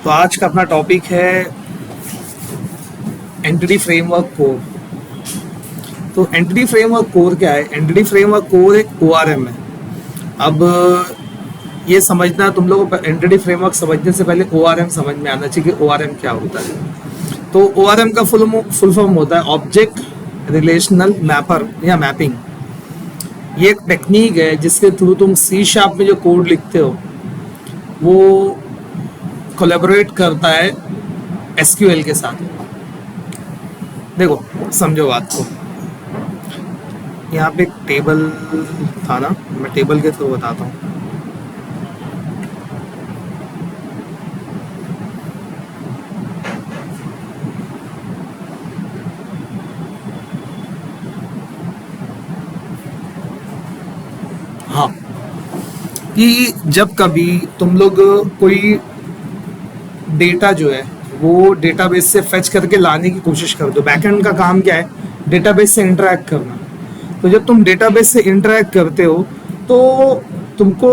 तो आज का अपना टॉपिक है एंटिटी फ्रेमवर्क कोर। तो एंटिटी फ्रेमवर्क कोर क्या है? एंटिटी फ्रेमवर्क कोर एक ORM है। अब ये समझना, तुम लोगों को एंटिटी फ्रेमवर्क समझने से पहले ORM समझ में आना चाहिए कि ORM क्या होता है। तो ORM का फुल फॉर्म होता है ऑब्जेक्ट रिलेशनल मैपर या मैपिंग। ये एक टेक्निक है जिसके थ्रू तुम C# में जो कोड लिखते हो वो कोलैबोरेट करता है SQL के साथ। देखो समझो बात को, यहाँ पे एक टेबल था ना, मैं टेबल के थ्रू बताता हूँ। हाँ, कि जब कभी तुम लोग कोई डेटा जो है वो डेटाबेस से फेच करके लाने की कोशिश करते हो। बैकएंड का काम क्या है? डेटाबेस से इंटरेक्ट करना। तो जब तुम डेटाबेस से इंटरेक्ट करते हो तो तुमको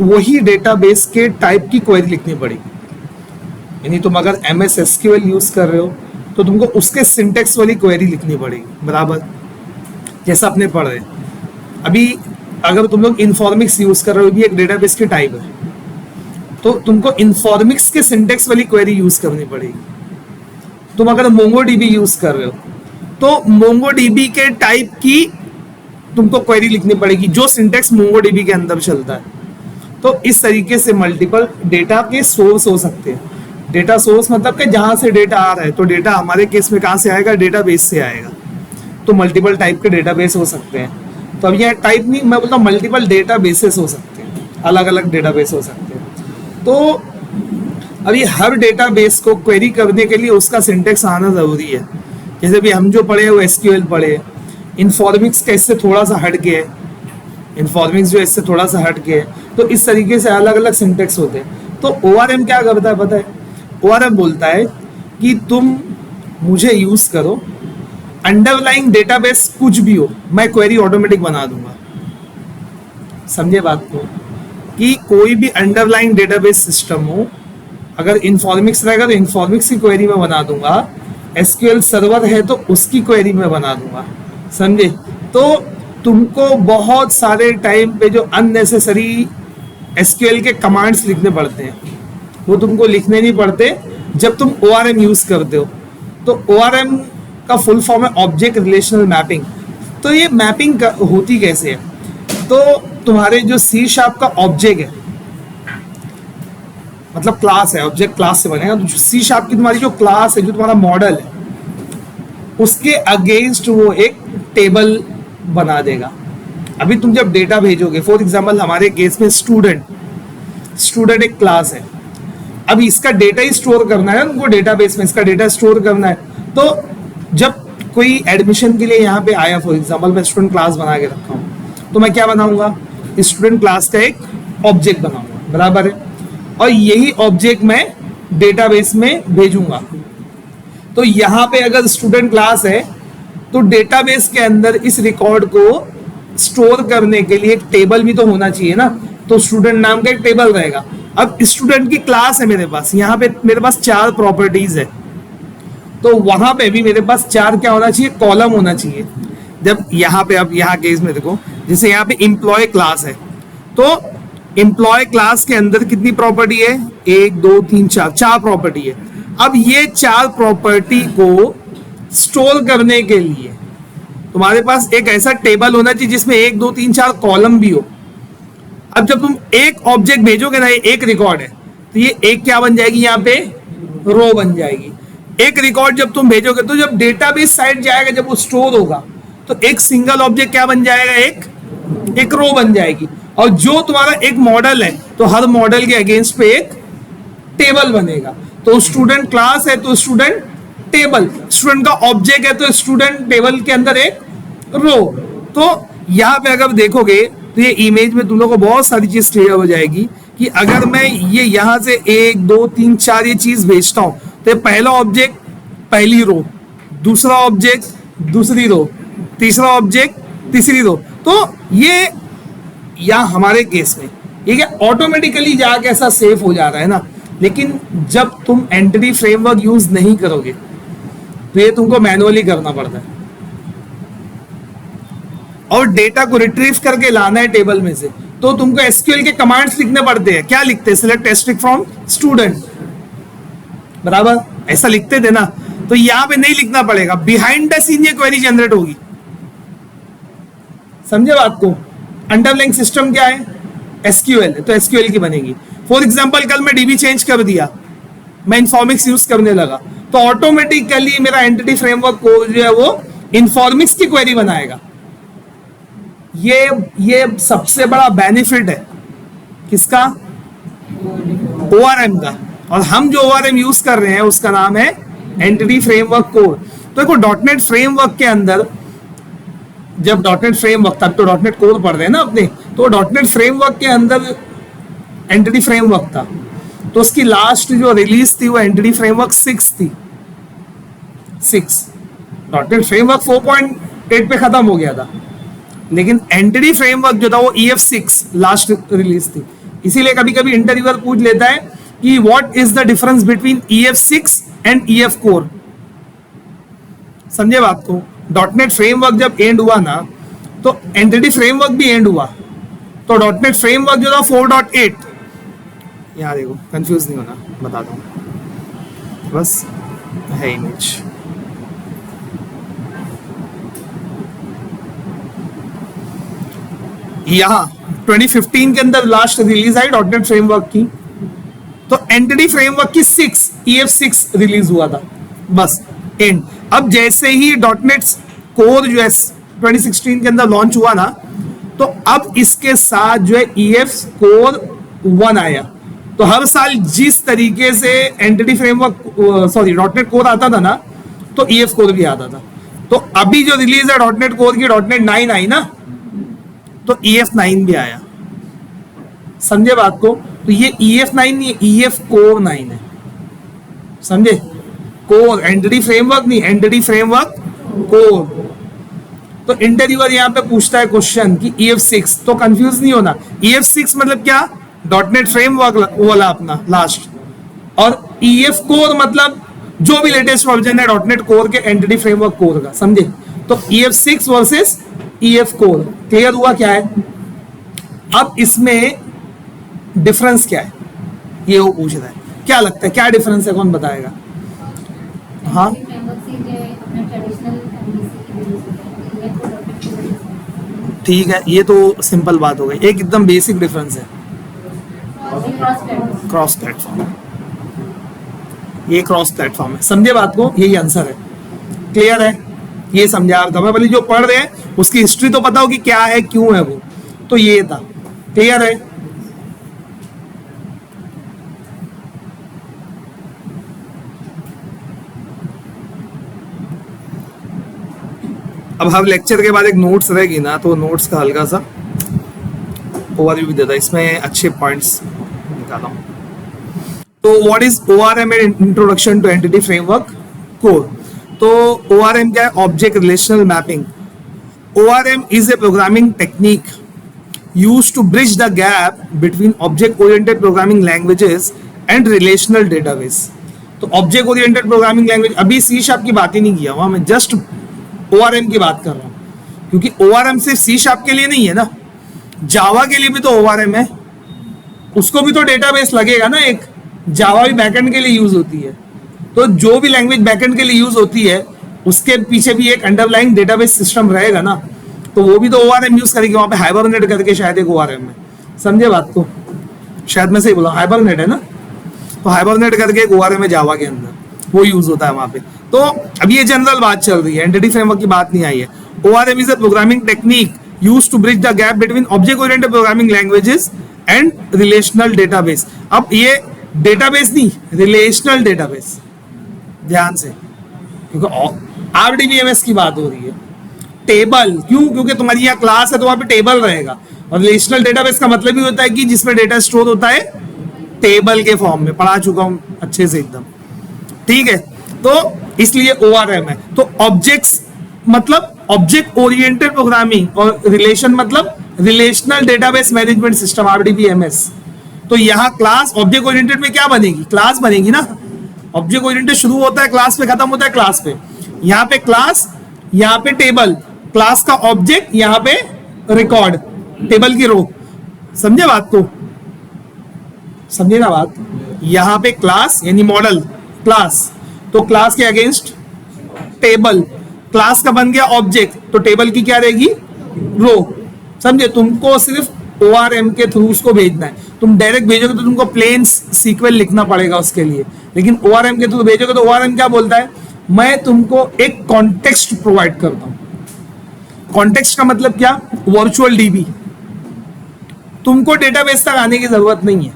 वही डेटाबेस के टाइप की क्वेरी लिखनी पड़ेगी। यानी तुम अगर MS SQL यूज कर रहे हो तो तुमको उसके सिंटेक्स वाली क्वेरी लिखनी पड़ेगी, बराबर जैसा अपने पढ़ रहे। अभी अगर तुम लोग इन्फॉर्मिक्स यूज कर रहे हो, भी एक डेटाबेस के टाइप है, तो तुमको इन्फॉर्मिक्स के सिंटेक्स वाली क्वेरी यूज करनी पड़ेगी। तुम अगर MongoDB यूज कर रहे हो तो MongoDB के टाइप की तुमको क्वेरी लिखनी पड़ेगी जो सिंटेक्स MongoDB के अंदर चलता है। तो इस तरीके से मल्टीपल डेटा के सोर्स हो सकते हैं। डेटा सोर्स मतलब कि जहां से डेटा आ रहा है, तो डेटा हमारे केस में कहां से आएगा? डेटाबेस से आएगा। तो मल्टीपल टाइप के डेटाबेस हो सकते हैं। तो अब यह टाइप नहीं, मैं बोलता हूँ मल्टीपल डेटाबेसेस हो सकते हैं, अलग अलग डेटाबेस हो सकते हैं। तो अभी हर डेटाबेस को क्वेरी करने के लिए उसका सिंटेक्स आना जरूरी है। जैसे भी हम जो पढ़े वो SQL पढ़े, इन्फॉर्मिक्स का इससे थोड़ा सा हट के है, इन्फॉर्मिक्स जो इससे थोड़ा सा हट के है। तो इस तरीके से अलग अलग सिंटेक्स होते हैं। तो ORM क्या करता है पता है? ORM बोलता है कि तुम मुझे यूज करो, अंडरलाइंग डेटाबेस कुछ भी हो, मैं क्वेरी ऑटोमेटिक बना दूंगा। समझे बात को? कि कोई भी अंडरलाइंग डेटाबेस सिस्टम हो, अगर इन्फॉर्मिक्स रहेगा तो इन्फॉर्मिक्स की क्वेरी मैं बना दूंगा, SQL सर्वर है तो उसकी क्वेरी मैं बना दूंगा। समझे? तो तुमको बहुत सारे टाइम पे जो अननेसेसरी SQL के कमांड्स लिखने पड़ते हैं वो तुमको लिखने नहीं पड़ते जब तुम ORM यूज करते हो। तो ORM का फुल फॉर्म है ऑब्जेक्ट रिलेशनल मैपिंग। तो ये मैपिंग होती कैसे है? तो तुम्हारे जो C# का ऑब्जेक्ट है, मतलब क्लास है, ऑब्जेक्ट क्लास से बनेगा। तो C# की तुम्हारी जो क्लास है, जो तुम्हारा मॉडल है, उसके अगेंस्ट वो एक टेबल बना देगा। अभी तुम जब डेटा भेजोगे, फॉर एग्जांपल हमारे केस में स्टूडेंट एक क्लास है। अब इसका डेटा ही स्टोर करना है उनको, डेटाबेस में इसका डेटा स्टोर करना है। तो जब कोई एडमिशन के लिए यहाँ पे आया, फॉर एग्जांपल मैं स्टूडेंट क्लास बना के रखा हूँ, तो मैं क्या बनाऊंगा? स्टूडेंट क्लास का एक ऑब्जेक्ट बनाऊंगा, बराबर है। और यही ऑब्जेक्ट मैं डेटाबेस में भेजूंगा। तो यहाँ पे अगर स्टूडेंट क्लास है तो डेटाबेस के अंदर इस रिकॉर्ड को स्टोर करने के लिए एक टेबल भी तो होना चाहिए ना। तो स्टूडेंट नाम का एक टेबल रहेगा। अब स्टूडेंट की क्लास है मेरे पास, यहाँ पे मेरे पास 4 प्रॉपर्टीज है, तो वहां पे भी मेरे पास 4 क्या होना चाहिए? कॉलम होना चाहिए। जब यहाँ पे, अब यहाँ केस में देखो, जैसे यहाँ पे एम्प्लॉय क्लास है, तो एम्प्लॉय क्लास के अंदर कितनी प्रॉपर्टी है? 1 2 3 4 प्रॉपर्टी है। अब ये 4 प्रॉपर्टी को स्टोर करने के लिए तुम्हारे पास एक ऐसा टेबल होना चाहिए जिसमें 1 2 3 4 कॉलम भी हो। अब जब तुम एक ऑब्जेक्ट भेजोगे ना, एक रिकॉर्ड है, तो ये एक क्या बन जाएगी? यहाँ पे रो बन जाएगी। एक रिकॉर्ड जब तुम भेजोगे तो जब डेटाबेस साइड जाएगा, जब वो स्टोर होगा, तो एक सिंगल ऑब्जेक्ट क्या बन जाएगा? एक रो बन जाएगी। और जो तुम्हारा एक मॉडल है तो हर मॉडल के अगेंस्ट पे एक टेबल बनेगा। तो स्टूडेंट क्लास है तो स्टूडेंट टेबल, स्टूडेंट का ऑब्जेक्ट है तो स्टूडेंट टेबल के अंदर एक रो। तो यहाँ पे अगर देखोगे तो ये इमेज में तुम लोग को बहुत सारी चीज क्लियर हो जाएगी कि अगर मैं ये यहाँ से 1 2 3 4 ये चीज भेजता हूँ, तो पहला ऑब्जेक्ट पहली रो, दूसरा ऑब्जेक्ट दूसरी रो, तीसरा ऑब्जेक्ट तीसरी रो। तो ये या हमारे केस में ये क्या ऑटोमेटिकली जाके ऐसा सेव हो जा रहा है ना। लेकिन जब तुम एंटिटी फ्रेमवर्क यूज नहीं करोगे तो ये तुमको मैनुअली करना पड़ता है, और डेटा को रिट्रीव करके लाना है टेबल में से, तो तुमको एसक्यूएल के कमांड्स लिखने पड़ते हैं। क्या लिखते हैं? सिलेक्ट एस्ट्रिक फ्रॉम स्टूडेंट, बराबर ऐसा लिखते थे ना, तो यहां पे नहीं लिखना पड़ेगा, बिहाइंड द सीन ये क्वेरी जनरेट होगी। समझे बात को? अंडरलाइंग सिस्टम क्या है? एसक्यूएल, तो एसक्यूएल की बनेगी। फॉर एग्जांपल कल मैं डीबी चेंज कर दिया, मैं इन्फॉर्मिक्स यूज करने लगा, तो ऑटोमेटिकली मेरा एंटिटी फ्रेमवर्क को जो है वो इन्फॉर्मिक्स की क्वेरी बनाएगा। ये सबसे बड़ा बेनिफिट है किसका? ORM का। और हम जो ORM यूज कर रहे हैं उसका नाम है एंटिटी फ्रेमवर्क कोर। तो देखो डॉटनेट फ्रेमवर्क के अंदर, जब डॉटनेट फ्रेमवर्क, तब तो डॉटनेट कोर पढ़ रहे हैं ना अपने, तो डॉटनेट फ्रेमवर्क के अंदर एंटिटी फ्रेमवर्क था, तो उसकी लास्ट जो रिलीज थी वो एंटिटी फ्रेमवर्क 6 थी। 6 डॉटनेट फ्रेमवर्क 4.8 पे खत्म हो गया था, लेकिन एंटिटी फ्रेमवर्क जो था वो EF6 लास्ट रिलीज थी। इसीलिए कभी कभी इंटरव्यूअर पूछ लेता है कि what is the difference between EF6 and EF core. समझे बात को? डॉटनेट फ्रेमवर्क जब एंड हुआ ना, तो एंटिटी फ्रेमवर्क भी एंड हुआ, तो डॉटनेट फ्रेमवर्क जो था 4.8, यहां देखो कंफ्यूज नहीं होना, बताता हूं, बस है इमेज। यहां 2015 के अंदर लास्ट रिलीज आई डॉटनेट फ्रेमवर्क की, तो एंटिटी फ्रेमवर्क की 6 EF6 रिलीज हुआ था, बस एंड। अब जैसे ही डॉटनेट कोर जो है 2016 के अंदर लॉन्च हुआ ना, तो अब इसके साथ जो है EF कोर 1 आया। तो हर साल जिस तरीके से Entity framework sorry dot net core आता था ना, तो EF कोर भी आता था। तो अभी जो रिलीज है डॉटनेट कोर की, डॉटनेट 9 आई ना, तो EF9 भी आया। समझे बात को? तो ये EF9 नहीं, EF कोर 9 है। समझे? कोर, एंटिटी फ्रेमवर्क नहीं, एंटिटी फ्रेमवर्क कोर। तो इंटरव्यूअर यहां पे पूछता है क्वेश्चन कि EF6, तो कंफ्यूज नहीं होना। EF6 मतलब क्या? डॉटनेट फ्रेमवर्क वाला अपना लास्ट, और EF कोर मतलब जो भी लेटेस्ट वर्जन है डॉटनेट कोर के एंटिटी फ्रेमवर्क कोर का। समझे? तो EF6 versus EF core. Clear हुआ क्या है? अब इसमें डिफरेंस क्या है ये वो पूछ रहा है। क्या लगता है क्या डिफरेंस है? कौन बताएगा? हाँ ठीक है, ये तो सिंपल बात हो गई। एक एकदम बेसिक डिफरेंस है, क्रॉस प्लेटफॉर्म। ये क्रॉस प्लेटफॉर्म है। समझे बात को? यही आंसर है। क्लियर है? ये समझा था मैं, भले जो पढ़ रहे हैं उसकी हिस्ट्री तो पता हो कि क्या है, क्यों है वो, तो ये था। क्लियर है? अब हर लेक्चर के बाद एक नोट्स रहेगी ना, तो नोट्स का हल्का सा ओवरव्यू भी देता है, इसमें अच्छे पॉइंट्स निकाला हूं। तो what is ORM and introduction to entity Framework core. तो ORM क्या है? Object relational mapping. ORM is a programming technique used to bridge the gap between object-oriented programming languages and relational database. तो object-oriented programming language, अभी C# की बात ही नहीं किया हुआ मैं, जस्ट ORM की बात कर रहा हूँ, क्योंकि ORM सिर्फ C# के लिए नहीं है ना, जावा के लिए भी तो ORM है, उसको भी तो डेटाबेस लगेगा ना। एक जावा भी बैकएंड के लिए यूज होती है, तो जो भी लैंग्वेज बैकएंड के लिए यूज होती है उसके पीछे भी एक अंडरलाइंग डेटाबेस सिस्टम रहेगा ना, तो वो भी तो ORM यूज करेगी। वहां पे हाइबरनेट करके शायद एक ORM है। समझे बात को? शायद मैं सही बोला, हाइबरनेट है ना, तो हाइबरनेट करके एक ORM है जावा के अंदर, वो यूज होता है वहां पे। तो अब ये जनरल बात चल रही है, एंटिटी फ्रेमवर्क की बात नहीं आई है। ORM is a programming technique used to bridge the gap between object oriented programming languages and relational database. अब ये डेटाबेस नहीं, रिलेशनल डेटाबेस, ध्यान से, क्योंकि RDBMS की बात हो रही है। टेबल क्यों? क्योंकि तुम्हारी यहाँ क्लास है तो वहां पे टेबल रहेगा, और रिलेशनल डेटाबेस का मतलब ही होता है कि जिसमें डेटा स्टोर होता है टेबल के फॉर्म में। पढ़ा चुका हूं अच्छे से एकदम, ठीक है। तो इसलिए ORM है। तो ऑब्जेक्ट्स मतलब ऑब्जेक्ट ओरिएंटेड प्रोग्रामिंग, और रिलेशन मतलब relational database management system, RDBMS। तो यहाँ क्लास ऑब्जेक्ट ओरिएंटेड में क्या बनेगी, क्लास बनेगी ना। ऑब्जेक्ट ओरिएंटेड शुरू होता है क्लास पे, खत्म होता है क्लास पे। यहाँ पे क्लास, यहाँ पे टेबल, क्लास का ऑब्जेक्ट, यहाँ पे रिकॉर्ड, टेबल की रो। समझे बात को, समझे ना बात। यहाँ पे क्लास यानी मॉडल क्लास, तो क्लास के अगेंस्ट टेबल, क्लास का बन गया ऑब्जेक्ट, तो टेबल की क्या रहेगी, रो। समझे, तुमको सिर्फ ORM के थ्रू उसको भेजना है। तुम डायरेक्ट भेजोगे तो तुमको प्लेन सीक्वल लिखना पड़ेगा उसके लिए, लेकिन ORM के थ्रू भेजोगे तो ORM क्या बोलता है, मैं तुमको एक कॉन्टेक्स्ट प्रोवाइड करता हूं। कॉन्टेक्स्ट का मतलब क्या, वर्चुअल डीबी। तुमको डेटाबेस तक आने की जरूरत नहीं है,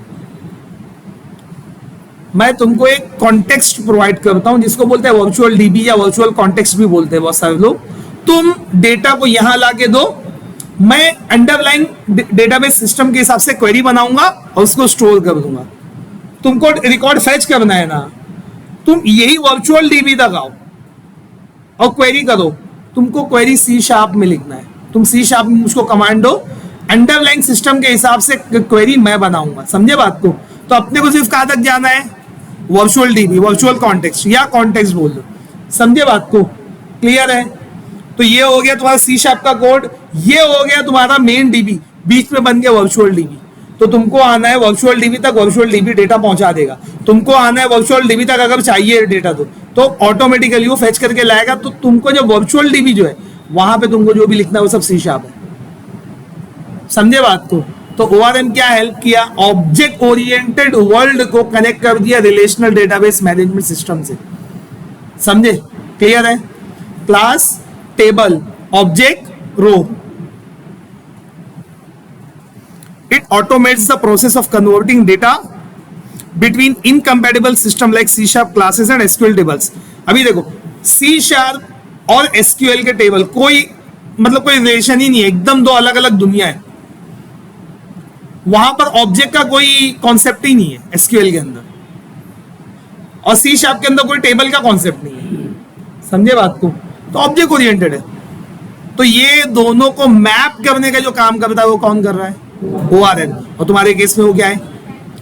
मैं तुमको एक कॉन्टेक्स्ट प्रोवाइड करता हूं जिसको बोलते हैं वर्चुअल डीबी या वर्चुअल कॉन्टेक्स्ट भी बोलते हैं बहुत सारे लोग। तुम डेटा को यहां लाके दो, मैं अंडरलाइन डेटाबेस सिस्टम के हिसाब से क्वेरी बनाऊंगा और उसको स्टोर कर दूंगा। तुमको रिकॉर्ड फेच करना है ना, तुम यही वर्चुअल डीबी तक आओ और क्वेरी करो। तुमको क्वेरी C# में लिखना है, तुम C# में मुझको कमांड दो, अंडरलाइन सिस्टम के हिसाब से क्वेरी मैं बनाऊंगा। समझे बात को। तो अपने को सिर्फ कहां तक जाना है, वर्चुअल डीबी, वर्चुअल कॉन्टेक्स्ट या कॉन्टेक्स्ट बोल दो। समझे बात को, क्लियर है। तो ये हो गया तुम्हारा C# का कोड, ये हो गया तुम्हारा मेन डीबी, बीच में बन गया वर्चुअल डीबी। तो तुमको आना है वर्चुअल डीबी तक, वर्चुअल डीबी डेटा पहुंचा देगा। तुमको आना है वर्चुअल डीबी तक, अगर चाहिए डेटा तो ऑटोमेटिकली वो फेच करके लाएगा। तो तुमको जो वर्चुअल डीबी जो है वहां पे तुमको जो भी लिखना है वो सब C# है। समझे बात को। तो ORM क्या हेल्प किया, ऑब्जेक्ट ओरिएंटेड वर्ल्ड को कनेक्ट कर दिया रिलेशनल डेटाबेस मैनेजमेंट सिस्टम से। समझे, क्लियर है। Class, table, object, row. It automates the process of converting data between incompatible system like C# classes and SQL tables. अभी देखो C# और SQL के टेबल कोई मतलब कोई रिलेशन ही नहीं है, एकदम दो अलग अलग दुनिया है। वहां पर ऑब्जेक्ट का कोई कॉन्सेप्ट ही नहीं है SQL के अंदर, और C# के अंदर कोई टेबल का कॉन्सेप्ट नहीं है। समझे बात को। तो ऑब्जेक्ट ओरिएंटेड है। तो ये दोनों को मैप करने का जो काम करता है वो कौन कर रहा है, ORM। और तुम्हारे केस में वो क्या है,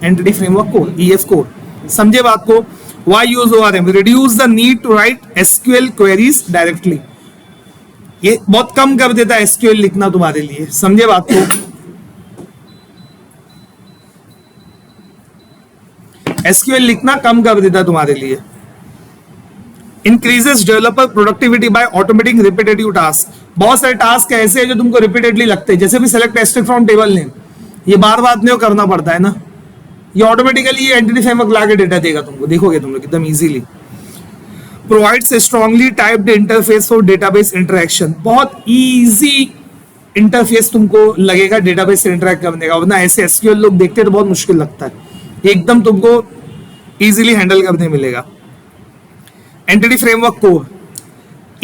entity framework code, EF code. समझे बात को। Why use ORM? Reduce the need to write SQL queries directly. ये बहुत कम कर देता है SQL लिखना तुम्हारे लिए। समझे बात को। SQL लिखना कम कर देता है तुम्हारे लिए। Increases developer productivity by automating repetitive tasks. बहुत सारे टास्क ऐसे हैं जो तुमको रिपीटेडली लगते हैं, जैसे भी select asterisk from table name, ये बार बार अपने को करना पड़ता है ना। ये ऑटोमेटिकली ये एंटिटी फ्रेमवर्क लाके डेटा देगा तुमको, देखोगे तुम लोग एकदम easily. Provides a strongly typed interface for database interaction. बहुत इजी इंटरफेस तुमको लगेगा डेटाबेस से इंटरेक्ट करने का, वरना ऐसे SQL लोग देखते तो बहुत मुश्किल लगता है। ये एकदम तुमको इजीली हैंडल करने मिलेगा। Entity Framework core,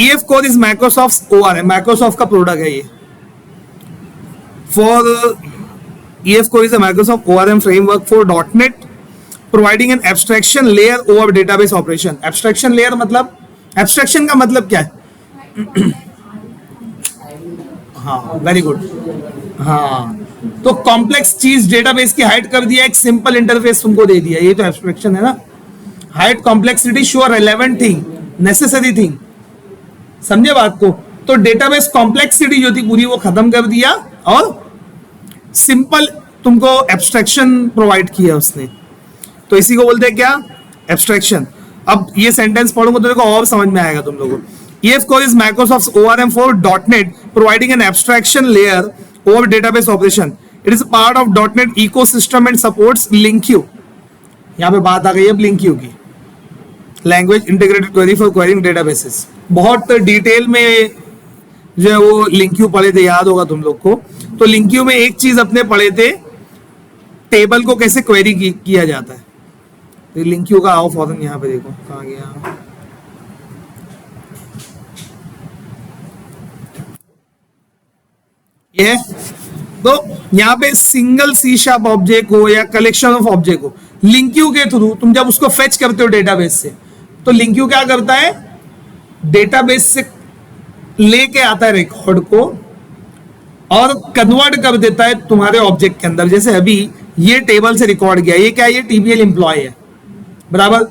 EF core is Microsoft ORM, Microsoft का प्रोडक्ट है ये। For EF core is a Microsoft ORM framework for .NET, providing an abstraction layer over database operation. Abstraction layer मतलब, abstraction का मतलब क्या है? हाँ, वेरी गुड। हाँ, तो कॉम्प्लेक्स चीज डेटाबेस की हाइड कर दिया, एक सिंपल इंटरफेस तुमको दे दिया, ये तो एब्स्ट्रैक्शन है ना। Hide complexity, show relevant thing, necessary thing. समझे बात को। तो डेटाबेस कॉम्प्लेक्सिटी जो थी पूरी वो खत्म कर दिया और सिंपल तुमको एब्स्ट्रैक्शन प्रोवाइड किया उसने। तो इसी को बोलते हैं क्या, एब्स्ट्रैक्शन। अब ये सेंटेंस पढ़ूंगा तो देखो और समझ में आएगा तुम लोगों को। EF core is Microsoft's ORM for .NET, providing an abstraction layer over database operation. It is a part of .NET ecosystem and supports LINQ. यहाँ पे बात आ गई है LINQ की, language integrated query for quarrying databases. बहुत detail में जो है वो LINQ पढ़े थे, याद होगा तुम लोग को। तो LINQ में एक चीज अपने पढ़े थे, टेबल को कैसे क्वेरी किया जाता है। तो LINQ का आओ फॉरन यहाँ पे देखो कहाँ गया। ये तो यहाँ पे सिंगल C# ऑब्जेक्ट हो या कलेक्शन ऑफ ऑब्जेक्ट हो, LINQ के थ्रू तुम जब उसको फेच करते हो डेटाबेस से, तो LINQ क्या करता है, डेटाबेस से लेके आता है रिकॉर्ड को और कन्वर्ट कर देता है तुम्हारे ऑब्जेक्ट के अंदर। जैसे अभी ये टेबल से रिकॉर्ड किया, ये क्या है, ये टीबीएल एम्प्लॉय है, बराबर।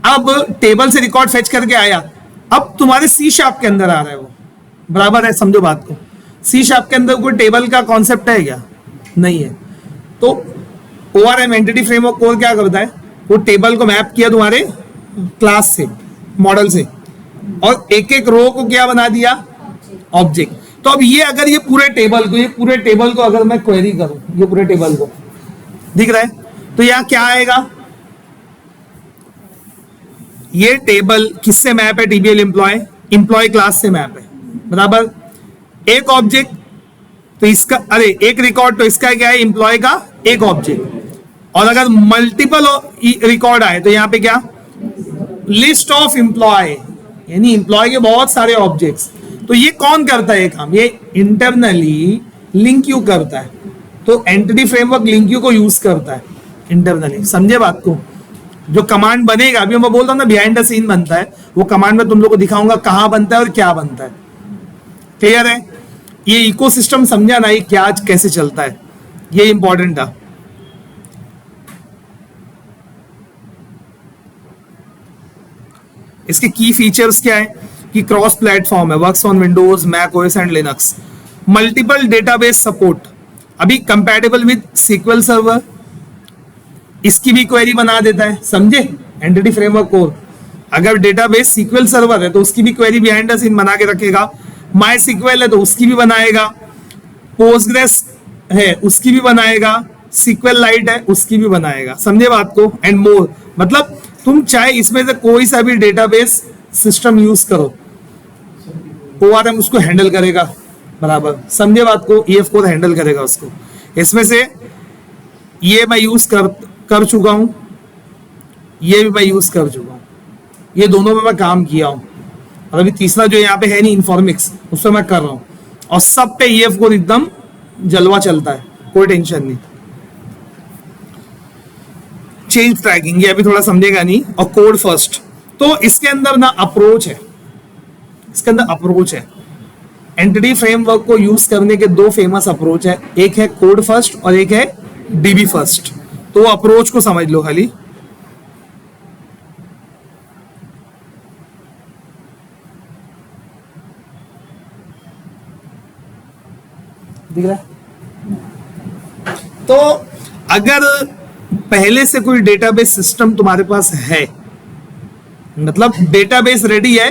अब टेबल से रिकॉर्ड फेच करके आया, अब तुम्हारे सी शार्प के अंदर आ रहा है वो, बराबर है, समझो बात को। सी शार्प के अंदर कोई टेबल का कॉन्सेप्ट है क्या? नहीं है। तो ORM एंटिटी फ्रेमवर्क कोर क्या करता है, वो टेबल को मैप किया तुम्हारे क्लास से, मॉडल से, और एक एक रो को क्या बना दिया, ऑब्जेक्ट। तो अब ये अगर ये पूरे टेबल को अगर मैं क्वेरी करूं, ये पूरे टेबल को, दिख रहा है, तो यहाँ क्या आएगा, ये टेबल किससे मैप है, टीबीएल एम्प्लॉय क्लास से मैप है, बराबर। एक ऑब्जेक्ट तो इसका, अरे एक रिकॉर्ड तो इसका क्या है, एम्प्लॉय का एक ऑब्जेक्ट, और अगर मल्टीपल रिकॉर्ड आए तो यहाँ पे क्या, लिस्ट ऑफ एम्प्लॉय, यानी एम्प्लॉय के बहुत सारे ऑब्जेक्ट्स। तो ये कौन करता है ये काम, ये इंटरनली लिंक यू करता है। तो एंटिटी फ्रेमवर्क लिंक यू को यूज करता है इंटरनली, समझे बात को। जो कमांड बनेगा, अभी मैं बोल रहा हूं ना बिहाइंड द सीन बनता है, वो कमांड में तुम लोग को दिखाऊंगा कहां बनता है और क्या बनता है। क्लियर है? ये इकोसिस्टम समझा ना, ये क्या कैसे चलता है, ये इंपॉर्टेंट था। इसके की फीचर्स क्या है कि क्रॉस प्लेटफॉर्म है, works on Windows, Mac OS and Linux, multiple database support, अभी कंपैटिबल विद सीक्वल सर्वर, इसकी भी क्वेरी बना देता है, समझे। एंटिटी फ्रेमवर्क कोर, अगर डेटाबेस सीक्वल सर्वर है तो उसकी भी क्वेरी बिहाइंड द सीन बना के रखेगा, माई सीक्वल है तो उसकी भी बनाएगा, पोस्टग्रेस है उसकी भी बनाएगा, सीक्वल लाइट है उसकी भी बनाएगा, समझे बात को, एंड मोर। मतलब तुम चाहे इसमें से कोई सा भी डेटाबेस सिस्टम यूज करो, ORM उसको हैंडल करेगा, बराबर, समझे बात को। EF कोड हैंडल करेगा उसको। इसमें से ये मैं यूज कर चुका हूं, ये भी मैं यूज कर चुका हूं, ये दोनों में मैं काम किया हूं, और अभी तीसरा जो यहाँ पे है नहीं, इन्फॉर्मिक्स, उस पर मैं कर रहा हूं, और सब पे EF कोड एकदम जलवा चलता है, कोई टेंशन नहीं। चेंज ट्रैकिंग, ये अभी थोड़ा समझेगा नहीं, और कोड फर्स्ट। तो इसके अंदर ना अप्रोच है, इसके अंदर अप्रोच है। एंटिटी फ्रेमवर्क को यूज करने के दो फेमस अप्रोच है, एक है कोड फर्स्ट और एक है DB फर्स्ट। तो अप्रोच को समझ लो खाली। दिख रहा है? तो अगर पहले से कोई डेटाबेस सिस्टम तुम्हारे पास है, मतलब डेटाबेस रेडी है,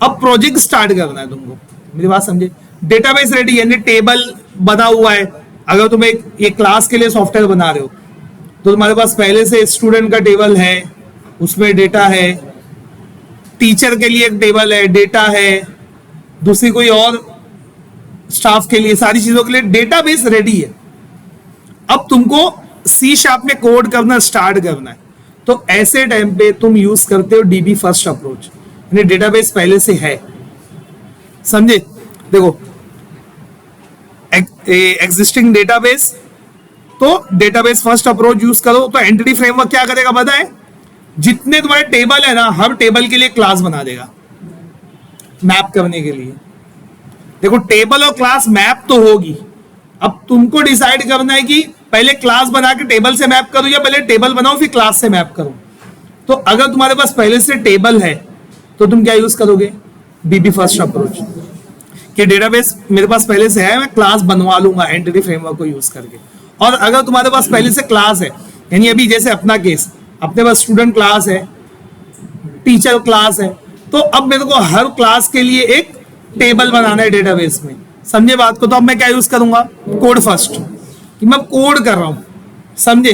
अब प्रोजेक्ट स्टार्ट करना है तुमको, मेरी बात समझे। डेटाबेस रेडी यानी टेबल बना हुआ है। अगर तुम एक क्लास के लिए सॉफ्टवेयर बना रहे हो तो तुम्हारे पास पहले से स्टूडेंट का टेबल है, उसमें डेटा है, टीचर के लिए एक टेबल है, डेटा है, दूसरी कोई और स्टाफ के लिए, सारी चीजों के लिए डेटाबेस रेडी है। अब तुमको C# में कोड करना स्टार्ट करना है, तो ऐसे टाइम पे तुम यूज करते हो DB फर्स्ट अप्रोच, यानी डेटाबेस पहले से है, समझे। देखो एग्जिस्टिंग डेटाबेस, तो डेटाबेस फर्स्ट अप्रोच यूज करो। तो एंटिटी फ्रेमवर्क क्या करेगा पता है, जितने तुम्हारे टेबल है ना, हर टेबल के लिए क्लास बना देगा मैप करने के लिए। देखो टेबल और क्लास मैप तो होगी, अब तुमको डिसाइड करना है कि पहले क्लास बना के टेबल से मैप करूं या पहले टेबल बनाओ फिर क्लास से मैप करूं। तो अगर तुम्हारे पास पहले से टेबल है तो तुम क्या यूज करोगे, DB फर्स्ट अप्रोच, कि डेटाबेस मेरे पास पहले से है, मैं क्लास बनवा लूंगा एंटिटी फ्रेमवर्क को यूज करके। और अगर तुम्हारे पास पहले से क्लास है, यानी अभी जैसे अपना केस, अपने पास स्टूडेंट क्लास है, टीचर क्लास है, तो अब मेरे को हर क्लास के लिए एक टेबल बनाना है डेटाबेस में, समझे बात को। तो अब मैं क्या यूज करूंगा, कोड फर्स्ट, कि मैं कोड कर रहा हूं, समझे।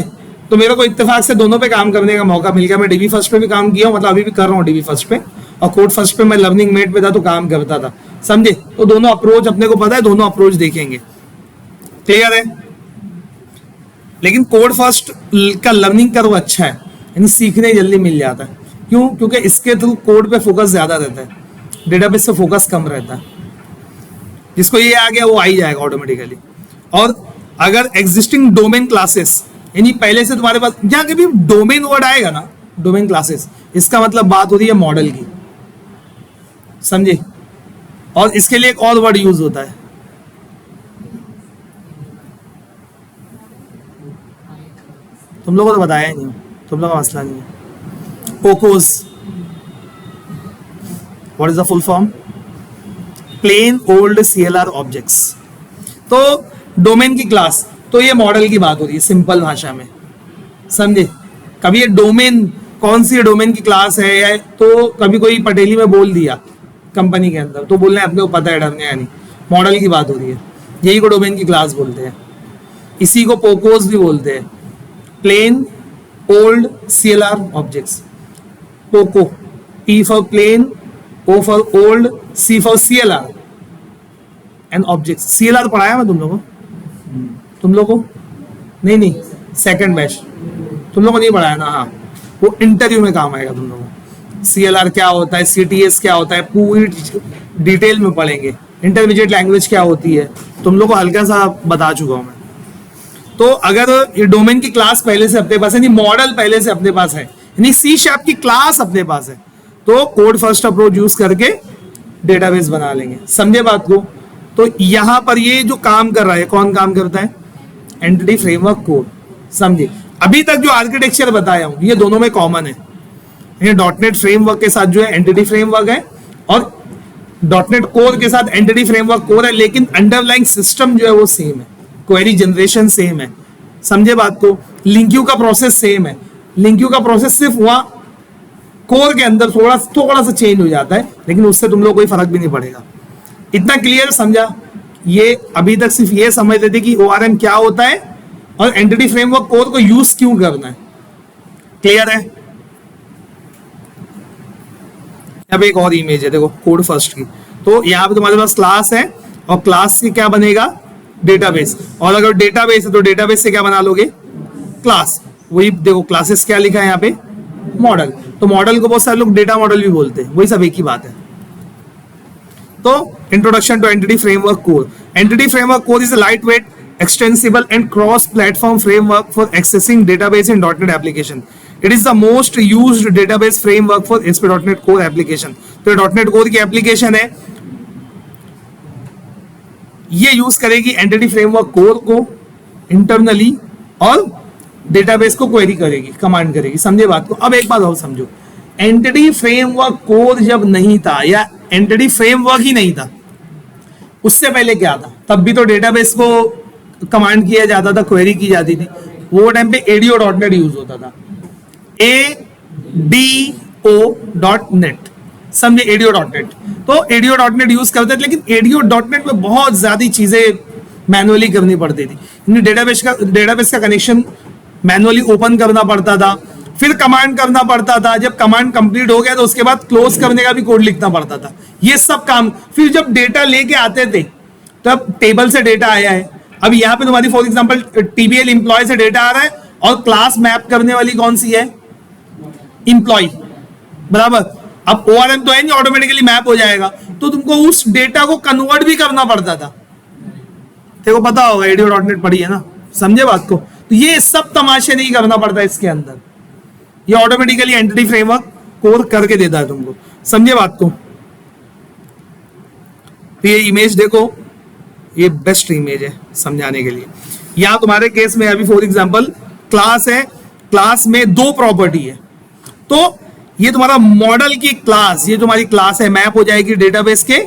तो मेरे को इत्तेफाक से दोनों पे काम करने का मौका मिल गया। मैं DB फर्स्ट पे भी काम किया हूं, मतलब अभी भी कर रहा हूं DB फर्स्ट पे, और कोड फर्स्ट पे मैं लर्निंग मेट पे था तो काम करता था, समझे। तो दोनों अप्रोच अपने को पता है, दोनों अप्रोच देखेंगे, क्लियर है। लेकिन कोड फर्स्ट का लर्निंग कर्व अच्छा है, यानी सीखने जल्दी मिल जाता है। क्यों? क्योंकि इसके थ्रू कोड पे फोकस ज्यादा रहता है, डेटाबेस पे फोकस कम रहता है। जिसको ये आ गया वो आ ही जाएगा ऑटोमेटिकली। और अगर एग्जिस्टिंग डोमेन क्लासेस, यानी पहले से तुम्हारे पास, जहां कभी डोमेन वर्ड आएगा ना, डोमेन क्लासेस, इसका मतलब बात हो रही है मॉडल की, समझे। और इसके लिए एक और वर्ड यूज होता है, तुम लोगों को तो बताया ही नहीं, तुम लोगों का मसला नहीं है। POCOs, what is the full form? Plain old CLR objects. तो डोमेन की क्लास, तो ये मॉडल की बात हो रही है सिंपल भाषा में, समझे? कभी ये डोमेन, कौन सी डोमेन की क्लास है, या तो कभी कोई पटेली में बोल दिया कंपनी के अंदर, तो बोलना है अपने को पता है, डरने या नहीं। मॉडल की बात हो रही है, यही को डोमेन की क्लास बोलते हैं। इसी को पोकोस भी बोलते हैं, plain old CLR objects. POCO, P for plain, O for old, C for CLR and objects. CLR पढ़ाया मैं तुम लोगों को? तुम लोगों को नहीं, सेकंड बैच तुम लोगों को नहीं पढ़ाया ना? हाँ, वो इंटरव्यू में काम आएगा तुम लोगों को। CLR क्या होता है, CTS क्या होता है, पूरी डिटेल में पढ़ेंगे। इंटरमीडिएट लैंग्वेज क्या होती है, तुम लोग को हल्का सा बता चुका हूं मैं। तो अगर ये डोमेन की क्लास पहले से अपने पास है, यानी मॉडल पहले से अपने पास है, यानी C# की क्लास अपने पास है, तो कोड फर्स्ट अप्रोच यूज करके डेटाबेस बना लेंगे। समझे बात को? तो यहां पर ये जो काम कर रहा है, कौन काम करता है? Entity framework code. समझे? अभी तक जो आर्किटेक्चर बताया हूं, ये दोनों में कॉमन है। ये .NET फ्रेमवर्क के साथ जो है एंटिटी फ्रेमवर्क है, और .NET कोर के साथ एंटिटी फ्रेमवर्क कोर है, लेकिन अंडरलाइंग सिस्टम जो है वो सेम है। क्वेरी जनरेशन सेम है। समझे बात को? लिंक्यू का प्रोसेस सेम है। लिंक्यू का प्रोसेस सिर्फ वहां कोर के अंदर थोड़ा सा चेंज हो जाता है, लेकिन उससे तुम लोग कोई फर्क भी नहीं पड़ेगा। इतना क्लियर समझा? ये अभी तक सिर्फ ये समझते थे कि ORM क्या होता है और एंटिटी फ्रेमवर्क कोर को यूज क्यों करना है। क्लियर है? अब एक और इमेज है, देखो कोड फर्स्ट की। तो यहाँ पे तुम्हारे पास क्लास है, और क्लास से क्या बनेगा? डेटाबेस। और अगर डेटाबेस है तो डेटाबेस से क्या बना लोगे? क्लास। वही देखो, क्लासेस क्या लिखा है यहाँ पे? मॉडल। तो मॉडल को बहुत सारे लोग डेटा मॉडल भी बोलते हैं, वही सब एक ही बात है। तो introduction to entity Framework core. Entity Framework core is a light weight, extensible and cross-platform framework for accessing database in .NET application. It is the most used database framework for ASP.NET Core application. तो .NET Core की application है, ये use करेगी entity Framework core को internally, और database को query करेगी, command करेगी। समझे बात को? अब एक बात और समझो, एंटिटी फ्रेमवर्क कोर जब नहीं था, या एंटिटी फ्रेमवर्क ही नहीं था, उससे पहले क्या था? तब भी तो डेटाबेस को कमांड किया जाता था, क्वेरी की जाती थी। वो टाइम पे ADO.NET यूज होता था, ADO.NET। समझे? ADO.NET। तो ADO.NET यूज करते थे, लेकिन ADO.NET में बहुत ज्यादा चीजें मैनुअली करनी पड़ती थी। डेटाबेस का कनेक्शन मैनुअली ओपन करना पड़ता था, फिर कमांड करना पड़ता था। जब कमांड कंप्लीट हो गया तो उसके बाद क्लोज करने का भी कोड लिखना पड़ता था। ये सब काम, फिर जब डेटा लेके आते थे, तब टेबल से डेटा आया है। अब यहाँ पे तुम्हारी फॉर एग्जांपल TBL एम्प्लॉय से डेटा आ रहा है, और क्लास मैप करने वाली कौन सी है? एम्प्लॉय। बराबर। अब ORM तो है नहीं, ऑटोमेटिकली मैप हो जाएगा, तो तुमको उस डेटा को कन्वर्ट भी करना पड़ता था। देखो पता होगा, ADO.NET पढ़ी है ना? समझे बात को? तो ये सब तमाशे नहीं करना पड़ता इसके अंदर, ये ऑटोमेटिकली एंटिटी फ्रेमवर्क कोर करके देता है तुमको। समझे बात को? तो ये इमेज देखो, ये बेस्ट इमेज है समझाने के लिए। यहां तुम्हारे केस में अभी फॉर एग्जांपल क्लास है, क्लास में 2 प्रॉपर्टी है, तो ये तुम्हारा मॉडल की क्लास, ये तुम्हारी क्लास है, मैप हो जाएगी डेटाबेस के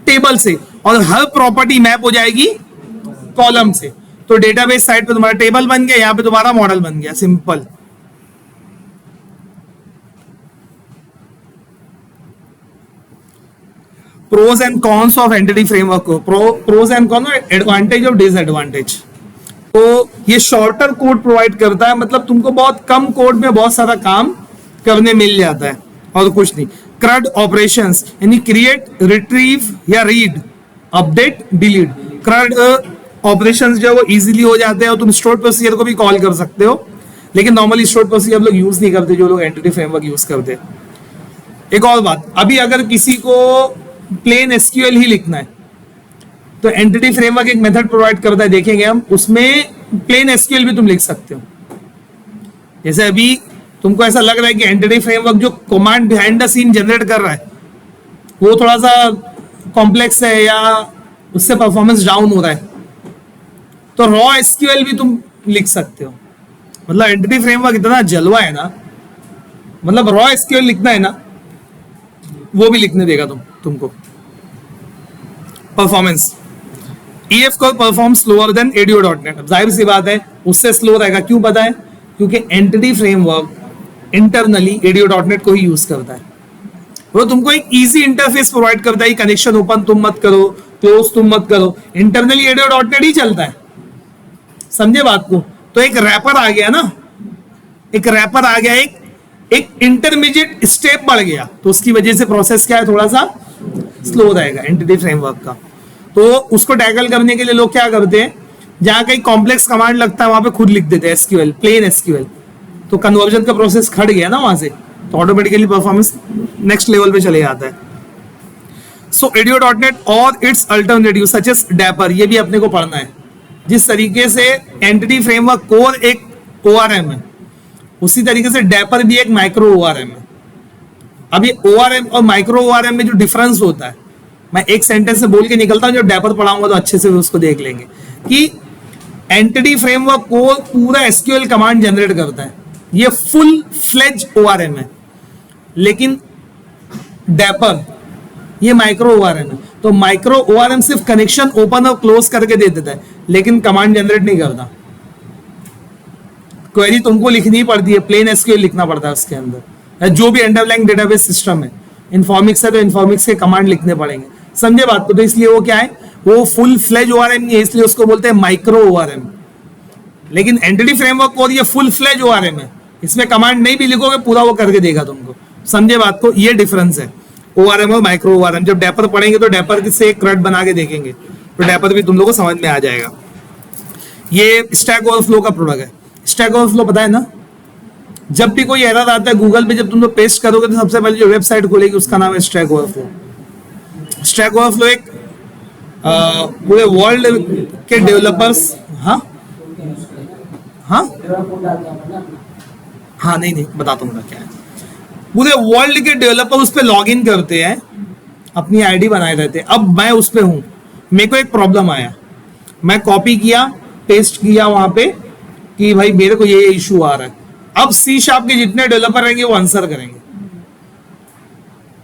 टेबल से, और हर प्रॉपर्टी मैप हो जाएगी कॉलम से। तो डेटाबेस साइड पे तुम्हारा टेबल बन गया, यहां पे तुम्हारा मॉडल बन गया। Simple. Pros and cons of Entity Framework. Pros and cons, advantage और डिसएडवांटेज। तो ये शॉर्टर कोड प्रोवाइड करता है, मतलब तुमको बहुत कम कोड में बहुत सारा काम करने मिल जाता है, और कुछ नहीं। CRUD ऑपरेशंस, यानी क्रिएट, रिट्रीव या read, update, delete. CRUD operations जो है वो इजीली हो जाते हैं, और तुम स्टोर प्रोसीजर को भी कॉल कर सकते हो, लेकिन नॉर्मली स्टोर प्रोसीजर लोग यूज नहीं करते, जो लोग एंटिटी फ्रेमवर्क यूज करते हैं। एक और बात, अभी अगर किसी को प्लेन SQL ही लिखना है, तो एंटिटी फ्रेमवर्क एक मेथड प्रोवाइड करता है, देखेंगे हम, उसमें प्लेन SQL भी तुम लिख सकते हो। जैसे अभी तुमको ऐसा लग रहा है कि एंटिटी फ्रेमवर्क जो command behind the scene generate कर रहा है वो थोड़ा सा कॉम्प्लेक्स है, या उससे परफॉर्मेंस डाउन हो रहा है, तो रॉ SQL भी तुम लिख सकते हो। मतलब एंटिटी फ्रेमवर्क इतना जलवा है ना, मतलब रॉ एसक्यूएल लिखना है ना वो भी लिखने देगा तुमको। परफॉर्मेंस, EF को परफॉर्म स्लोअर देन ADO.NET। अब जाहिर सी बात है उससे स्लो रहेगा, क्यों पता है? क्योंकि एंटिटी फ्रेमवर्क इंटरनली ADO.NEट को ही यूज करता है। वो तुमको एक इजी इंटरफेस प्रोवाइड करता है, कनेक्शन ओपन तुम मत करो, क्लोज तुम मत करो, इंटरनली ADO.NEट ही चलता है। समझे बात को? तो एक रैपर आ गया ना, एक रैपर आ गया, एक इंटरमीडिएट स्टेप बढ़ गया, तो उसकी वजह से प्रोसेस क्या है, थोड़ा सा स्लो रहेगा एंटिटी फ्रेमवर्क का। तो उसको टैकल करने के लिए लोग क्या करते हैं, जहां कहीं कॉम्प्लेक्स कमांड लगता है वहां पे खुद लिख देते हैं SQL, प्लेन SQL, तो कन्वर्जन का प्रोसेस खड़ गया ना वहां से, तो ऑटोमेटिकली परफॉर्मेंस नेक्स्ट लेवल पे चले जाता है। सो ADO.NET और its alternative such as Dapper, ये भी अपने को पढ़ना है। जिस तरीके से एंटिटी फ्रेमवर्क कोर एक ORM है, उसी तरीके से डैपर भी एक माइक्रो ORM है। अब ये ORM और माइक्रो ORM में जो डिफरेंस होता है, मैं एक सेंटेंस से बोल के निकलता हूं, जब डैपर पढ़ाऊंगा तो अच्छे से उसको देख लेंगे कि एंटिटी फ्रेमवर्क को पूरा SQL कमांड जनरेट करता है, ये फुल फ्लेज ORM है। लेकिन डैपर ये माइक्रो ORM है, तो माइक्रो ORM सिर्फ कनेक्शन ओपन और क्लोज करके दे देता है, लेकिन कमांड जनरेट नहीं करता। क्वेरी तुमको लिखनी पड़ती है, प्लेन SQL लिखना पड़ता है उसके अंदर, जो भी अंडरलाइंग डेटाबेस सिस्टम है। इन्फॉर्मिक्स है तो इन्फॉर्मिक्स के कमांड लिखने पड़ेंगे, समझे बात को? तो इसलिए वो क्या है, वो फुल फ्लेज ORM नहीं है, इसलिए उसको बोलते हैं माइक्रो ORM। लेकिन एंटिटी फ्रेमवर्क को ये फुल फ्लेज ORM है, इसमें कमांड नहीं भी लिखोगे पूरा वो करके देगा तुमको। समझे बात को? ये डिफरेंस है ORM और माइक्रो ORM। जब डैपर पढ़ेंगे तो डैपर से एक क्रट बना के देखेंगे, तो डैपर भी तुम लोगों को समझ में आ जाएगा। ये स्टैक ओवरफ्लो का प्रोडक्ट है। स्टैक ओवरफ्लो पता है ना, जब भी कोई एरर आता है गूगल पे, जब तुम लोग पेस्ट करोगे तो सबसे पहले जो वेबसाइट खुलेगी उसका नाम है स्टैक ओवरफ्लो। स्टैक ओवरफ्लो एक पूरे वर्ल्ड के डेवलपर्स, हाँ हाँ हाँ, नहीं बताता हूँ क्या है। पूरे वर्ल्ड के डेवलपर उस पर लॉग इन करते हैं, अपनी आईडी बनाए रहते हैं। अब मैं उस पर हूँ, मेरे को एक प्रॉब्लम आया, मैं कॉपी किया, पेस्ट किया वहां पे कि भाई मेरे को ये इशू आ रहा है। अब C# के जितने डेवलपर रहेंगे वो आंसर करेंगे,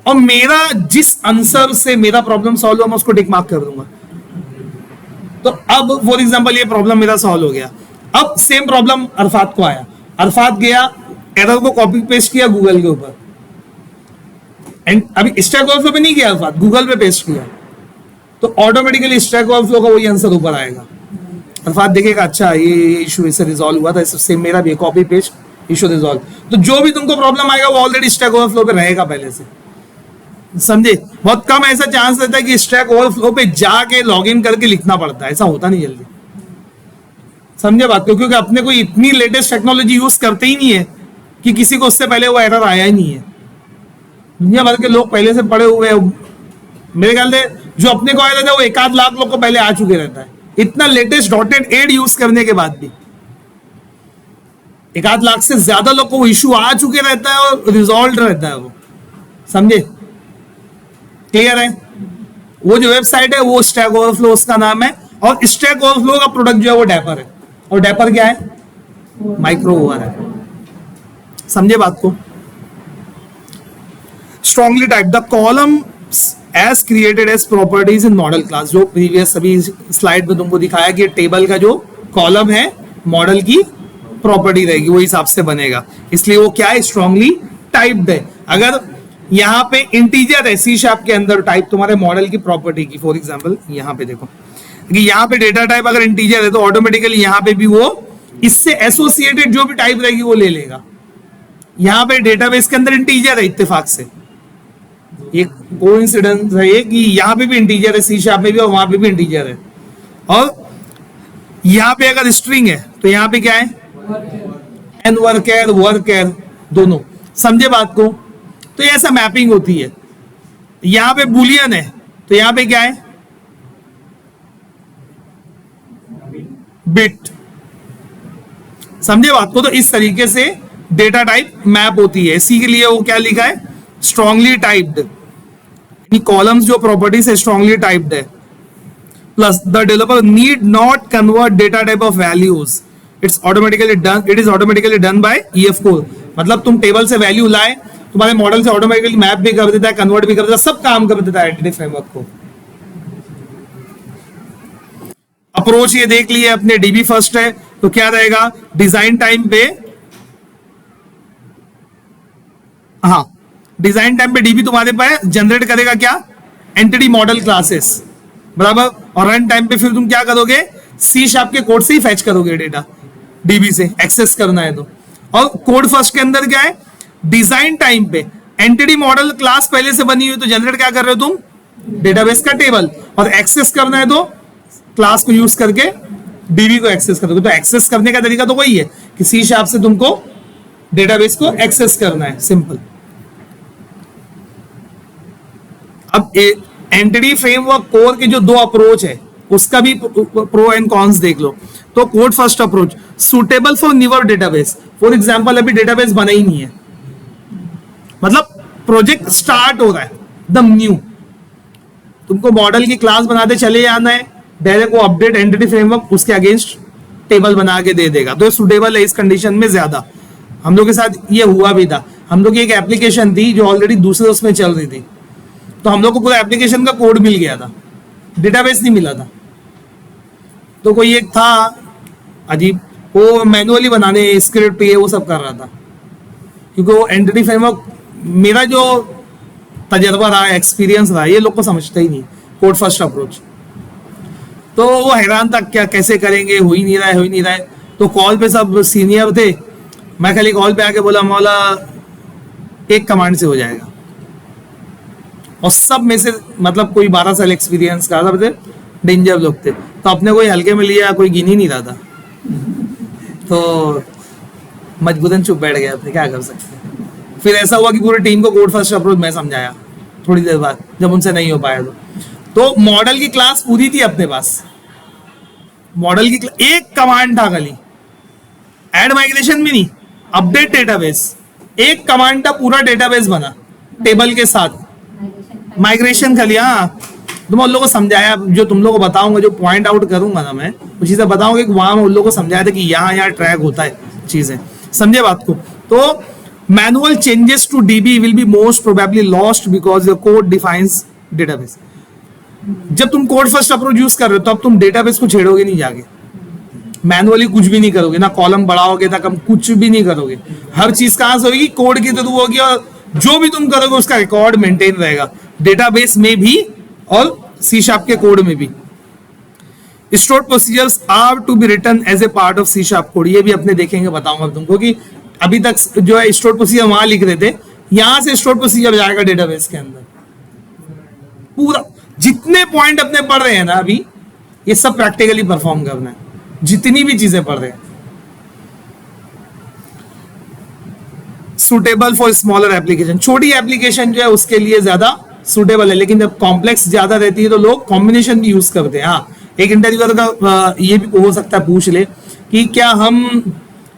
और मेरा जिस आंसर से मेरा प्रॉब्लम सॉल्व हो मैं उसको टिक मार्क कर दूंगा। तो अब फॉर एग्जांपल ये प्रॉब्लम मेरा सॉल्व हो गया। अब सेम प्रॉब्लम अरफात को आया, अरफात गया, एरर को कॉपी पेस्ट किया गूगल के ऊपर, एंड अभी स्टैक ओवरफ्लो पे नहीं किया अरफात, गूगल पे पेस्ट किया, तो ऑटोमेटिकली स्टैक ओवरफ्लो का वही आंसर ऊपर आएगा। अरफात देखेगा अच्छा ये इशू इससे रिजॉल्व हुआ था, सेम मेरा भी कॉपी पेस्ट इशू रिजॉल्व। तो जो भी तुमको प्रॉब्लम आएगा वो ऑलरेडी स्टैक ओवरफ्लो पे रहेगा पहले से, समझे? बहुत कम ऐसा चांस रहता है कि स्टैक ओवरफ्लो पे जाके लॉगिन करके लिखना पड़ता है, ऐसा होता नहीं जल्दी, समझे बात को? क्योंकि अपने को इतनी लेटेस्ट टेक्नोलॉजी यूज करते ही नहीं है कि किसी को उससे पहले वो एरर आया ही नहीं है। दुनिया भर के लोग पहले से पड़े हुए हैं, मेरे ख्याल से जो अपने को आया रहता है वो 1 लाख लोग को पहले आ चुके रहता है, इतना लेटेस्ट .NET 8 यूज करने के बाद भी 1 लाख से ज्यादा लोग को वो इशू आ चुके रहता है और रिजॉल्व रहता है वो, समझे? क्लियर है? वो जो वेबसाइट है वो स्टैक ओवरफ्लो उसका नाम है, और स्टैक ओवरफ्लो का प्रोडक्ट जो है वो डैपर है, और डैपर क्या है? Micro ORM। समझे बात को? Strongly type the column as created as properties in model class. जो प्रीवियस सभी स्लाइड में तुमको दिखाया कि टेबल का जो कॉलम है मॉडल की प्रॉपर्टी रहेगी, वो हिसाब से बनेगा, इसलिए वो क्या है? स्ट्रांगली टाइप्ड है। अगर यहाँ पे इंटीजर है C# के अंदर टाइप तुम्हारे मॉडल की प्रॉपर्टी की, फॉर एग्जांपल यहाँ पे देखो कि यहाँ पे डेटा टाइप अगर इंटीजर है तो ऑटोमेटिकली यहाँ पे भी वो इससे एसोसिएटेड जो भी टाइप रहेगी वो ले लेगा। यहाँ पे डेटाबेस के अंदर इंटीजर है, इत्तेफाक से ये कोइंसिडेंस है ये कि यहाँ पे भी इंटीजर है C# में भी, और वहां पे भी इंटीजर है, और यहाँ पे अगर स्ट्रिंग है तो यहाँ पे क्या है? एन वर्कर वर्कर दोनों, समझे बात को? तो ये ऐसा मैपिंग होती है। यहाँ पे बुलियन है तो यहाँ पे क्या है? बिट, समझे बात को? तो इस तरीके से डेटा टाइप मैप होती है, इसी के लिए वो क्या लिखा है? Strongly typed. कॉलम्स जो प्रॉपर्टीज है स्ट्रांगली टाइप्ड है। Plus the developer need not convert data type of values, it is automatically done by EF core. मतलब तुम टेबल से वैल्यू लाए, तुम्हारे मॉडल से ऑटोमेटिकली मैप भी कर देता है, कन्वर्ट भी कर देता है, सब काम कर देता है एंटिटी फ्रेमवर्क को। अप्रोच ये देख लिए अपने, डीबी फर्स्ट है तो क्या रहेगा, डिजाइन टाइम पे, हाँ डिजाइन टाइम पे डीबी तुम्हारे पास जनरेट करेगा क्या, एंटिटी मॉडल क्लासेस, बराबर। और रन टाइम पे फिर तुम क्या करोगे, सी शार्प के कोड से ही फैच करोगे डेटा, डीबी से एक्सेस करना है तो। और कोड फर्स्ट के अंदर क्या है, डिजाइन टाइम पे एंटिटी मॉडल क्लास पहले से बनी हुई तो जनरेट क्या कर रहे हो तुम, डेटाबेस का टेबल, और एक्सेस करना है तो क्लास को यूज करके डीबी को एक्सेस करोगे। तो एक्सेस करने का तरीका तो वही है कि सी शार्प से तुमको डेटाबेस को एक्सेस करना है, सिंपल। अब एंटिटी फ्रेमवर्क कोर के जो दो अप्रोच है उसका भी प्रो एंड कॉन्स देख लो। तो code first approach suitable for newer database. For example अभी डेटाबेस बना ही नहीं है, मतलब प्रोजेक्ट स्टार्ट हो रहा है एकदम न्यू, तुमको मॉडल की क्लास बनाते चले जाना है, डायरेक्ट वो अपडेट एंटिटी फ्रेमवर्क उसके अगेंस्ट टेबल बना के दे देगा, तो ये सुटेबल है इस कंडीशन में ज्यादा। हम लोग के साथ ये हुआ भी था, हम लोग की एक एप्लीकेशन थी जो ऑलरेडी दूसरे उसमें चल रही थी, तो हम लोग को पूरा एप्लीकेशन का कोड मिल गया था, डेटाबेस नहीं मिला था। तो कोई एक था अजीब, वो मैनुअली बनाने स्क्रिप्ट पे वो सब कर रहा था, क्योंकि वो एंटिटी फ्रेमवर्क, मेरा जो तजर्बा रहा, एक्सपीरियंस रहा, ये लोग को समझता ही नहीं कोड फर्स्ट अप्रोच। तो वो हैरान था क्या कैसे करेंगे, हो ही नहीं रहा है, हो ही नहीं रहा है। तो कॉल पे सब सीनियर थे, मैं खाली कॉल पे आके बोला मौला एक कमांड से हो जाएगा, और सब में से मतलब कोई 12 साल एक्सपीरियंस का था, डेंजर लोग थे, तो अपने कोई हल्के में लिया, कोई गिन ही नहीं रहा था, तो मजबूरन चुप बैठ गया, अपने क्या कर सकते हैं। फिर ऐसा हुआ कि पूरी टीम को कोड फर्स्ट अप्रोच मैं समझाया थोड़ी देर बाद, जब उनसे नहीं हो पाया तो मॉडल की क्लास पूरी थी अपने पास, मॉडल की एक कमांड था खाली, ऐड माइग्रेशन भी नहीं, अपडेट डेटाबेस, एक कमांड था, पूरा डेटाबेस बना टेबल के साथ, माइग्रेशन खाली। हाँ, तो मैं उन लोगों को समझाया, जो तुम लोगों को बताऊंगा, जो पॉइंट आउट करूंगा ना मैं, वो चीजें बताऊंगा कि वहां मैं उन लोगों को समझाया था कि यहाँ ट्रैक होता है चीजें, समझे बात को। तो manual changes to DB will be most probably lost because your code defines database. जब तुम कोड फर्स्ट अप्रोच यूज कर रहे हो तो अब तुम डेटाबेस को छेड़ोगे नहीं, जाके मैनुअली कुछ भी नहीं करोगे, ना कॉलम बढ़ाओगे ना कम, कुछ भी नहीं करोगे, हर चीज कहां से होगी, कोड के थ्रू होगी, और जो भी तुम करोगे उसका रिकॉर्ड मेंटेन रहेगा डेटाबेस में भी और सी शार्प के कोड में भी। Store procedures are to be written as a part of C sharp code, ये भी अपने देखेंगे, बताऊंगा तुमको कि अभी तक जो है स्टोर प्रोसीजर वहां लिख रहे थे, यहां से स्टोर प्रोसीजर जाएगा डेटाबेस के अंदर। पूरा जितने पॉइंट अपने पढ़ रहे हैं ना अभी, ये सब प्रैक्टिकली परफॉर्म करना है, जितनी भी चीजें पढ़ रहे हैं। सुटेबल फॉर स्मॉलर एप्लीकेशन, छोटी एप्लीकेशन जो है उसके लिए ज्यादा सुटेबल है, लेकिन जब कॉम्प्लेक्स ज्यादा रहती है तो लोग कॉम्बिनेशन भी यूज करते हैं। हाँ, एक इंटरव्यूअर का ये भी हो सकता है पूछ ले कि क्या हम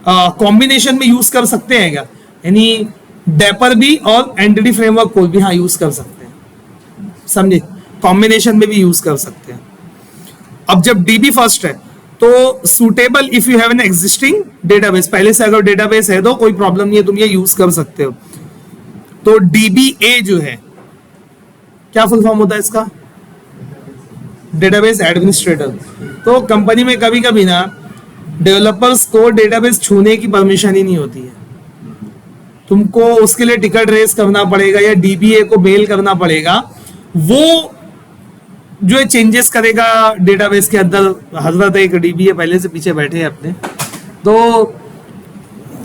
कॉम्बिनेशन में यूज कर सकते हैं क्या, यानी डेपर भी और एंटिटी फ्रेमवर्क को भी हाँ यूज कर सकते हैं, समझे, कॉम्बिनेशन में भी यूज कर सकते हैं। अब जब डीबी फर्स्ट है तो suitable if you have an existing database, पहले से अगर डेटाबेस है तो कोई प्रॉब्लम नहीं है, तुम ये यूज कर सकते हो। तो डीबीए जो है, क्या फुल फॉर्म होता है इसका, डेटाबेस एडमिनिस्ट्रेटर। तो कंपनी में कभी कभी ना डेवलपर्स को डेटाबेस छूने की परमिशन ही नहीं होती है, तुमको उसके लिए टिकट रेस करना पड़ेगा या डीबीए को मेल करना पड़ेगा, वो जो है चेंजेस करेगा डेटाबेस के अंदर। हजरत एक डीबीए पहले से पीछे बैठे हैं अपने, तो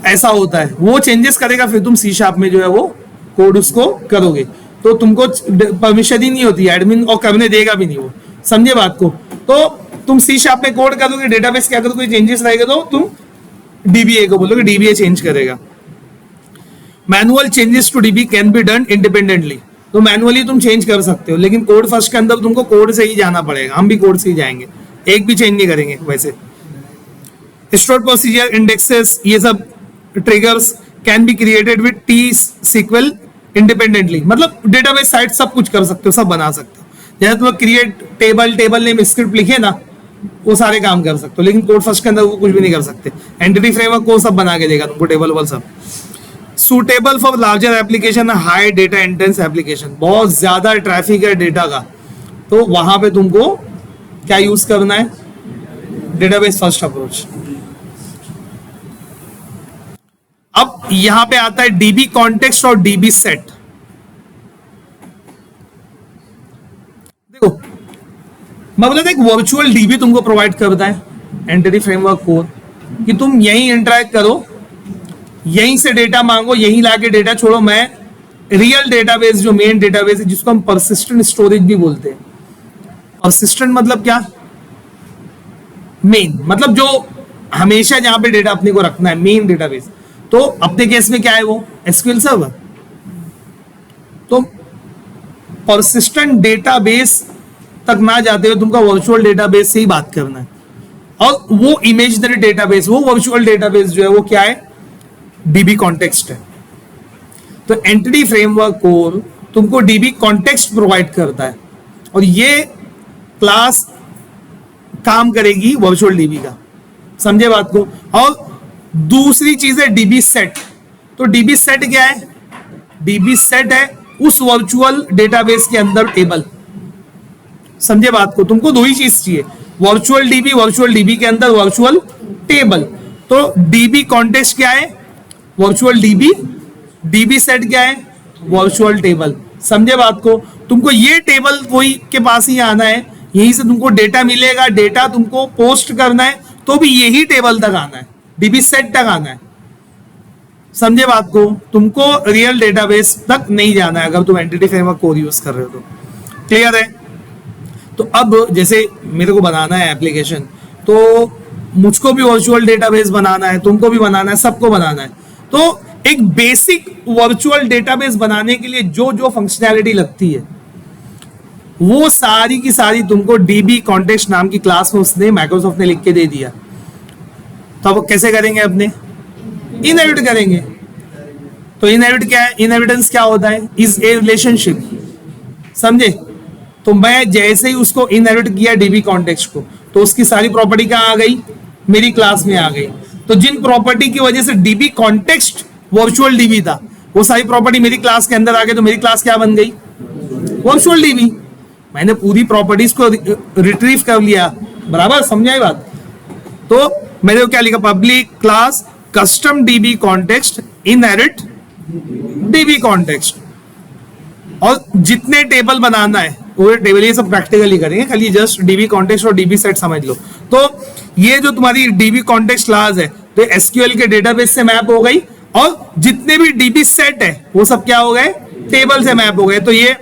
ऐसा होता है, वो चेंजेस करेगा, फिर तुम सी शार्प में जो है वो कोड उसको करोगे, तो तुमको परमिशन ही नहीं होती एडमिन, और करने देगा भी नहीं वो, समझे बात को। तो तुम सी शार्प में कोड करोगे, डेटाबेस के अगर कोई चेंजेस रहेगा तो तुम डीबीए को बोलोगे, डीबीए चेंज करेगा। Manual changes to DB can be done independently, तो मैनुअली तुम चेंज कर सकते हो, लेकिन कोड फर्स्ट के अंदर तुमको कोड से ही जाना पड़ेगा, हम भी कोड से ही जाएंगे, एक भी चेंज नहीं करेंगे। वैसे स्टोर प्रोसीजर, इंडेक्सेस, ये सब triggers can be created with T SQL independently, मतलब डेटाबेस साइट सब कुछ कर सकते हो, सब बना सकते हो। जैसे तुम create table, table name script लिखे ना, वो सारे काम कर सकते हो, लेकिन कोड फर्स्ट के अंदर वो कुछ भी नहीं कर सकते। एंटिटी फ्रेमवर्क को सब बना के देगा तुमको, टेबल वल सब। Suitable for larger application, high data intense application, बहुत ज्यादा ट्रैफिक है डेटा का, तो वहां पे तुमको क्या यूज करना है, डेटाबेस फर्स्ट अप्रोच। अब यहां पे आता है डीबी कॉन्टेक्स्ट और डीबी सेट। देखो मैं बोला था एक वर्चुअल डीबी तुमको प्रोवाइड करता है एंटिटी फ्रेमवर्क कोड, कि तुम यहीं इंटरेक्ट करो, यहीं से डेटा मांगो, यहीं लाके डेटा छोड़ो। मैं रियल डेटाबेस जो मेन डेटाबेस है जिसको हम परसिस्टेंट स्टोरेज भी बोलते हैं। परसिस्टेंट मतलब क्या, मेन मतलब जो हमेशा जहां पे डेटा अपने को रखना है, मेन डेटाबेस। तो अपने केस में क्या है वो एसक्यूएल सर्वर। तो परसिस्टेंट डेटाबेस तक ना जाते हुए तुमको वर्चुअल डेटाबेस से ही बात करना है, और वो इमेजिनरी डेटाबेस, वो वर्चुअल डेटाबेस जो है वो क्या है, डीबी कॉन्टेक्स्ट है। तो एंटिटी फ्रेमवर्क कोड तुमको डीबी कॉन्टेक्स्ट प्रोवाइड करता है, और ये क्लास काम करेगी वर्चुअल डीबी का, समझे बात को। और दूसरी चीज है डीबी सेट। तो डीबी सेट क्या है, डीबी सेट है उस वर्चुअल डेटाबेस के अंदर टेबल, समझे बात को। तुमको दो ही चीज चाहिए, वर्चुअल डीबी के अंदर वर्चुअल टेबल। तो डीबी कॉन्टेक्स्ट क्या है, वर्चुअल डीबी, डीबी सेट क्या है, वर्चुअल टेबल, समझे बात को। तुमको ये टेबल कोई के पास ही आना है, यहीं से तुमको डेटा मिलेगा, डेटा तुमको पोस्ट करना है तो भी यही टेबल तक आना है, डीबी सेट तक आना है, समझे बात को। तुमको रियल डेटाबेस तक नहीं जाना है अगर तुम एंटिटी फ्रेमवर्क कोड यूज कर रहे हो तो। क्लियर है। तो अब जैसे मेरे को बनाना है एप्लीकेशन, तो मुझको भी वर्चुअल डेटाबेस बनाना है, तुमको भी बनाना है, सबको बनाना है। तो एक बेसिक वर्चुअल डेटाबेस बनाने के लिए जो जो फंक्शनैलिटी लगती है वो सारी की सारी तुमको डीबी कॉन्टेक्स्ट नाम की क्लास में उसने माइक्रोसॉफ्ट ने लिख के दे दिया। तो अब कैसे करेंगे, अपने इनहेरिट करेंगे। तो इनहेरिट क्या है, इनहेरिटेंस क्या होता है, इज ए रिलेशनशिप, समझे। तो मैं जैसे ही उसको इनहेरिट किया डीबी कॉन्टेक्स्ट को, तो उसकी सारी प्रॉपर्टी कहां आ गई, मेरी क्लास में आ गई। तो जिन प्रॉपर्टी की वजह से डीबी कॉन्टेक्स्ट वर्चुअल डीबी था, वो सारी प्रॉपर्टी मेरी क्लास के अंदर आ गई, तो मेरी क्लास क्या बन गई, वर्चुअल डीबी। मैंने पूरी प्रॉपर्टीज को रिट्रीव कर लिया, बराबर, समझाई बात। तो मैंने क्या लिखा, public class custom dB context inherit dB context. और जितने टेबल बनाना है वो टेबल, ये सब प्रैक्टिकली करेंगे, खाली जस्ट डीबी कॉन्टेक्स्ट और डीबी सेट समझ लो। तो ये जो तुम्हारी डीबी कॉन्टेक्स्ट क्लास है, तो एसक्यूएल के डेटाबेस से मैप हो गई, और जितने भी डीबी सेट है वो सब क्या हो गए, टेबल से मैप हो गए। तो ये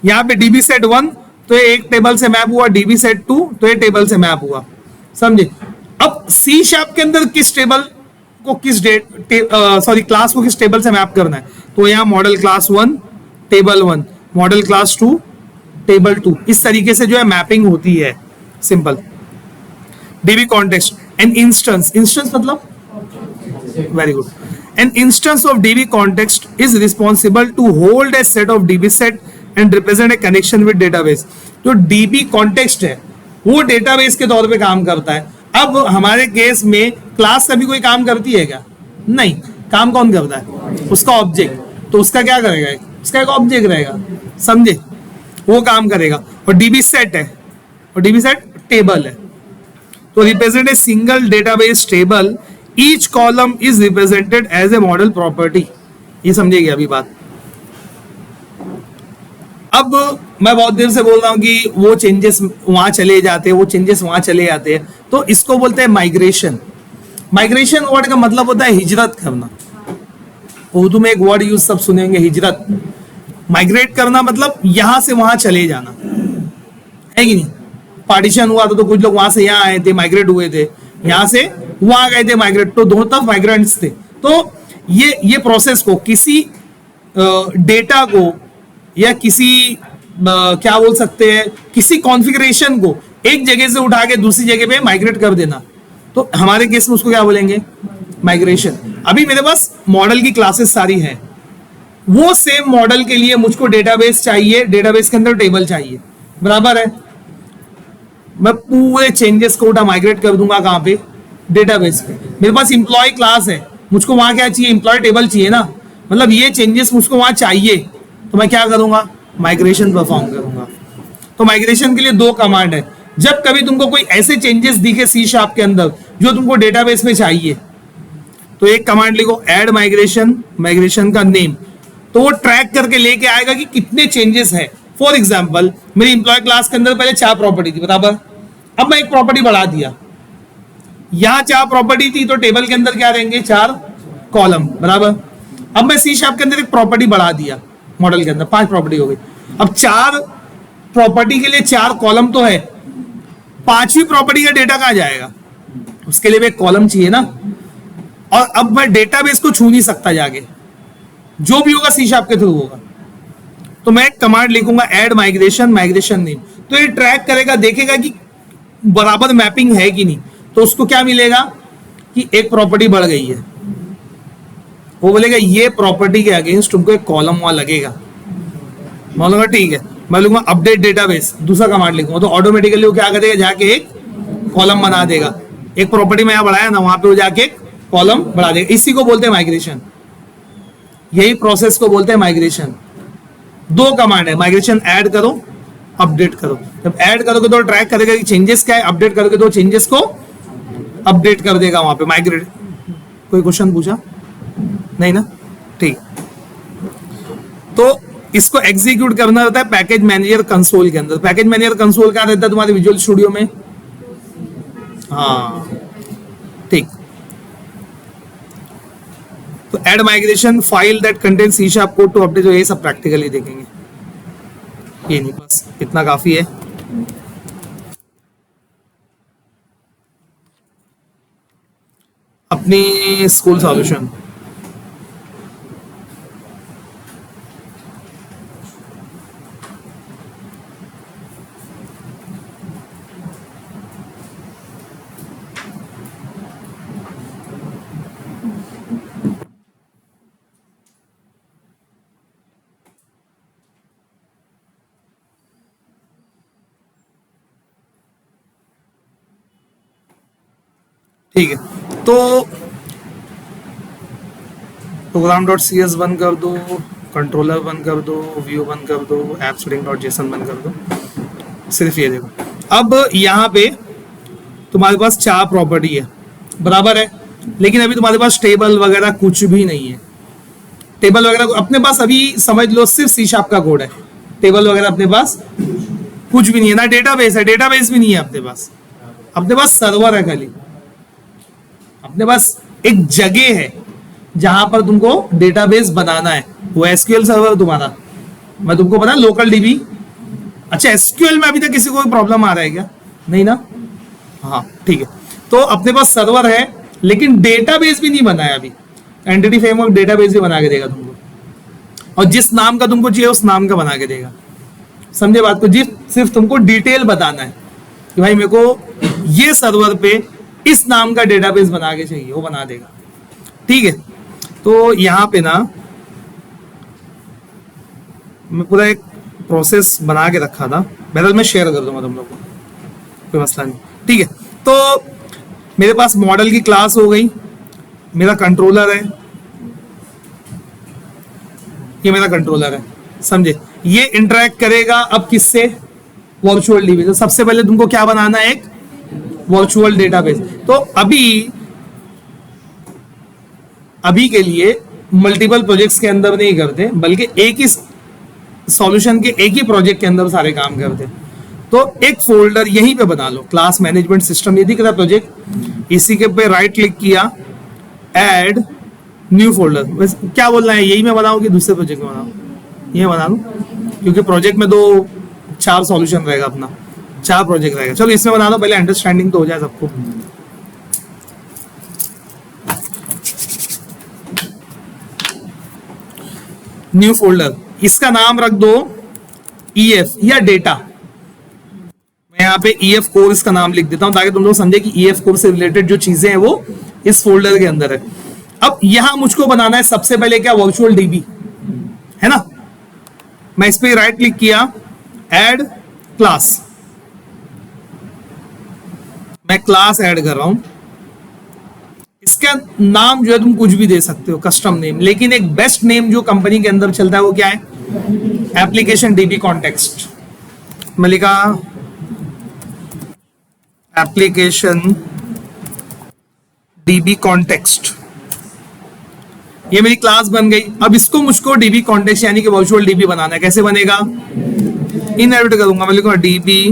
यहाँ पे डीबी सेट 1 तो ये एक टेबल से मैप हुआ, डीबी सेट 2 तो ये टेबल से मैप हुआ, समझे। अब सी शार्प के अंदर किस टेबल को किस क्लास को किस टेबल से मैप करना है, तो यहाँ model class 1 table 1, model class 2 table 2, इस तरीके से जो है मैपिंग होती है, simple. DB context an instance, instance मतलब, very good, an instance of DB context is responsible to hold a set of DB set and represent a connection with database. जो DB context है वो database के तौर पे काम करता है। अब हमारे केस में क्लास कभी कोई काम करती है क्या, नहीं, काम कौन करता है, उसका ऑब्जेक्ट। तो उसका क्या करेगा, उसका एक ऑब्जेक्ट रहेगा, समझे, वो काम करेगा। और डीबी सेट है, और डीबी सेट टेबल है, तो represent a single database table, each column is represented as a model property. ये समझिएगी अभी बात। अब मैं बहुत देर से बोल रहा हूं कि वो चेंजेस वहां चले जाते हैं, वो चेंजेस वहां चले जाते हैं, तो इसको बोलते हैं माइग्रेशन। माइग्रेशन वर्ड का मतलब होता है हिजरत करना। उर्दू में एक वर्ड यूज सब सुनेंगे, हिजरत। माइग्रेट करना मतलब यहां से वहां चले जाना, है कि नहीं। पार्टीशन हुआ तो कुछ लोग वहां से यहाँ आए थे, माइग्रेट हुए थे, यहां से वहां गए थे, माइग्रेट, तो दोनों तरफ माइग्रेंट्स थे। तो ये प्रोसेस को, किसी डेटा को या किसी क्या बोल सकते हैं, किसी कॉन्फ़िगरेशन को एक जगह से उठा के दूसरी जगह पे माइग्रेट कर देना, तो हमारे केस में उसको क्या बोलेंगे, माइग्रेशन। अभी मेरे पास मॉडल की क्लासेस सारी हैं, वो सेम मॉडल के लिए मुझको डेटाबेस चाहिए, डेटाबेस के अंदर टेबल चाहिए, बराबर है। मैं पूरे चेंजेस को उठा माइग्रेट कर दूंगा कहाँ पे, डेटाबेस पे। मेरे पास इंप्लॉय क्लास है, मुझको वहां क्या चाहिए, इंप्लॉय टेबल चाहिए ना, मतलब ये चेंजेस मुझको वहां चाहिए, तो मैं क्या करूंगा, माइग्रेशन परफॉर्म करूंगा। तो माइग्रेशन के लिए दो कमांड है। जब कभी तुमको कोई ऐसे चेंजेस दिखे सी शार्प के अंदर जो तुमको डेटाबेस में चाहिए, तो एक कमांड लिखो ऐड माइग्रेशन, माइग्रेशन का नेम, तो वो ट्रैक करके लेके आएगा कि कितने चेंजेस है। फॉर एग्जाम्पल मेरी इंप्लॉय क्लास के अंदर पहले 4 प्रॉपर्टी थी बराबर, अब मैं एक प्रॉपर्टी बढ़ा दिया, यहां 4 प्रॉपर्टी थी तो टेबल के अंदर क्या रहेंगे, 4 कॉलम बराबर। अब मैं सी शार्प के अंदर एक प्रॉपर्टी बढ़ा दिया, मॉडल के अंदर 5 प्रॉपर्टी हो गई। अब 4 प्रॉपर्टी के लिए 4 कॉलम तो है, 5वीं प्रॉपर्टी का डेटा कहां जाएगा, उसके लिए भी एक कॉलम चाहिए ना। और अब मैं डेटाबेस को छू नहीं सकता जाके, जो भी होगा सी शार्प के थ्रू होगा। तो मैं एक कमांड लिखूंगा ऐड माइग्रेशन, माइग्रेशन नेम, तो ये ट्रैक करेगा, देखेगा कि बराबर मैपिंग है कि नहीं, तो उसको क्या मिलेगा कि एक प्रॉपर्टी बढ़ गई है, वो बोलेगा ये प्रॉपर्टी के अगेंस्ट तुमको एक कॉलम वहां लगेगा। बोलूंगा ठीक है, मैं लिखूंगा अपडेट डेटाबेस, दूसरा कमांड लिखूंगा, तो ऑटोमेटिकली वो क्या करेगा, जाके एक कॉलम बना देगा। एक प्रॉपर्टी में यहां बढ़ाया ना, वहां पे वो जाके एक कॉलम बढ़ा देगा। इसी को बोलते हैं माइग्रेशन, यही प्रोसेस को बोलते हैं माइग्रेशन। 2 कमांड है, माइग्रेशन ऐड करो, अपडेट करो। जब ऐड करोगे तो ट्रैक करेगा कि चेंजेस क्या है, अपडेट करोगे तो चेंजेस को अपडेट कर देगा वहां पे माइग्रेट। कोई क्वेश्चन पूछा नहीं ना, ठीक। तो इसको एग्जीक्यूट करना रहता है पैकेज मैनेजर कंसोल के अंदर। पैकेज मैनेजर कंसोल क्या रहता है तुम्हारे विजुअल स्टूडियो में, हाँ ठीक। तो add migration file that contain C sharp code to update, ये सब प्रैक्टिकली देखेंगे, ये नहीं, बस इतना काफी है। अपनी स्कूल सॉल्यूशन, ठीक है। तो प्रोग्राम डॉट सी एस बंद कर दो, कंट्रोलर बंद कर दो, व्यू बंद कर दो, एप्सलिंक डॉट जेसन बंद कर दो। सिर्फ ये देखो, अब यहाँ पे तुम्हारे पास 4 प्रॉपर्टी है बराबर है, लेकिन अभी तुम्हारे पास टेबल वगैरह कुछ भी नहीं है। टेबल वगैरह अपने पास अभी समझ लो सिर्फ सी शार्प का कोड है, टेबल वगैरह अपने पास कुछ भी नहीं है, ना डेटाबेस है, डेटाबेस भी नहीं है अपने पास। अपने पास सर्वर है खाली, अपने पास एक जगह है जहां पर तुमको डेटाबेस बनाना है, वो एसक्यूएल सर्वर तुम्हारा। मैं तुमको बता लोकल डीबी, अच्छा एसक्यूएल में अभी तक किसी को प्रॉब्लम आ रहा है क्या, नहीं ना, हाँ ठीक है। तो अपने पास सर्वर है लेकिन डेटाबेस भी नहीं बना है अभी। एंटिटी फ्रेमवर्क डेटाबेस भी बना के देगा तुमको, और जिस नाम का तुमको चाहिए उस नाम का बना के देगा। समझे बात को, सिर्फ तुमको डिटेल बताना है कि भाई मेरे को ये सर्वर पे इस नाम का डेटाबेस बना के चाहिए, वो बना देगा, ठीक है। तो यहां पे ना मैं पूरा एक प्रोसेस बना के रखा था, बहरहाल मैं शेयर कर दूंगा तुम लोग को, कोई मसला नहीं, ठीक है। तो मेरे पास मॉडल की क्लास हो गई, मेरा कंट्रोलर है, ये मेरा कंट्रोलर है, समझे। ये इंटरेक्ट करेगा अब किससे, वर्चुअल डीबी। तो सबसे पहले तुमको क्या बनाना है, एक वर्चुअल डेटाबेस। तो अभी के लिए मल्टीपल प्रोजेक्ट्स के अंदर नहीं करते, बल्कि एक ही सॉल्यूशन के एक ही प्रोजेक्ट के अंदर सारे काम करते। तो एक फोल्डर यहीं पे बना लो, क्लास मैनेजमेंट सिस्टम, ये दिख रहा प्रोजेक्ट, इसी के पे राइट क्लिक किया, ऐड न्यू फोल्डर। क्या बोलना है, यही मैं बनाऊं कि दूसरे प्रोजेक्ट में बनाऊं, ये बना लूं, क्योंकि प्रोजेक्ट में 4 सॉल्यूशन रहेगा, अपना 4 प्रोजेक्ट रहेगा। चलो इसमें बना दो, पहले अंडरस्टैंडिंग तो हो जाए सबको। न्यू फोल्डर, इसका नाम रख दो EF या डेटा। मैं यहाँ पे EF कोर इसका नाम लिख देता हूं ताकि तुम लोग समझे कि EF कोर से रिलेटेड जो चीजें हैं वो इस फोल्डर के अंदर है। अब यहां मुझको बनाना है सबसे पहले क्या, वर्चुअल डीबी है ना। मैं इस पे राइट क्लिक किया, ऐड क्लास, मैं क्लास ऐड कर रहा हूं, इसका नाम जो है तुम कुछ भी दे सकते हो, कस्टम नेम, लेकिन एक बेस्ट नेम जो कंपनी के अंदर चलता है वो क्या है? Application dB context. मैं लिखा एप्लीकेशन डीबी कॉन्टेक्स्ट, ये मेरी क्लास बन गई। अब इसको मुझको डीबी कॉन्टेक्स्ट यानी कि वर्चुअल डीबी बनाना है। कैसे बनेगा? इनहेरिट करूंगा, मैं लिखूंगा डीबी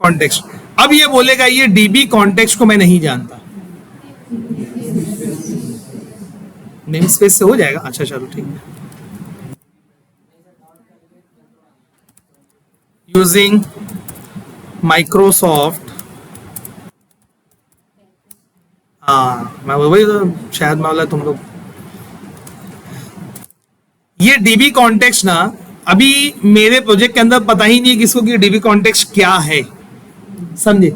कॉन्टेक्स्ट। अब ये बोलेगा ये डीबी कॉन्टेक्स्ट को मैं नहीं जानता, नेम स्पेस से हो जाएगा। अच्छा चलो ठीक है। यूजिंग माइक्रोसॉफ्ट, हाँ मैं वही तो शायद मैं बोला तुम लोग, ये डीबी कॉन्टेक्स्ट ना अभी मेरे प्रोजेक्ट के अंदर पता ही नहीं है किसको कि डीबी कॉन्टेक्स्ट क्या है, समझे?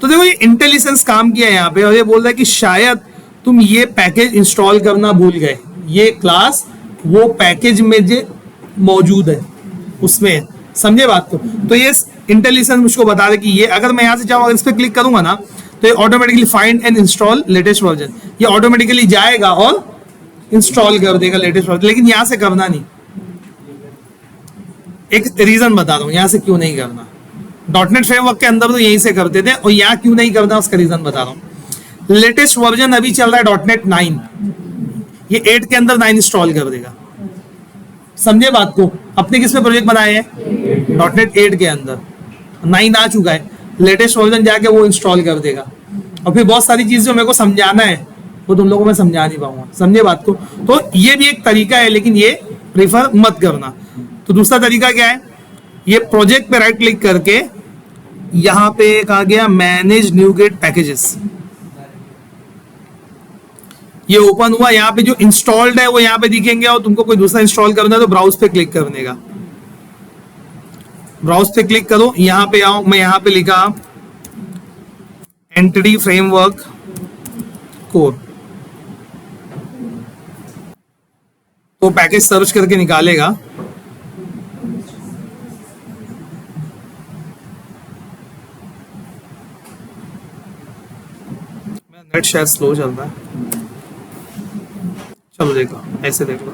तो देखो ये इंटेलिजेंस काम किया है यहाँ पे, और ये बोल रहा है कि शायद तुम ये पैकेज इंस्टॉल करना भूल गए, ये क्लास वो पैकेज में जो मौजूद है उसमें, समझे बात को? तो ये इंटेलिजेंस मुझको बता रहे कि ये अगर मैं यहाँ से चाहूँ, अगर इस पर क्लिक करूंगा ना तो ये automatically find and install latest version, ये ऑटोमेटिकली जाएगा और इंस्टॉल कर देगा लेटेस्ट वर्जन। लेकिन यहां से करना नहीं, एक रीजन बता रहा हूं यहां से क्यों नहीं करना। डॉटनेट फ्रेमवर्क के अंदर तो यहीं से करते थे, और यहां क्यों नहीं करना उसका रीजन बता रहा हूं। लेटेस्ट वर्जन अभी चल रहा है डॉटनेट 9, ये 8 के अंदर 9 इंस्टॉल कर देगा, समझे बात को? अपने किस में प्रोजेक्ट बनाए हैं? डॉटनेट 8 के अंदर 9 आ चुका है, लेटेस्ट वर्जन जाके वो इंस्टॉल कर देगा। और फिर बहुत सारी चीजें मेरे को समझाना है, वो तुम लोगों को मैं समझा नहीं पाऊंगा, समझे बात को? तो ये भी एक तरीका है, लेकिन ये प्रीफर मत करना। तो दूसरा तरीका क्या है? ये प्रोजेक्ट पे राइट क्लिक करके यहां पे कहा गया मैनेज न्यूगेट पैकेजेस, ये ओपन हुआ। यहाँ पे जो इंस्टॉल्ड है वो यहाँ पे दिखेंगे, और तुमको कोई दूसरा इंस्टॉल करना है तो ब्राउज पे क्लिक करने का, ब्राउज पे क्लिक करो, यहां पे आओ, मैं यहां पे लिखा एंटिटी फ्रेमवर्क कोर, तो पैकेज सर्च करके निकालेगा। नेट शायद स्लो चल रहा है, चलो देखो ऐसे देख लो।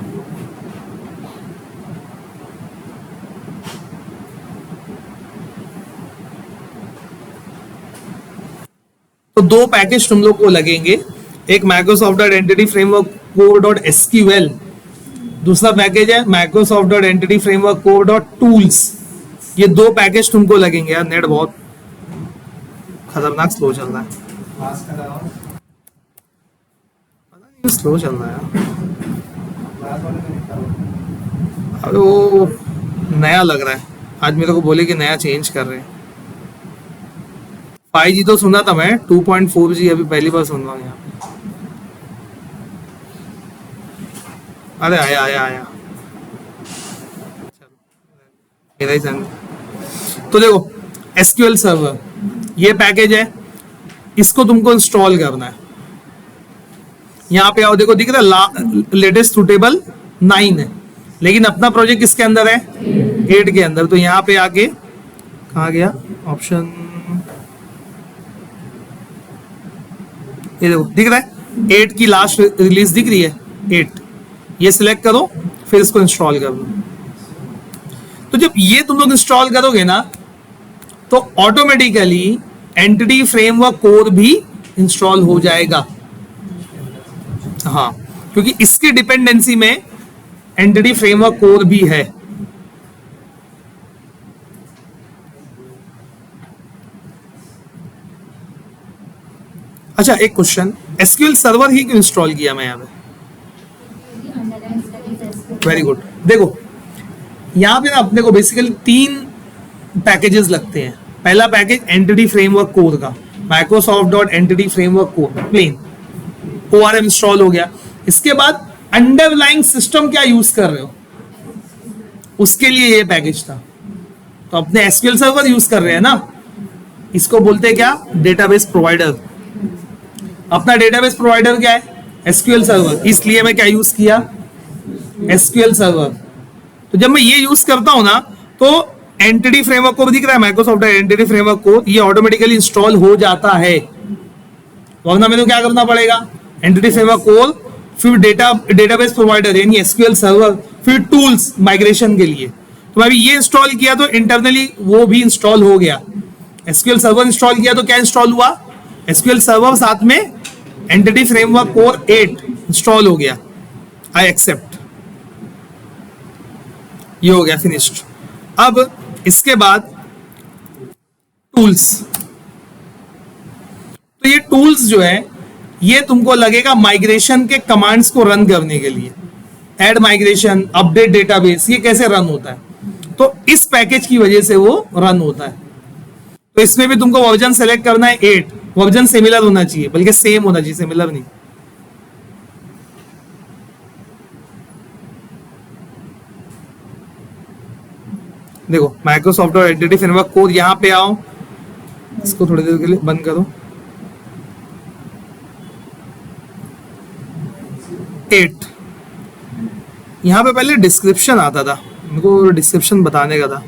तो दो पैकेज तुम लोग को लगेंगे, एक Microsoft dot Entity Framework core dot SQL, दूसरा पैकेज है Microsoft dot Entity Framework core dot tools. ये दो पैकेज तुमको लगेंगे। यार नेट बहुत खतरनाक स्लो चल रहा है, स्लो चल रहा है। अरे वो नया लग रहा है, आज मेरे को बोले कि नया चेंज कर रहे हैं। 5G तो सुना था मैं, 2.4G अभी पहली बार सुन रहा हूँ यहाँ। अरे आया आया आया, मेरा ही संग। तो देखो एसक्यूएल सर्वर ये पैकेज है, इसको तुमको इंस्टॉल करना है। यहाँ पे आओ, देखो दिख रहा है लेटेस्ट सुटेबल 9 है, लेकिन अपना प्रोजेक्ट किसके अंदर है? 8 के अंदर। तो यहाँ पे आके कहाँ गया ऑप्शन, ये देखो दिख रहा है 8 की लास्ट रिलीज दिख रही है 8, ये सिलेक्ट करो, फिर इसको इंस्टॉल कर लो। तो जब ये तुम लोग इंस्टॉल करोगे ना तो ऑटोमेटिकली एंटिटी फ्रेमवर्क कोर भी इंस्टॉल हो जाएगा। हाँ, क्योंकि इसकी डिपेंडेंसी में एंटिटी फ्रेमवर्क कोर भी है। अच्छा एक क्वेश्चन, एसक्यूएल सर्वर ही क्यों इंस्टॉल किया मैं यहाँ पे? Very good. देखो यहाँ पे ना अपने को बेसिकली 3 पैकेजेस लगते हैं। पहला पैकेज एंटिटी फ्रेमवर्क कोर का, Microsoft dot Entity Framework Core plain, ORM install हो गया। इसके बाद अंडरलाइंग सिस्टम क्या यूज कर रहे हो उसके लिए ये पैकेज था। तो अपने एसक्यूएल सर्वर यूज कर रहे हैं ना, इसको बोलते हैं क्या? Database provider. अपना डेटाबेस प्रोवाइडर क्या है? SQL server. इसलिए मैं क्या यूज किया? SQL server. तो जब मैं ये यूज करता हूं ना तो एंटिटी फ्रेमवर्क कोड दिख रहा है, माइक्रोसॉफ्ट एंटिटी फ्रेमवर्क कोड, ये ऑटोमेटिकली इंस्टॉल हो जाता है, वरना मेरे को क्या करना पड़ेगा, एंटिटी फ्रेमवर्क कोड, फिर डेटाबेस प्रोवाइडर यानी एसक्यूएल सर्वर, फिर टूल्स माइग्रेशन के लिए। तो अभी ये इंस्टॉल किया तो इंटरनली वो भी इंस्टॉल हो गया। एसक्यूएल सर्वर इंस्टॉल किया तो क्या इंस्टॉल हुआ, एसक्यूएल सर्वर साथ में एंटिटी फ्रेमवर्क कोर 8 इंस्टॉल हो गया। आई एक्सेप्ट, ये हो गया फिनिश्ड। अब इसके बाद टूल्स, तो ये टूल्स जो है ये तुमको लगेगा माइग्रेशन के कमांड्स को रन करने के लिए, ऐड माइग्रेशन, अपडेट डेटाबेस, ये कैसे रन होता है, तो इस पैकेज की वजह से वो रन होता है। तो इसमें भी तुमको वर्जन सेलेक्ट करना है 8, वर्जन सिमिलर होना चाहिए, बल्कि सेम होना चाहिए, सिमिलर नहीं। देखो माइक्रोसॉफ्ट और एंटिटी फ्रेमवर्क कोड, यहां पे आओ, इसको थोड़ी देर के लिए बंद करो। 8 यहां पे पहले डिस्क्रिप्शन आता था, मेरे डिस्क्रिप्शन बताने का था,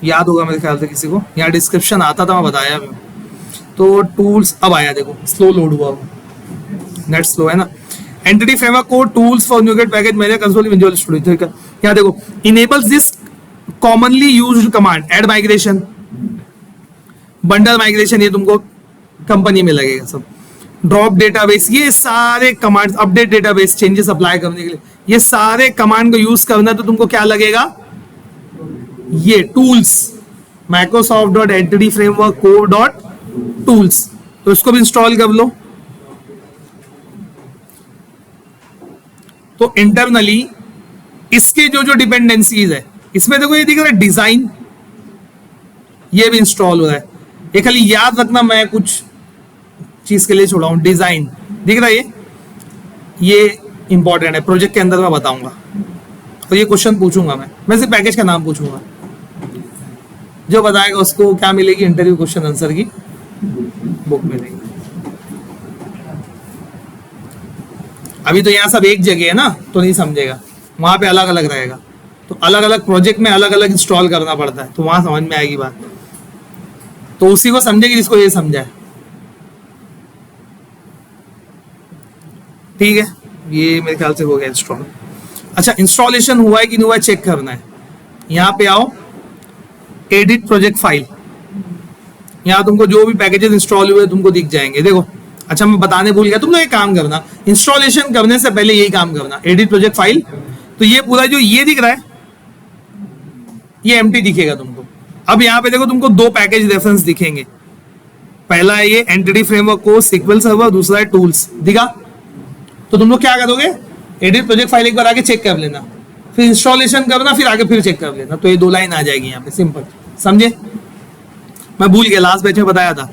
याद होगा मेरे ख्याल से किसी को, यहाँ डिस्क्रिप्शन आता था, मैं बताया भी। तो टूल्स अब आया, देखो स्लो लोड हुआ, नेट स्लो है ना। Entity framework code tools for NuGet package manager console Visual Studio, यहाँ देखो enables this commonly used command, add migration, bundle migration, ये तुमको कंपनी में लगेगा सब, ड्रॉप डेटाबेस, ये सारे commands, update database, changes apply करने के लिए, ये सारे कमांड को यूज करना है, तो तुमको क्या लगेगा, ये tools, Microsoft dot Entity framework code dot tools, तो इसको भी इंस्टॉल कर लो। तो इंटरनली इसके जो जो डिपेंडेंसीज है, इसमें देखो ये दिख रहा है डिजाइन, ये भी इंस्टॉल हो रहा है। ये खाली याद रखना, मैं कुछ चीज के लिए छोड़ा हूं, डिजाइन दिख रहा है, ये इंपॉर्टेंट है, प्रोजेक्ट के अंदर मैं बताऊंगा, और ये क्वेश्चन पूछूंगा मैं सिर्फ पैकेज का नाम पूछूंगा, जो बताएगा उसको क्या मिलेगी, इंटरव्यू क्वेश्चन आंसर की बुक मिलेगी। अभी तो यहाँ सब एक जगह है ना, तो नहीं समझेगा, वहां पे अलग अलग रहेगा, तो अलग अलग प्रोजेक्ट में अलग अलग इंस्टॉल करना पड़ता है, तो वहां समझ में आएगी बात, तो उसी को समझेगी जिसको ये समझा है। ठीक है, ये मेरे ख्याल से हो गया इंस्टॉल। अच्छा, इंस्टॉलेशन हुआ है कि नहीं हुआ चेक करना है, यहाँ पे आओ, एडिट प्रोजेक्ट फाइल, यहाँ तुमको जो भी पैकेजेस इंस्टॉल हुए तुमको दिख जाएंगे। देखो, अच्छा मैं बताने भूल गया, तुम लोग एक काम करना, इंस्टॉलेशन करने से पहले यही काम करना, एडिट प्रोजेक्ट फाइल, तो ये पूरा जो ये दिख रहा है ये एम्प्टी दिखेगा तुमको। अब यहाँ पे देखो तुमको दो पैकेज रेफरेंस दिखेंगे, पहला है ये entity framework code SQL server, दूसरा है टूल्स, दिखा। तो तुम लोग क्या करोगे, एडिट प्रोजेक्ट फाइल एक बार आगे चेक कर लेना, फिर इंस्टॉलेशन करना, फिर आगे फिर चेक कर लेना, तो ये 2 लाइन आ जाएगी यहाँ पे, सिंपल, समझे। मैं भूल गया, लास्ट बैच में बताया था।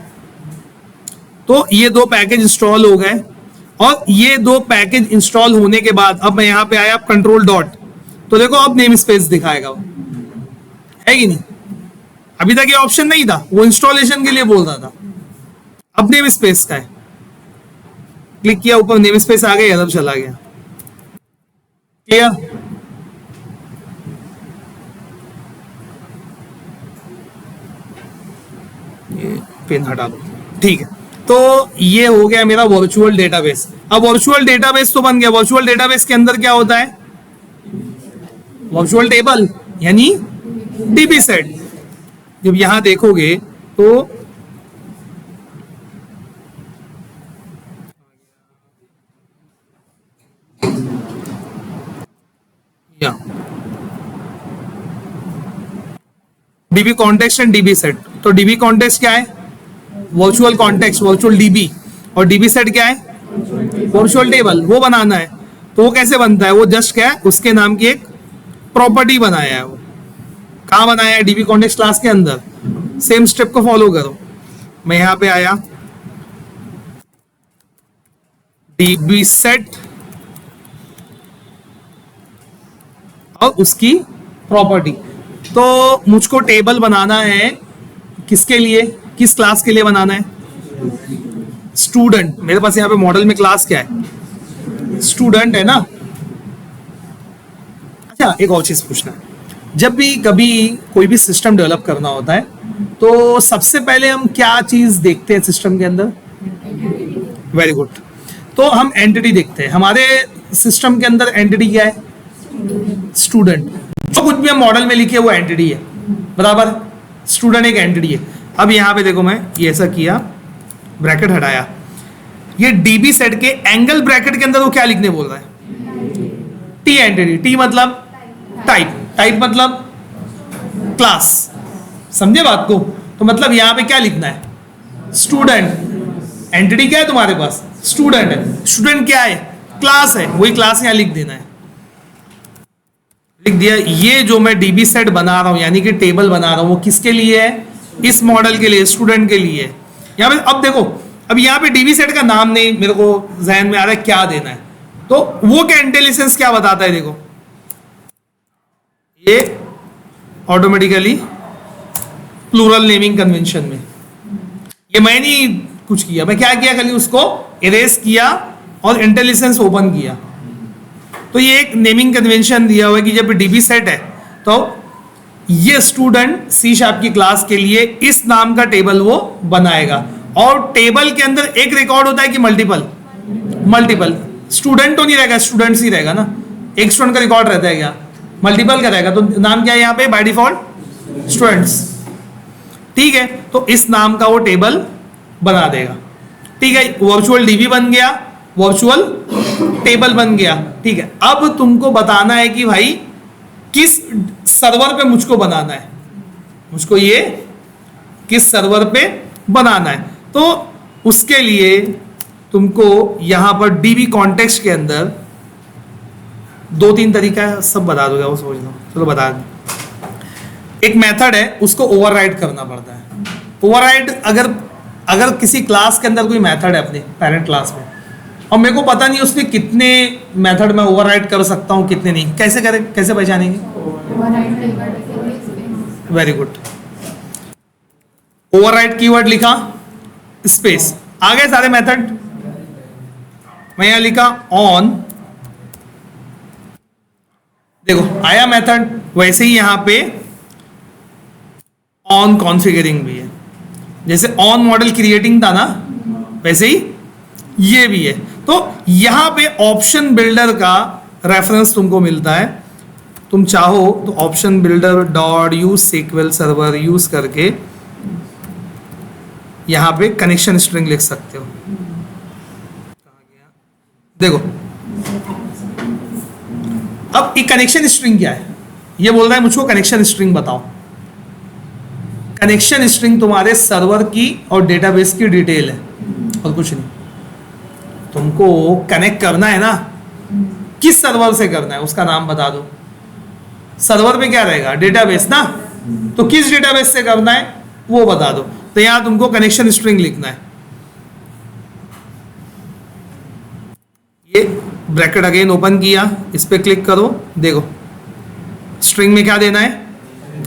तो ये 2 पैकेज इंस्टॉल हो गए, और ये 2 पैकेज इंस्टॉल होने के बाद अब मैं यहाँ पे आया कंट्रोल डॉट, तो देखो अब नेम स्पेस दिखाएगा, वो है कि नहीं, अभी तक ये ऑप्शन नहीं था, वो इंस्टॉलेशन के लिए बोल रहा था, अब नेम स्पेस का है, क्लिक किया ऊपर, नेम स्पेस आ गया, अब चला गया। क्लियर, ये पेन हटा दो, ठीक है। तो ये हो गया मेरा वर्चुअल डेटाबेस। अब वर्चुअल डेटाबेस तो बन गया, वर्चुअल डेटाबेस के अंदर क्या होता है, वर्चुअल टेबल यानी डीबी सेट। जब यहां देखोगे तो dB context and dB set, तो डीबी कॉन्टेक्स्ट क्या है, वर्चुअल कॉन्टेक्स्ट, वर्चुअल डीबी, और डीबी सेट क्या है, वर्चुअल टेबल, वो बनाना है। तो वो कैसे बनता है, वो जस्ट क्या है, उसके नाम की एक प्रॉपर्टी बनाया है, वो कहाँ बनाया है, डीबी कॉन्टेक्स्ट क्लास के अंदर। सेम स्टेप को फॉलो करो, मैं यहां पे आया, डीबी सेट और उसकी प्रॉपर्टी। तो मुझको टेबल बनाना है, किसके लिए, किस क्लास के लिए बनाना है, स्टूडेंट। मेरे पास यहाँ पे मॉडल में क्लास क्या है, स्टूडेंट है ना। अच्छा, एक और चीज पूछना है, जब भी कभी कोई भी सिस्टम डेवलप करना होता है तो सबसे पहले हम क्या चीज देखते हैं सिस्टम के अंदर? Very good. तो हम एंटिटी देखते हैं। हमारे सिस्टम के अंदर एंटिटी क्या है? स्टूडेंट। जो कुछ भी हम मॉडल में लिखे वो एंटिटी है, बराबर। स्टूडेंट एक एंटिटी है। अब यहां पे देखो, मैं ये ऐसा किया, ब्रैकेट हटाया, ये डीबी सेट के एंगल ब्रैकेट के अंदर वो क्या लिखने बोल रहा है? T entity. टी मतलब टाइप, टाइप मतलब क्लास। समझे बात को? तो मतलब यहां पे क्या लिखना है? स्टूडेंट। एंटिटी क्या है तुम्हारे पास? स्टूडेंट है। स्टूडेंट क्या है? क्लास है। वही क्लास यहां लिख देना है। लिख दिया। ये जो मैं डीबी सेट बना रहा हूं, यानी कि टेबल बना रहा हूं, वो किसके लिए है? इस मॉडल के लिए, स्टूडेंट के लिए। यहां पे अब देखो, अब यहां पे डीबी सेट का नाम नहीं मेरे को जहन में आ रहा है क्या देना है, तो वो क्या इंटेलिजेंस क्या बताता है? देखो, ये ऑटोमेटिकली प्लूरल नेमिंग कन्वेंशन में, ये मैं नहीं कुछ किया, मैं क्या किया, खाली उसको इरेज किया और इंटेलिजेंस ओपन किया। तो ये एक नेमिंग कन्वेंशन दिया हुआ है कि जब डीबी सेट है तो ये स्टूडेंट सी शार्प की क्लास के लिए इस नाम का टेबल वो बनाएगा। और टेबल के अंदर एक रिकॉर्ड होता है कि मल्टीपल? मल्टीपल। स्टूडेंट तो नहीं रहेगा, स्टूडेंट्स ही रहेगा ना। एक स्टूडेंट का रिकॉर्ड रहता है क्या? मल्टीपल का रहेगा। तो नाम क्या है यहाँ पे बाय डिफॉल्ट? स्टूडेंट्स। ठीक है, तो इस नाम का वो टेबल बना देगा। ठीक है, वर्चुअल डीबी बन गया, वर्चुअल टेबल बन गया। ठीक है, अब तुमको बताना है कि भाई किस सर्वर पे मुझको बनाना है, मुझको ये किस सर्वर पे बनाना है। तो उसके लिए तुमको यहां पर डीबी कॉन्टेक्स्ट के अंदर 2-3 तरीका है, सब बता दोगे वो सोच लो। चलो बता दो। एक मेथड है, उसको ओवरराइड करना पड़ता है। ओवरराइड अगर किसी क्लास के अंदर कोई मेथड है अपने पेरेंट क्लास में, और मेरे को पता नहीं उसमें कितने मेथड मैं ओवरराइड कर सकता हूँ कितने नहीं, कैसे करें, कैसे पहचानेंगे? Very good. ओवरराइड कीवर्ड लिखा, स्पेस, आ गए सारे मेथड। मैं यहां लिखा ऑन, देखो आया मेथड। वैसे ही यहां पे ऑन कॉन्फ़िगरिंग भी है, जैसे ऑन मॉडल क्रिएटिंग था ना, वैसे ही ये भी है। तो यहां पे ऑप्शन बिल्डर का रेफरेंस तुमको मिलता है। तुम चाहो तो option builder dot use SQL server use करके यहां पे कनेक्शन स्ट्रिंग लिख सकते हो। देखो, अब एक कनेक्शन स्ट्रिंग क्या है? ये बोल रहा है मुझको कनेक्शन स्ट्रिंग बताओ। कनेक्शन स्ट्रिंग तुम्हारे सर्वर की और डेटाबेस की डिटेल है और कुछ नहीं। तुमको कनेक्ट करना है ना, किस सर्वर से करना है उसका नाम बता दो। सर्वर पे क्या रहेगा? डेटाबेस ना, तो किस डेटाबेस से करना है वो बता दो। तो यहां तुमको कनेक्शन स्ट्रिंग लिखना है। ये ब्रैकेट अगेन ओपन किया, इस पे क्लिक करो, देखो स्ट्रिंग में क्या देना है?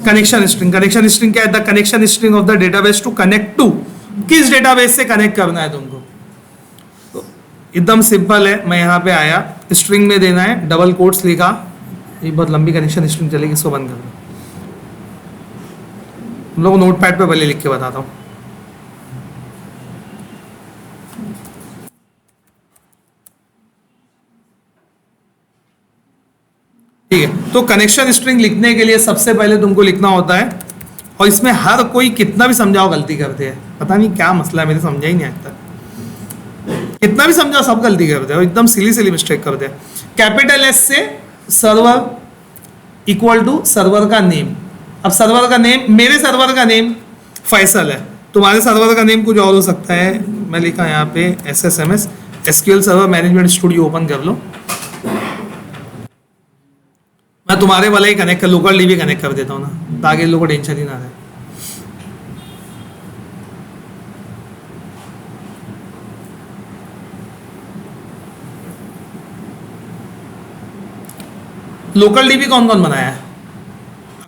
Connection string. कनेक्शन स्ट्रिंग क्या है? The connection string of the database to connect to, किस डेटाबेस से कनेक्ट करना है तुमको। तो एकदम सिंपल है। मैं यहां पे आया, स्ट्रिंग में देना है, डबल कोट्स लिखा, ये बहुत लंबी कनेक्शन स्ट्रिंग चलेगी, इसको बंद कर दो। हम लोग नोटपैड पे पहले लिख के बताता हूं। ठीक है, तो कनेक्शन स्ट्रिंग लिखने के लिए सबसे पहले तुमको लिखना होता है, और इसमें हर कोई कितना भी समझाओ गलती करते हैं, पता नहीं क्या मसला है, मेरे समझा ही नहीं आज तक। कितना भी समझाओ सब गलती करते हैं, एकदम सिली मिस्टेक करते हैं। कैपिटल एस से सर्वर इक्वल टू सर्वर का नेम। अब सर्वर का नेम, मेरे सर्वर का नेम फैसल है, तुम्हारे सर्वर का नेम कुछ और हो सकता है। मैं लिखा यहाँ पे SSMS SQL server management studio, open कर लो। मैं तुम्हारे वाला ही कनेक्ट कर, लोकल डीबी कनेक्ट कर देता हूँ ना, ताकि लोगों को टेंशन ही ना रहे। लोकल डीबी कौन कौन बनाया है?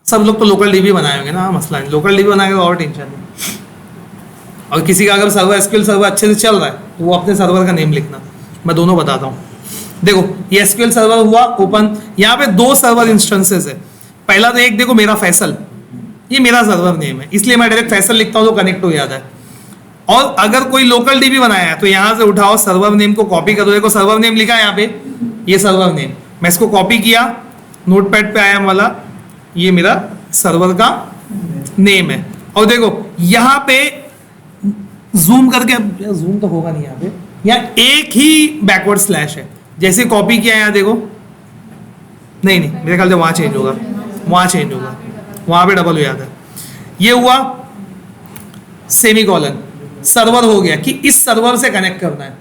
सब लोग तो लोकल डीबी बनाए होंगे ना, मसला नहीं। लोकल डीबी बनाएगा और टेंशन नहीं। और किसी का अगर सर्वर SQL सर्वर अच्छे से चल रहा है तो वो अपने सर्वर का नेम लिखना। मैं दोनों बताता हूँ। देखो ये एसक्यूएल सर्वर हुआ ओपन, यहाँ पे दो सर्वर इंस्टेंसेस है। पहला तो एक देखो मेरा फैसल, ये मेरा सर्वर नेम है, इसलिए मैं डायरेक्ट फैसल लिखता हूँ तो कनेक्ट हो जाता है। और अगर कोई लोकल डीबी बनाया है तो यहाँ से उठाओ सर्वर नेम को कॉपी करो, देखो सर्वर नेम लिखा है यहाँ पे, ये सर्वर नेम, मैं इसको कॉपी किया, नोटपैड पे आया वाला, ये मेरा सर्वर का नेम है। और देखो यहाँ पे जूम करके, जूम तो होगा नहीं यहाँ पे, यहाँ एक ही बैकवर्ड स्लैश है, जैसे कॉपी किया यहाँ देखो, नहीं नहीं मेरे ख्याल से वहाँ चेंज होगा, वहाँ चेंज होगा, वहाँ पे डबल हो जाता है। ये हुआ सेमीकोलन, सर्वर हो गया कि इस सर्वर से कनेक्ट करना है।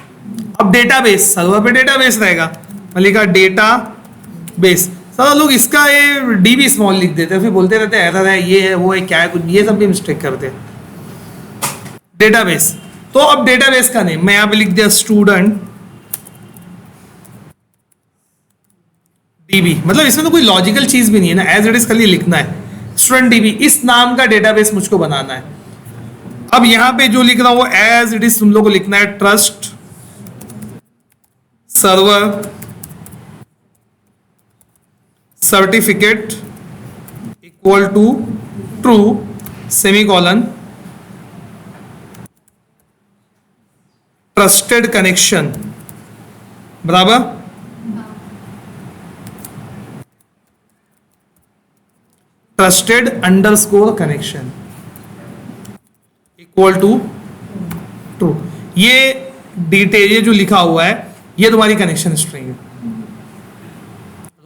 अब डेटाबेस, सर्वर पे डेटाबेस रहेगा, मैं लिखा डेटाबेस। सारा लोग इसका ये डीबी स्मॉल लिख देते हैं, फिर बोलते रहते हैं एरर है, ये है वो है क्या है, कुछ ये सब भी मिस्टेक करते हैं। डेटाबेस, तो अब डेटाबेस का नेम मैं यहाँ पे लिख दिया स्टूडेंट डीबी, मतलब इसमें तो कोई लॉजिकल चीज भी नहीं है ना, एज इट इज खाली लिखना है स्टूडेंट डीबी, इस नाम का डेटाबेस मुझको बनाना है। अब यहां पे जो लिख रहा हूं वो एज इट इज तुम लोग को लिखना है, trust server certificate equal to true semicolon trusted connection बराबर trusted underscore connection equal to true. ये डिटेल, ये जो लिखा हुआ है ये तुम्हारी कनेक्शन स्ट्रिंग है।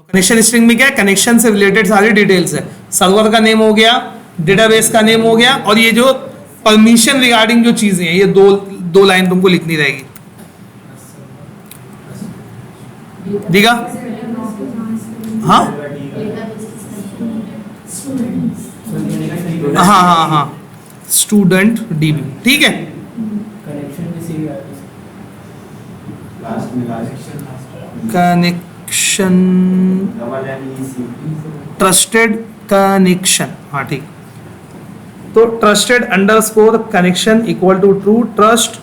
कनेक्शन स्ट्रिंग में क्या है, कनेक्शन से रिलेटेड सारी डिटेल्स है, सर्वर का नेम हो गया, डेटाबेस का नेम हो गया, और ये जो परमिशन रिगार्डिंग जो चीजें हैं ये दो लाइन तुमको लिखनी रहेगी। दिखा? हाँ हाँ हाँ हाँ स्टूडेंट डीबी, ठीक है। कनेक्शन ट्रस्टेड कनेक्शन, हाँ ठीक। तो trusted underscore connection equal to true trust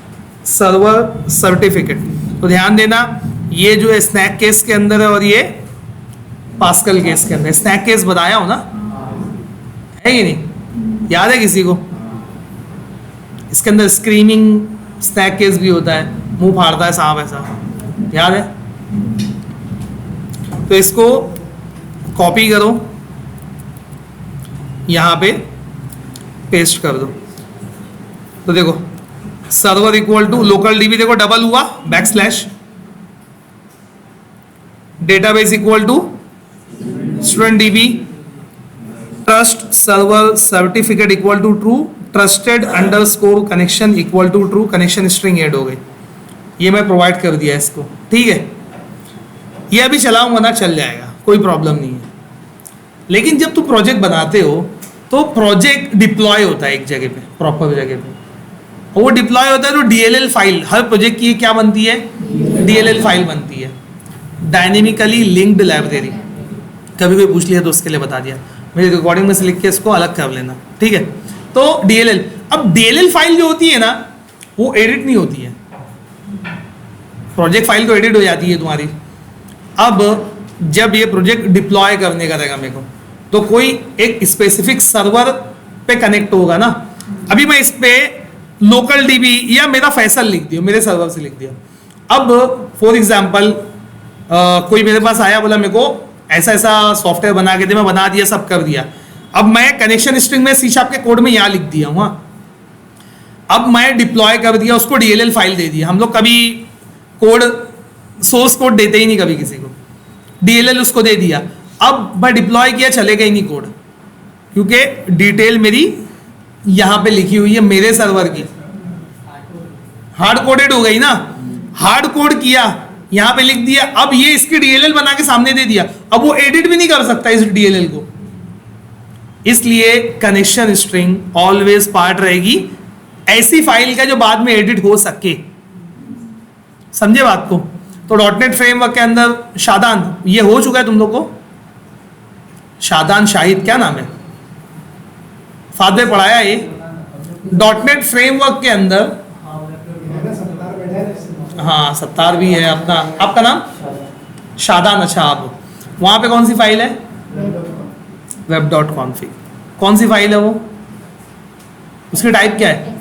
server certificate. तो ध्यान देना ये जो है स्नैक केस के अंदर है और ये पास्कल केस के अंदर। स्नैक केस बताया हो ना, है कि नहीं, याद है किसी को? इसके अंदर स्क्रीमिंग स्नैक केस भी होता है, मुंह फाड़ता है सांप, ऐसा याद है? तो इसको कॉपी करो, यहां पे पेस्ट कर दो। तो देखो server equal to local DB, देखो डबल हुआ backslash, database equal to student DB, trust server certificate equal to true, trusted underscore connection equal to true, connection string add हो गई। ये मैं प्रोवाइड कर दिया इसको, ठीक है। ये अभी चलाऊंगा ना, चल जाएगा, कोई प्रॉब्लम नहीं है। लेकिन जब तुम प्रोजेक्ट बनाते हो तो प्रोजेक्ट डिप्लॉय होता है एक जगह पे, प्रॉपर जगह पे, और वो डिप्लॉय होता है तो डीएलएल फाइल, हर प्रोजेक्ट की क्या बनती है, डीएलएल फाइल बनती है, डायनेमिकली लिंक्ड लाइब्रेरी। कभी कोई पूछ लिया तो उसके लिए बता दिया, मेरी रिकॉर्डिंग में से लिख के इसको अलग कर लेना, ठीक है। तो डीएलएल, अब डीएलएल फाइल जो होती है ना वो एडिट नहीं होती है, प्रोजेक्ट फाइल तो एडिट हो जाती है तुम्हारी। अब जब ये प्रोजेक्ट डिप्लॉय करने का रहेगा मेरे को, तो कोई एक स्पेसिफिक सर्वर पे कनेक्ट होगा ना। अभी मैं इस पे लोकल डीबी या मेरा फैसल लिख दिया, मेरे सर्वर से लिख दिया। अब फॉर एग्जांपल कोई मेरे पास आया, बोला मेरे को ऐसा ऐसा सॉफ्टवेयर बना के दे, मैं बना दिया, सब कर दिया। अब मैं कनेक्शन स्ट्रिंग में C# के कोड में यहाँ लिख दिया हूँ, अब मैं डिप्लॉय कर दिया, उसको डीएलएल फाइल दे दिया। हम लोग कभी कोड सोर्स कोड देते ही नहीं कभी किसी को, डीएलएल उसको दे दिया। अब मैं डिप्लॉय किया, चलेगा ही नहीं कोड, क्योंकि डिटेल मेरी यहां पे लिखी हुई है मेरे सर्वर की, हार्ड कोडेड हो गई ना। हार्ड कोड किया, यहां पे लिख दिया, अब ये इसकी डीएलएल बना के सामने दे दिया, अब वो एडिट भी नहीं कर सकता इस डीएलएल को। इसलिए कनेक्शन स्ट्रिंग ऑलवेज पार्ट रहेगी ऐसी फाइल का जो बाद में एडिट हो सके, समझे बात को? तो डॉटनेट फ्रेमवर्क के अंदर शादान, ये हो चुका है तुम लोग को, शादान शाहिद क्या नाम है, फादे पढ़ाया ये डॉटनेट फ्रेमवर्क के अंदर। हाँ सत्तार भी है अपना, आपका नाम शादान, अच्छा अब वहां पे कौन सी फाइल है? web.config। कौन सी फाइल है वो? उसकी टाइप क्या है?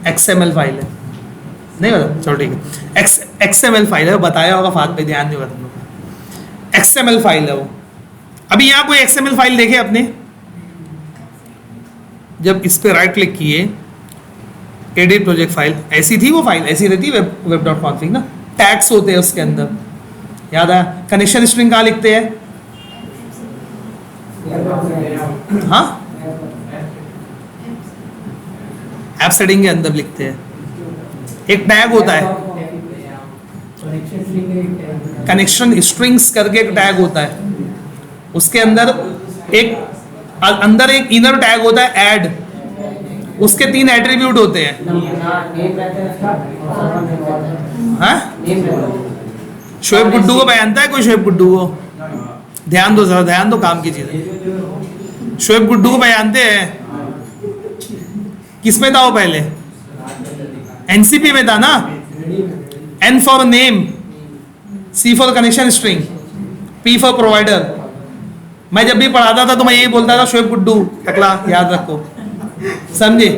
XML फाइल है। नहीं पता, चलो ठीक है, XML फाइल है, बताया होगा फाद पे, ध्यान नहीं होगा तुम लोग का। XML फाइल है वो। अभी यहाँ कोई XML फाइल देखे अपने? जब इस पे राइट क्लिक किए, एडिट प्रोजेक्ट फाइल, ऐसी थी वो फाइल, ऐसी रहती है web.config ना, टैग्स होते हैं उसके अंदर, याद आया? कनेक्शन स्ट्रिंग कहाँ लिखते हैं? हाँ, ऐप सेटिंग के अंदर लिखते हैं। एक टैग होता है, कनेक्शन स्ट्रिंग्स करके एक टैग होता है, उसके अंदर एक इनर टैग होता है ऐड, उसके 3 एट्रीब्यूट होते हैं। हाँ, शोएब गुड्डू को पहचानता है कोई? शोएब गुड्डू को ध्यान दो, जरा ध्यान दो, काम की चीजें। शोएब गुड्डू को पहचानते हैं? किसमें था वो पहले? एनसीपी में था ना। N for name, C for connection string, P for provider. मैं जब भी पढ़ाता था तो मैं यही बोलता था, शोएब गुड्डू टकला, याद रखो, समझे?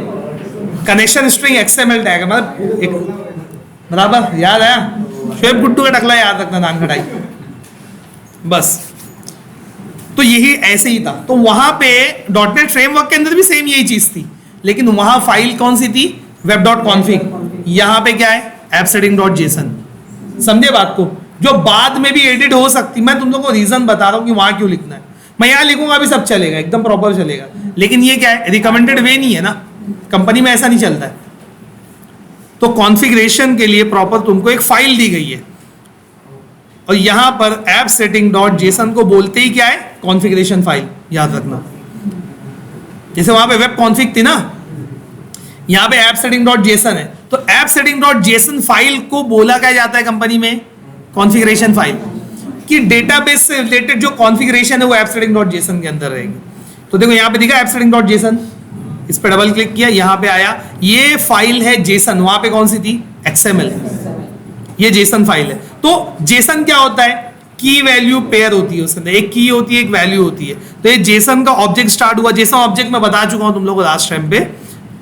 कनेक्शन स्ट्रिंग XML टैग है, मतलब एक बराबर, याद आया? शोएब गुड्डू का टकला याद रखना, नान खटाई, बस। तो यही ऐसे ही था। तो वहां पे .NET फ्रेमवर्क के अंदर भी सेम यही चीज थी, लेकिन वहां फाइल कौन सी थी? web.config। यहाँ पे क्या है? appsetting.json। समझे बात को? जो बाद में भी एडिट हो सकती, मैं तुम लोगों को रीजन बता रहा हूँ कि वहां क्यों लिखना है। मैं यहाँ लिखूंगा अभी सब चलेगा, एकदम प्रॉपर चलेगा, लेकिन ये क्या है? रिकमेंडेड वे नहीं है ना, कंपनी में ऐसा नहीं चलता है। तो कॉन्फ़िगरेशन के लिए प्रॉपर तुमको एक फाइल दी गई है, और यहां पर appsetting.json को बोलते ही क्या है? कॉन्फ़िगरेशन फाइल, याद रखना। जैसे वहां पे वेब कॉन्फ़िग थी ना, यहां पे appsetting.json है, तो appsetting.json फाइल को बोला क्या जाता है कंपनी में? Configuration file. कि डेटाबेस से रिलेटेड जो कॉन्फ़िगरेशन है वो appsetting.json के अंदर रहेगी। तो देखो यहां पे दिखा appsetting.json, इस पे डबल क्लिक किया, यहां पे आया, ये फाइल है जेसन, वहां पे कौन सी थी? XML। ये जेसन फाइल है। तो जेसन क्या होता है? की वैल्यू पेयर होती है उसके अंदर, एक की होती है, एक वैल्यू होती है। तो ये जेसन का ऑब्जेक्ट स्टार्ट हुआ। जेसन ऑब्जेक्ट मैं बता चुका हूं तुम लोगों को लास्ट टाइम पे,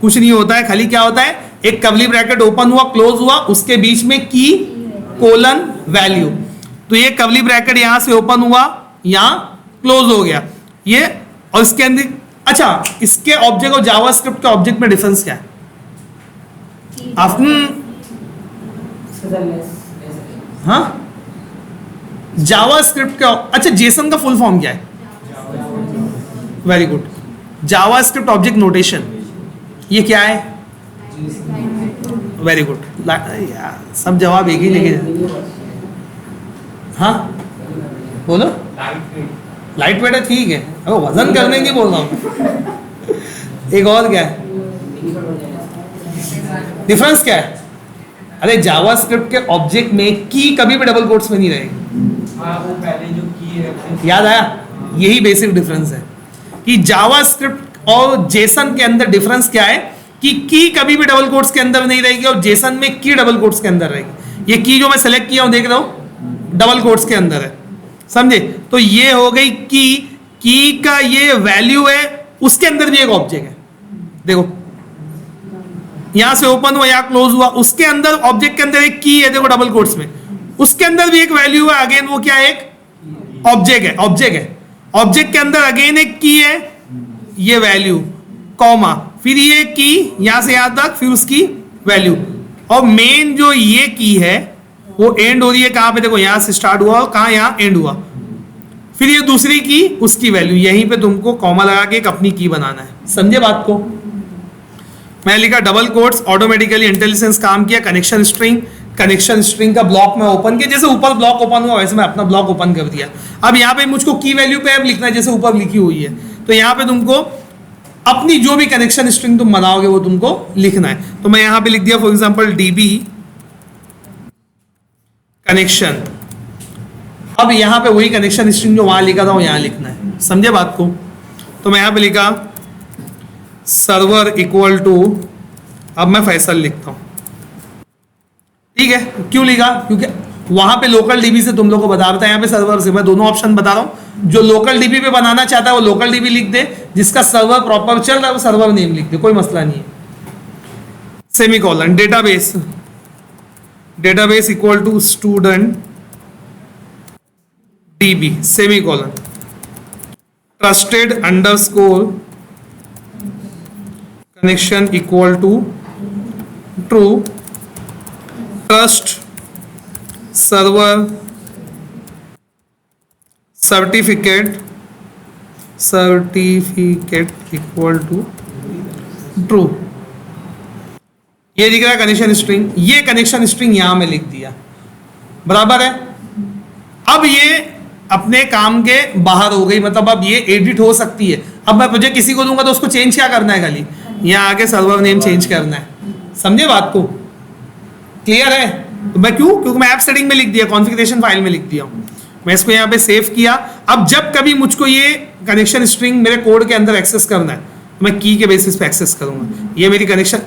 कुछ नहीं होता है, खाली क्या होता है? एक कर्ली ब्रैकेट ओपन हुआ, क्लोज हुआ, उसके बीच में की कोलन वैल्यू। तो ये कर्ली ब्रैकेट यहां से ओपन हुआ, यहां क्लोज हो गया ये, और इसके अंदर, अच्छा, इसके ऑब्जेक्ट और जावास्क्रिप्ट के ऑब्जेक्ट में डिफरेंस क्या है? हाँ, जावास्क्रिप्ट का, अच्छा, जेसन का फुल फॉर्म क्या है? Very good, JavaScript object notation. ये क्या है? वेरी गुड, सब जवाब एक ही लेके। हाँ बोलो। लाइट वेट है, ठीक है, अब वजन करने की बोल रहा हूँ। एक और क्या है? डिफरेंस क्या है? अरे जावास्क्रिप्ट के ऑब्जेक्ट में की कभी भी डबल कोट्स में नहीं रहेगी। वो पहले जो की है, याद आया? यही बेसिक डिफरेंस है कि जावास्क्रिप्ट और जेसन के अंदर डिफरेंस क्या है कि की कभी भी डबल कोट्स के अंदर नहीं रहेगी, और जेसन में की डबल कोट्स के अंदर रहेगी। ये की जो मैं सेलेक्ट किया हूं, देख रहा हूं, डबल कोट्स के अंदर है, समझे? तो ये हो गई की का ये वैल्यू है, उसके अंदर भी एक ऑब्जेक्ट है। देखो यहां से ओपन हुआ, यहां क्लोज हुआ, उसके अंदर ऑब्जेक्ट के अंदर एक की है, देखो डबल कोट्स में, उसके अंदर भी एक वैल्यू है, अगेन वो क्या है? एक ऑब्जेक्ट है। ऑब्जेक्ट के अंदर अगेन एक की है, ये वैल्यू, कॉमा, फिर ये की यहां से यहां तक, फिर उसकी वैल्यू, और मेन जो ये की है वो एंड हो रही है कहां पे? देखो यहां से स्टार्ट हुआ और कहां? यहां एंड हुआ। फिर ये दूसरी की, उसकी वैल्यू, यहीं पे तुमको कॉमा लगा के एक अपनी की बनाना है। समझे बात को? मैं लिखा डबल कोट्स, ऑटोमेटिकली इंटेलिजेंस काम किया, कनेक्शन स्ट्रिंग का ब्लॉक में ओपन किया, जैसे ऊपर ब्लॉक ओपन हुआ वैसे मैं अपना ब्लॉक ओपन कर दिया। अब यहाँ पे मुझको की वैल्यू पे अब लिखना है जैसे ऊपर लिखी हुई है, तो यहाँ पे तुमको अपनी जो भी कनेक्शन स्ट्रिंग तुम बनाओगे वो तुमको लिखना है। तो मैं यहाँ पे लिख दिया फॉर एग्जाम्पल DB कनेक्शन। अब यहाँ पे वही कनेक्शन स्ट्रिंग जो वहां लिखा था वो यहाँ लिखना है। समझे बात को? तो मैं यहाँ पे लिखा सर्वर इक्वल टू, अब मैं फैसल लिखता हूं, ठीक है? क्यों लिखा? क्योंकि वहां पे लोकल डीबी से तुम लोग को बता रहा है, यहाँ पे सर्वर से। मैं दोनों ऑप्शन बता रहा हूँ। जो लोकल डीबी पे बनाना चाहता है वो लोकल डीबी लिख दे, जिसका सर्वर प्रॉपर चल रहा है वो सर्वर नेम लिख दे, कोई मसला नहीं है। Semicolon database, database equal to student DB semicolon, trusted underscore connection equal to true, trust server certificate equal to true. ये दिख रहा है कनेक्शन स्ट्रिंग, ये कनेक्शन स्ट्रिंग यहां में लिख दिया, बराबर है। अब ये अपने काम के बाहर हो गई, मतलब अब ये एडिट हो सकती है। अब मैं प्रोजेक्ट किसी को दूंगा तो उसको चेंज क्या करना है, खाली यहाँ आके सर्वर नेम चेंज करना है। समझे बात को? क्लियर है? तो मैं क्योंकि मैं ऐप सेटिंग में लिख दिया, कॉन्फ़िगरेशन फाइल में लिख दिया हूं, मैं इसको यहाँ पे सेव किया। अब जब कभी मुझको ये कनेक्शन स्ट्रिंग मेरे कोड के अंदर एक्सेस करना है तो मैं की के बेसिस पे एक्सेस करूंगा। ये मेरी कनेक्शन,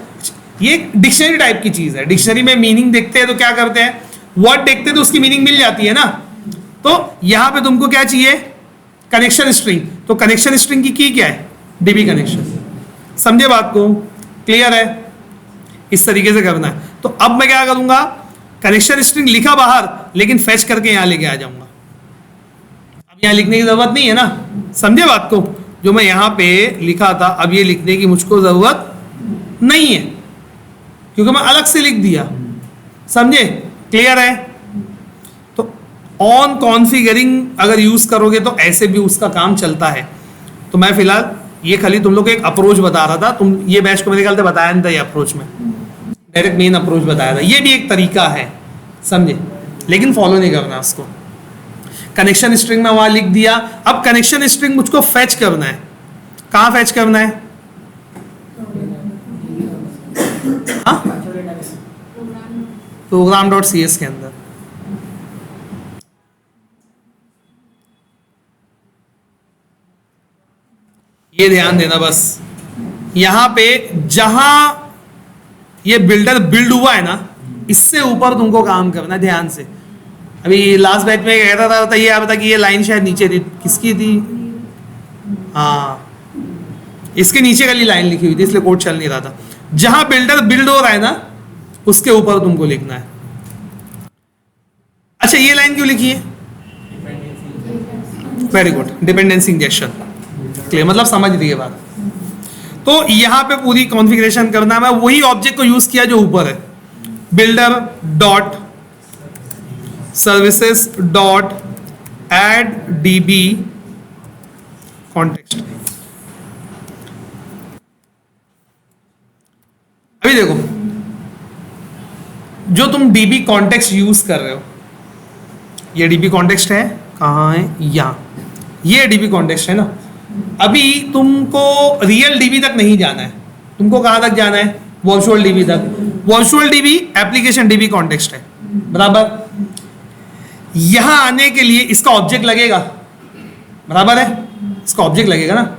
ये डिक्शनरी टाइप की चीज है। डिक्शनरी में मीनिंग देखते हैं तो क्या करते हैं, वर्ड देखते हैं तो उसकी मीनिंग मिल जाती है ना। तो यहां पे तुमको क्या चाहिए, कनेक्शन स्ट्रिंग। तो कनेक्शन स्ट्रिंग की क्या है, डीबी कनेक्शन। समझे बात को? क्लियर है? इस तरीके से करना है। तो अब मैं क्या करूंगा, कनेक्शन स्ट्रिंग लिखा बाहर, लेकिन फेच करके यहां लेके आ जाऊंगा। अब यहां लिखने की जरूरत नहीं है ना। समझे बात को? जो मैं यहां पे लिखा था अब ये लिखने की मुझको जरूरत नहीं है, क्योंकि मैं अलग से लिख दिया। समझे? क्लियर है? तो ऑन कॉन्फ़िगरिंग अगर यूज करोगे तो ऐसे भी उसका काम चलता है। तो मैं फिलहाल ये खाली तुम लोग को एक अप्रोच बता रहा था। तुम ये बैच को मेरे ख्याल से बताया नहीं था, ये अप्रोच में डायरेक्ट मेन अप्रोच बताया था। ये भी एक तरीका है, समझे, लेकिन फॉलो नहीं करना उसको। कनेक्शन स्ट्रिंग में वहां लिख दिया। अब कनेक्शन स्ट्रिंग मुझको फेच करना है। कहां फेच करना है? program.cs के अंदर। ये ध्यान देना बस, यहां पे जहां ये बिल्डर बिल्ड हुआ है ना, इससे ऊपर तुमको काम करना है ध्यान से। अभी लास्ट बैच में कहता था ये आप बता कि ये लाइन शायद नीचे थी, किसकी थी? हाँ, इसके नीचे वाली लाइन लिखी हुई थी, इसलिए कोड चल नहीं रहा था। जहां बिल्डर बिल्ड हो रहा है ना, उसके ऊपर तुमको लिखना है। अच्छा, ये लाइन क्यों लिखी है? Very good, dependency injection. Clear, मतलब समझ रही है बात। तो यहां पे पूरी कॉन्फ़िगरेशन करना है। मैं वही ऑब्जेक्ट को यूज किया जो ऊपर है, builder dot services dot add DB context. अभी देखो, जो तुम डीबी कॉन्टेक्स्ट यूज कर रहे हो, ये डीबी कॉन्टेक्स्ट है, कहां है? यहां, ये डीबी कॉन्टेक्स्ट है ना। अभी तुमको रियल डीबी तक नहीं जाना है, तुमको कहां तक जाना है? वर्चुअल डीबी तक। Virtual dB application dB context है, बराबर। यहां आने के लिए इसका ऑब्जेक्ट लगेगा, बराबर है, इसका ऑब्जेक्ट लगेगा ना।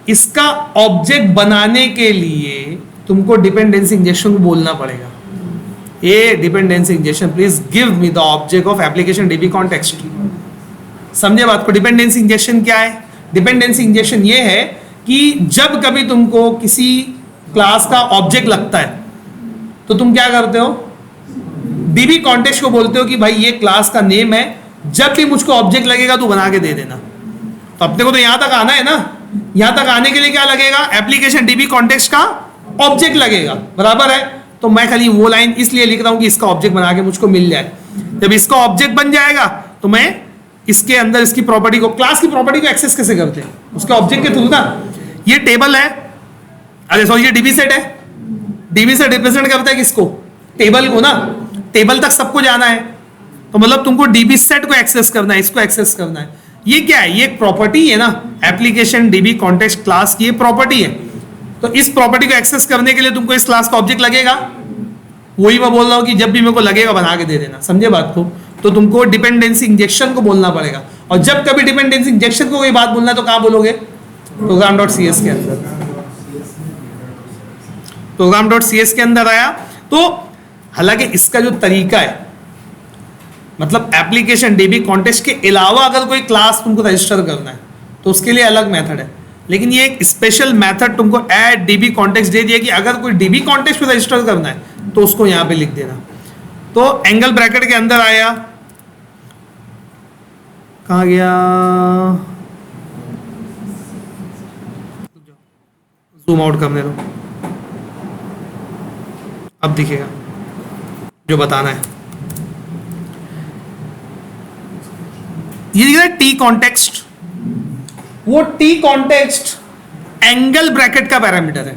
इसका ऑब्जेक्ट बनाने के लिए तुमको डिपेंडेंसी इंजेक्शन को बोलना पड़ेगा। ये dependency injection, please give me the object of application dB context. समझे बात को? डिपेंडेंसी इंजेक्शन क्या है? डिपेंडेंसी इंजेक्शन ये है कि जब कभी तुमको किसी क्लास का ऑब्जेक्ट लगता है तो तुम क्या करते हो, डीबी कॉन्टेक्स्ट को बोलते हो कि भाई ये क्लास का नेम है, जब भी मुझको ऑब्जेक्ट लगेगा तो बना के दे देना। तो अपने को तो यहां तक आना है ना। यहां तक आने के लिए क्या लगेगा? एप्लीकेशन डीबी कॉन्टेक्स्ट का ऑब्जेक्ट लगेगा, बराबर है। तो मैं खाली वो लाइन इसलिए लिख रहा हूं कि इसका ऑब्जेक्ट बना के मुझको मिल जाए। जब इसका ऑब्जेक्ट बन जाएगा तो मैं इसके अंदर इसकी प्रॉपर्टी को, क्लास की प्रॉपर्टी को एक्सेस कैसे करते हैं? उसके ऑब्जेक्ट के थ्रू ना। ये टेबल है, अरे सॉरी, ये डीबी सेट है। डीबी सेट रिप्रेजेंट करता है किसको? टेबल को ना। टेबल तक सबको जाना है, तो मतलब तुमको डीबी सेट को एक्सेस करना है, इसको एक्सेस करना है। ये क्या है? ये एक प्रॉपर्टी है ना, एप्लीकेशन डीबी कॉन्टेक्स्ट क्लास की ये प्रॉपर्टी है। तो इस प्रॉपर्टी को एक्सेस करने के लिए तुमको इस क्लास का ऑब्जेक्ट लगेगा। वही मैं बोल रहा हूं कि जब भी मेरे को लगेगा बना के दे देना। समझे बात को? तो तुमको डिपेंडेंसी इंजेक्शन को बोलना पड़ेगा। और जब कभी डिपेंडेंसी इंजेक्शन को कोई बात बोलना है तो कहां बोलोगे? program.cs के अंदर। program.cs के अंदर आया। तो हालांकि इसका जो तरीका है मतलब एप्लीकेशन डीबी कॉन्टेक्स्ट के अलावा अगर कोई क्लास तुमको रजिस्टर करना है तो उसके लिए अलग मेथड है, लेकिन ये एक स्पेशल मेथड तुमको ऐड डीबी कॉन्टेक्स्ट दे दिया कि अगर कोई डीबी कॉन्टेक्स्ट पे रजिस्टर करना है तो उसको यहाँ पे लिख देना। तो एंगल ब्रैकेट के अंदर आया, कहाँ गया, जूम आउट करने दो, अब दिखेगा जो बताना है। ये दिख रहा है टी कॉन्टेक्स्ट, वो टी कॉन्टेक्स्ट एंगल ब्रैकेट का पैरामीटर है,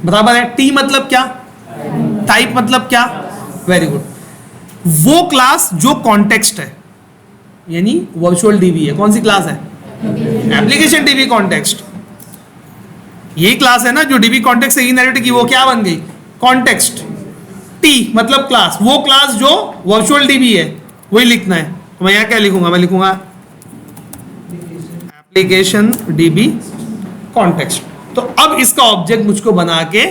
बराबर है। टी मतलब क्या, टाइप मतलब क्या, वेरी गुड। वो क्लास जो कॉन्टेक्स्ट है यानी वर्चुअल डीबी है, कौन सी क्लास है, एप्लीकेशन डीबी कॉन्टेक्स्ट। ये क्लास है ना जो डीबी कॉन्टेक्स्ट से इनहेरिट की, वो क्या बन गई, कॉन्टेक्स्ट। टी मतलब क्लास, वो क्लास जो वर्चुअल डीबी है वही लिखना है। तो मैं यहाँ क्या लिखूंगा, मैं लिखूंगा एप्लीकेशन डीबी कॉन्टेक्स्ट। तो अब इसका ऑब्जेक्ट मुझको बना के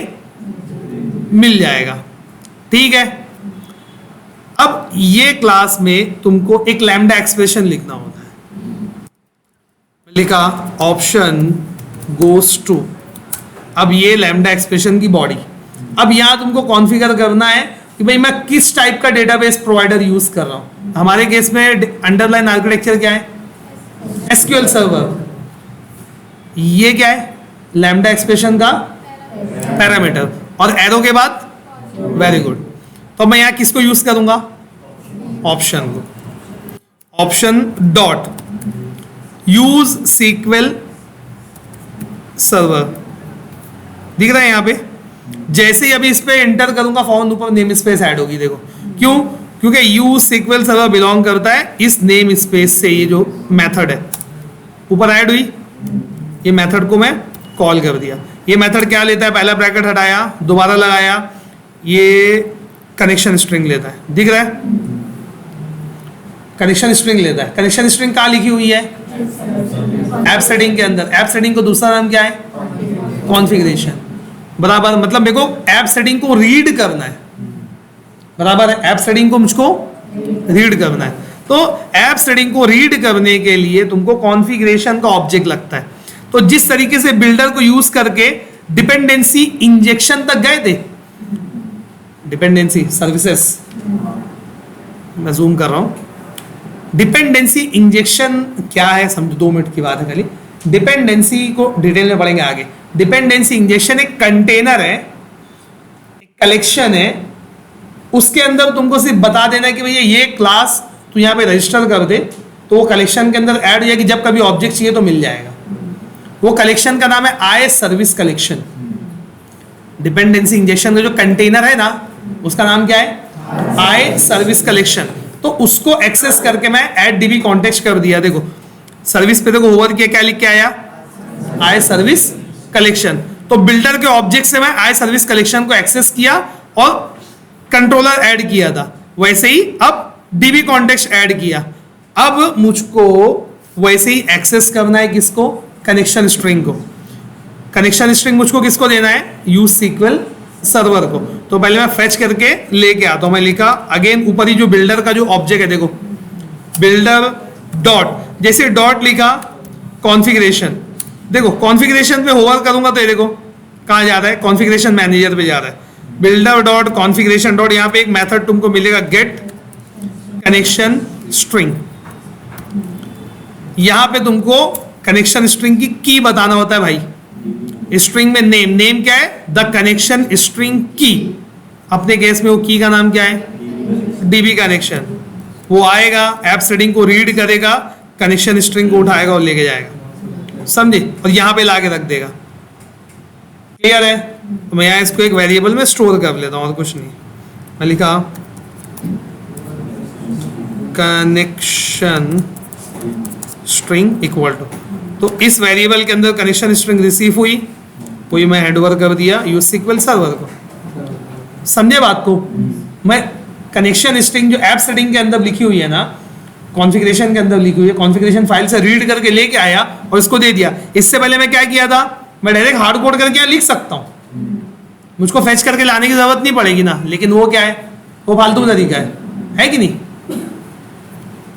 मिल जाएगा, ठीक है। अब ये क्लास में तुमको एक लैम्डा एक्सप्रेशन लिखना होता है, लिखा ऑप्शन गोस टू। अब ये लैम्डा एक्सप्रेशन की बॉडी, अब यहां तुमको कॉन्फ़िगर करना है कि भाई मैं किस टाइप का डेटाबेस प्रोवाइडर यूज कर रहा हूं। हमारे केस में अंडरलाइन आर्किटेक्चर क्या है, एसक्यूएल सर्वर। ये क्या है, लैम्डा एक्सप्रेशन का पैरामीटर, और एरो के बाद, वेरी गुड। तो मैं यहां किसको यूज करूंगा, ऑप्शन को, option dot use sequel server, दिख रहा है यहां पे। जैसे ही अभी इस पे एंटर करूंगा फॉर्म ऊपर नेम स्पेस ऐड होगी, देखो क्यों, क्योंकि यूज सीक्वेल सर्वर बिलोंग करता है इस नेम स्पेस से। ये जो मेथड है ऊपर ऐड हुई, ये मेथड को मैं कॉल कर दिया। ये मेथड क्या लेता है, पहला ब्रैकेट हटाया, दोबारा लगाया, ये कनेक्शन स्ट्रिंग लेता है, दिख रहा है, कनेक्शन स्ट्रिंग लेता है। कनेक्शन स्ट्रिंग कहाँ लिखी हुई है, ऐप सेटिंग के अंदर। ऐप सेटिंग को दूसरा नाम क्या है, कॉन्फ़िगरेशन, बराबर। मतलब मेरे को ऐप सेटिंग को रीड करना है, बराबर है, ऐप सेटिंग को मुझको रीड करना है। तो ऐप सेटिंग को रीड करने के लिए तुमको कॉन्फ़िगरेशन का ऑब्जेक्ट लगता है। तो जिस तरीके से बिल्डर को यूज करके डिपेंडेंसी इंजेक्शन तक गए थे, डिपेंडेंसी सर्विसेज, मैं जूम कर रहा हूं। डिपेंडेंसी इंजेक्शन क्या है समझो, 2 मिनट की बात है खाली। डिपेंडेंसी को डिटेल में पढ़ेंगे आगे। डिपेंडेंसी इंजेक्शन एक कंटेनर है, एक कलेक्शन है, उसके अंदर तुमको सिर्फ बता देना है कि भैया ये क्लास तू यहाँ पे रजिस्टर कर दे, तो वो कलेक्शन के अंदर ऐड हो जाएगी। जब कभी ऑब्जेक्ट चाहिए तो मिल जाएगा। वो कलेक्शन का नाम है आई सर्विस कलेक्शन। डिपेंडेंसी इंजेक्शन का जो कंटेनर है ना, उसका नाम क्या है, आई सर्विस कलेक्शन। तो उसको एक्सेस करके मैं ऐड डीबी कॉन्टेक्स्ट कर दिया। देखो सर्विस पे देखो ओवर किया, क्या लिख के आया, आई सर्विस कलेक्शन। तो बिल्डर के ऑब्जेक्ट से मैं आई सर्विस कलेक्शन को एक्सेस किया और कंट्रोलर ऐड किया था। वैसे ही अब डीबी कॉन्टेक्स्ट ऐड किया। अब मुझको वैसे ही एक्सेस करना है किसको, कनेक्शन स्ट्रिंग को। कनेक्शन स्ट्रिंग मुझको किसको देना है, यूज सीक्वेल सर्वर को। तो पहले मैं फेच करके लेके आता हूं। मैं लिखा अगेन ऊपर ही जो बिल्डर का जो ऑब्जेक्ट है, देखो बिल्डर डॉट, जैसे डॉट लिखा कॉन्फ़िगरेशन। देखो कॉन्फ़िगरेशन पे होवर करूंगा तो ये देखो कहाँ जा रहा है, कॉन्फ़िगरेशन मैनेजर पे जा रहा है। बिल्डर डॉट कॉन्फ़िगरेशन डॉट, यहाँ पे एक मेथड तुमको मिलेगा गेट कनेक्शन स्ट्रिंग। यहां पे तुमको कनेक्शन स्ट्रिंग की बताना होता है भाई। स्ट्रिंग में नेम, नेम क्या है, द कनेक्शन स्ट्रिंग की। अपने केस में वो की का नाम क्या है, डीबी कनेक्शन। वो आएगा, ऐप सेटिंग को रीड करेगा, कनेक्शन स्ट्रिंग को उठाएगा और लेके जाएगा, समझे, और यहां पे लाके रख देगा। क्लियर है। तो मैं यहाँ इसको एक वेरिएबल में स्टोर कर लेता हूँ और कुछ नहीं। मैं लिखा कनेक्शन स्ट्रिंग इक्वल टू, तो इस वेरिएबल के अंदर कनेक्शन स्ट्रिंग रिसीव हुई, वही मैं हैंडओवर कर दिया यूज सीक्वेल सर्वर को। समझे बात को। मैं कनेक्शन स्ट्रिंग जो ऐप सेटिंग के अंदर लिखी हुई है ना, कॉन्फ़िगरेशन के अंदर लिखी हुई है, कॉन्फ़िगरेशन फाइल से रीड करके लेके आया और इसको दे दिया। इससे पहले मैं क्या किया था, मैं डायरेक्ट हार्ड कोड करके यहाँ लिख सकता हूँ, मुझको फेच करके लाने की जरूरत नहीं पड़ेगी ना। लेकिन वो क्या है, वो फालतू तरीका है कि नहीं।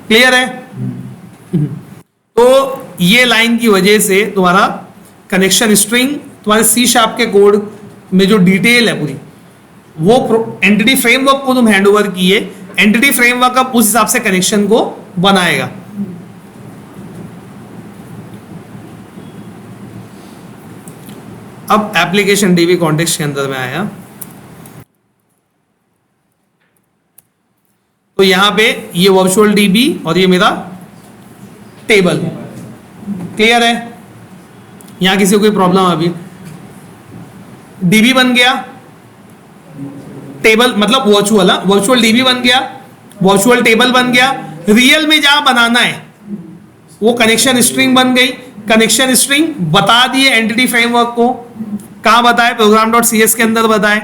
क्लियर है? तो ये लाइन की वजह से तुम्हारा कनेक्शन स्ट्रिंग तुम्हारे सी शार्प के कोड में जो डिटेल है पूरी, वो एंटिटी फ्रेमवर्क को तुम हैंडओवर किए, एंटिटी फ्रेमवर्क अब उस हिसाब से कनेक्शन को बनाएगा। अब एप्लीकेशन डीबी कॉन्टेक्स्ट के अंदर में आया, तो यहां पे ये वर्चुअल डीबी और ये मेरा टेबल, क्लियर है? यहां किसी को कोई प्रॉब्लम? अभी डीबी बन गया, टेबल मतलब वर्चुअल, वर्चुअल डीबी बन गया, वर्चुअल टेबल बन गया। रियल में जहां बनाना है वो कनेक्शन स्ट्रिंग बन गई। कनेक्शन स्ट्रिंग बता दिए एंटिटी फ्रेमवर्क को, कहां बताए? program.cs के अंदर बताए।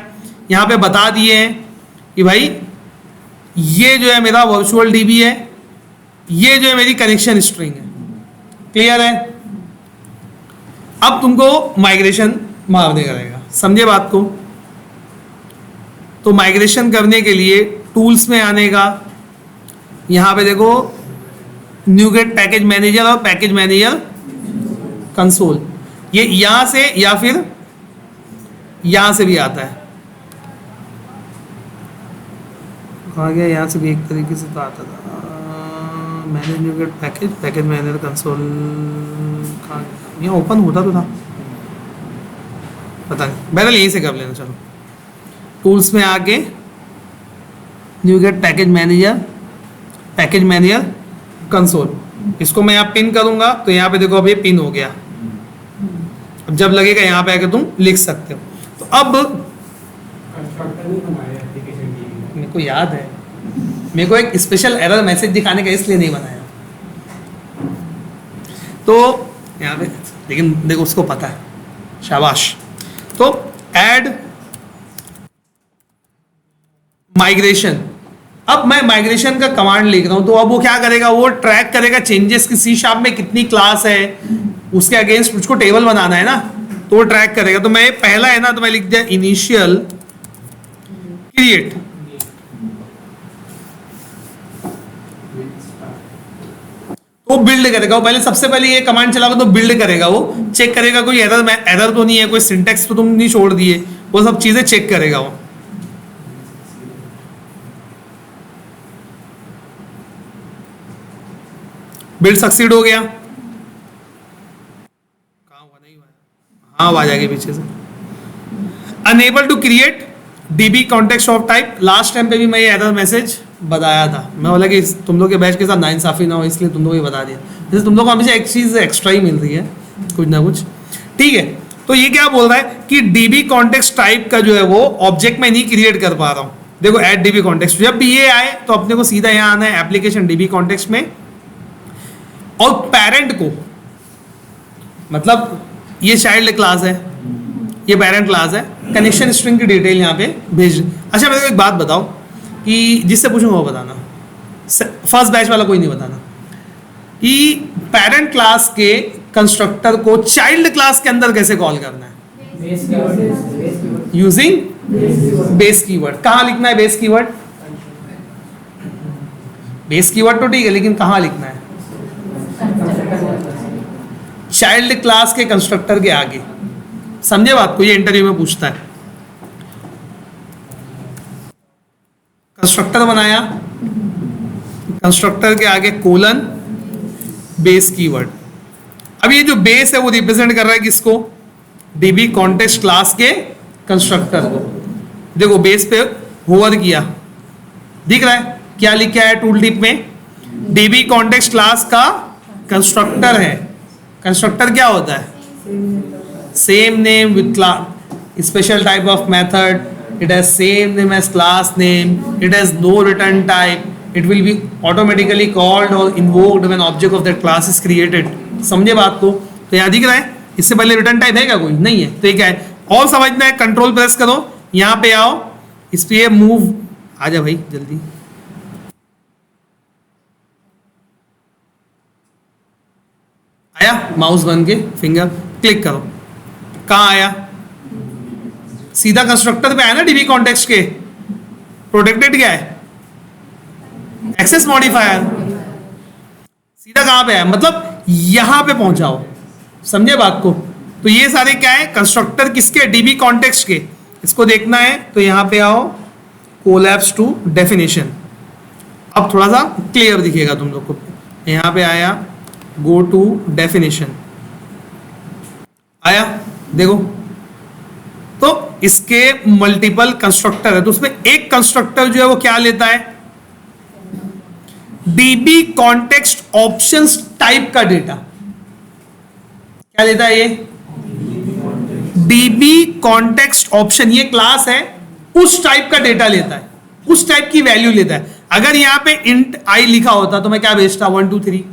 यहां पे बता दिए हैं कि भाई ये जो है मेरा वर्चुअल डीबी है, ये जो है मेरी कनेक्शन स्ट्रिंग है। क्लियर है? अब तुमको माइग्रेशन मारने का रहेगा, समझे बात को? तो माइग्रेशन करने के लिए टूल्स में आने का, यहां पे देखो न्यूगेट पैकेज मैनेजर और पैकेज मैनेजर कंसोल, ये यहां से या फिर यहां से भी आता है। कहा गया यहां से भी एक तरीके से तो आता था, manage NuGet package, package manager console, कहाँ गया? यहाँ ओपन होता तो था, पता नहीं, बहरहाल यहीं से कर लेना। चलो टूल्स में आके न्यूगेट पैकेज मैनेजर कंसोल, इसको मैं यहाँ पिन करूंगा तो यहाँ पे देखो अब ये पिन हो गया। अब जब लगेगा यहाँ पे आके तुम लिख सकते हो। तो अब मेरे को याद है, मेरे को एक स्पेशल एरर मैसेज दिखाने का इसलिए नहीं बनाया, तो यहाँ पे, लेकिन देखो उसको पता है, शाबाश। तो ऐड माइग्रेशन, अब मैं माइग्रेशन का कमांड लिख रहा हूं, तो अब वो क्या करेगा? वो ट्रैक करेगा चेंजेस की सी शार्प में कितनी क्लास है, उसके अगेंस्ट उसको टेबल बनाना है ना, तो वो ट्रैक करेगा। तो मैं पहला है ना, तो मैं लिख दिया इनिशियल क्रिएट, वो बिल्ड करेगा। वो पहले सबसे पहले ये कमांड चलाएगा तो बिल्ड करेगा, वो चेक करेगा कोई एरर तो नहीं है, कोई सिंटेक्स तो तुम नहीं छोड़ दिए, वो सब चीजें चेक करेगा वो। बिल्ड सक्सीड हो गया, कहाँ हुआ? नहीं हुआ, हाँ आवाज आ गई पीछे से। Unable to create DB context of type, last time पे भी मैं ये एरर मैसेज बताया था, मैं बोला कि तुम लोग के बैच के साथ नाइंसाफी ना हो, इसलिए तुम लोग ये बता दिया। जैसे तुम लोग को हमेशा एक चीज एक्स्ट्रा ही मिल रही है, कुछ ना कुछ, ठीक है। तो ये क्या बोल रहा है कि डीबी कॉन्टेक्स्ट टाइप का जो है वो ऑब्जेक्ट में नहीं क्रिएट कर पा रहा हूँ। देखो ऐड डीबी कॉन्टेक्स्ट, जब भी ये आए तो अपने को सीधा यहाँ आना है एप्लीकेशन डीबी कॉन्टेक्स्ट में, और पेरेंट को, मतलब ये चाइल्ड क्लास है, ये पेरेंट क्लास है, कनेक्शन स्ट्रिंग की डिटेल यहाँ पे भेज। अच्छा मेरे को एक बात बताओ कि जिससे पूछूंगा वो बताना, फर्स्ट बैच वाला कोई नहीं बताना, कि पेरेंट क्लास के कंस्ट्रक्टर को चाइल्ड क्लास के अंदर कैसे कॉल करना है? Using base keyword. कहाँ लिखना है बेस कीवर्ड? बेस कीवर्ड तो ठीक है, लेकिन कहाँ लिखना है? चाइल्ड क्लास के कंस्ट्रक्टर के आगे, समझे बात को? ये इंटरव्यू में पूछता है। कंस्ट्रक्टर बनाया, कंस्ट्रक्टर के आगे कोलन बेस कीवर्ड। अब ये जो बेस है वो रिप्रेजेंट कर रहा है किसको? डीबी कॉन्टेक्स्ट क्लास के कंस्ट्रक्टर को। देखो बेस पे होवर किया, दिख रहा है क्या लिखा है टूल टिप में? डीबी कॉन्टेक्स्ट क्लास का कंस्ट्रक्टर है। कंस्ट्रक्टर क्या होता है? Same name with class, special type of method, it has same name as class name, it has no return type, it will be automatically called or invoked when object of that class is created। समझे बात को? तो यहाँ दिख रहा है, इससे पहले रिटर्न टाइप है क्या? कोई नहीं है। तो ये क्या है और समझना है? कंट्रोल प्रेस करो, यहाँ पे आओ, इस पे मूव, आ जा भाई जल्दी, आया माउस बन के, फिंगर क्लिक करो, कहाँ आया? सीधा कंस्ट्रक्टर पे आया ना डीबी कॉन्टेक्स्ट के। प्रोटेक्टेड क्या है? Access modifier. सीधा कहां पे आया, मतलब यहां पे पहुंचाओ, समझे बात को। तो ये सारे क्या है, कंस्ट्रक्टर किसके, डीबी कॉन्टेक्स्ट के। इसको देखना है तो यहां पे आओ, कोलैप्स टू डेफिनेशन। अब थोड़ा सा क्लियर दिखेगा तुम लोग को। यहां पे आया, गो टू डेफिनेशन, आया देखो। तो इसके मल्टीपल कंस्ट्रक्टर है, तो उसमें एक कंस्ट्रक्टर जो है वो क्या लेता है, डीबी कॉन्टेक्स्ट ऑप्शंस टाइप का डेटा। क्या लेता है ये, डीबी कॉन्टेक्स्ट ऑप्शन, ये क्लास है, उस टाइप का डेटा लेता है, उस टाइप की वैल्यू लेता है। अगर यहां पे इंट आई लिखा होता तो मैं क्या भेजता, 1 2 3।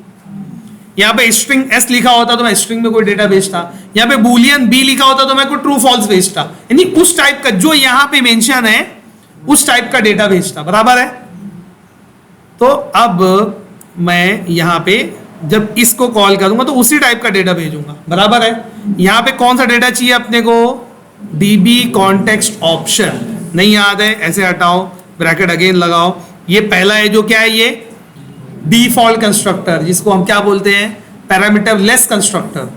यहां पे स्ट्रिंग एस लिखा होता तो मैं स्ट्रिंग में कोई डेटा भेजता। यहां पे बूलियन बी लिखा होता तो मैं कोई ट्रू फॉल्स भेजता। यानी उस टाइप का जो यहां पे मेंशन है उस टाइप का डेटा भेजता, बराबर है। तो अब मैं यहां पे जब इसको कॉल करूंगा तो उसी टाइप का डेटा भेजूंगा, बराबर है। यहां पे कौन सा डेटा चाहिए अपने को, डीबी कॉन्टेक्स्ट ऑप्शन। नहीं याद है, ऐसे हटाओ, ब्रैकेट अगेन लगाओ। ये पहला है जो क्या है, ये डिफॉल्ट कंस्ट्रक्टर, जिसको हम क्या बोलते हैं, पैरामीटर लेस कंस्ट्रक्टर।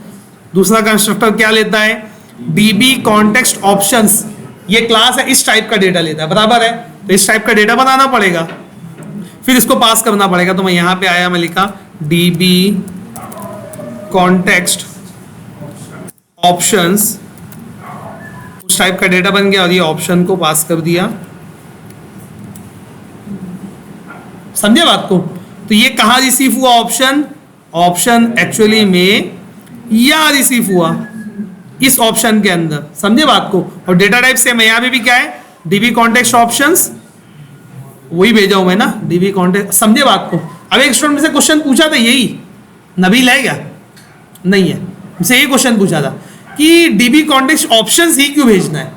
दूसरा कंस्ट्रक्टर क्या लेता है, डीबी कॉन्टेक्स्ट ऑप्शंस। ये क्लास है, इस टाइप का डेटा लेता है, बराबर है। तो इस टाइप का डेटा बनाना पड़ेगा, फिर इसको पास करना पड़ेगा। तो मैं यहां पे आया, मैं लिखा डीबी कॉन्टेक्स्ट ऑप्शंस, उस टाइप का डेटा बन गया और ये ऑप्शन को पास कर दिया, समझे बात को। तो ये कहां रिसीव हुआ ऑप्शन, ऑप्शन एक्चुअली में यहां रिसीव हुआ, इस ऑप्शन के अंदर, समझे बात को। और डेटा टाइप से मैं यहां पे भी क्या है, डीबी कॉन्टेक्स्ट ऑप्शंस, वही भेजा हूं मैं ना, डीबी कॉन्टेक्स्ट, समझे बात को। अब एक स्टूडेंट से क्वेश्चन पूछा था, यही नबील है क्या, नहीं है, मुझसे यही क्वेश्चन पूछा था कि डीबी कॉन्टेक्स्ट ऑप्शंस ही क्यों भेजना है।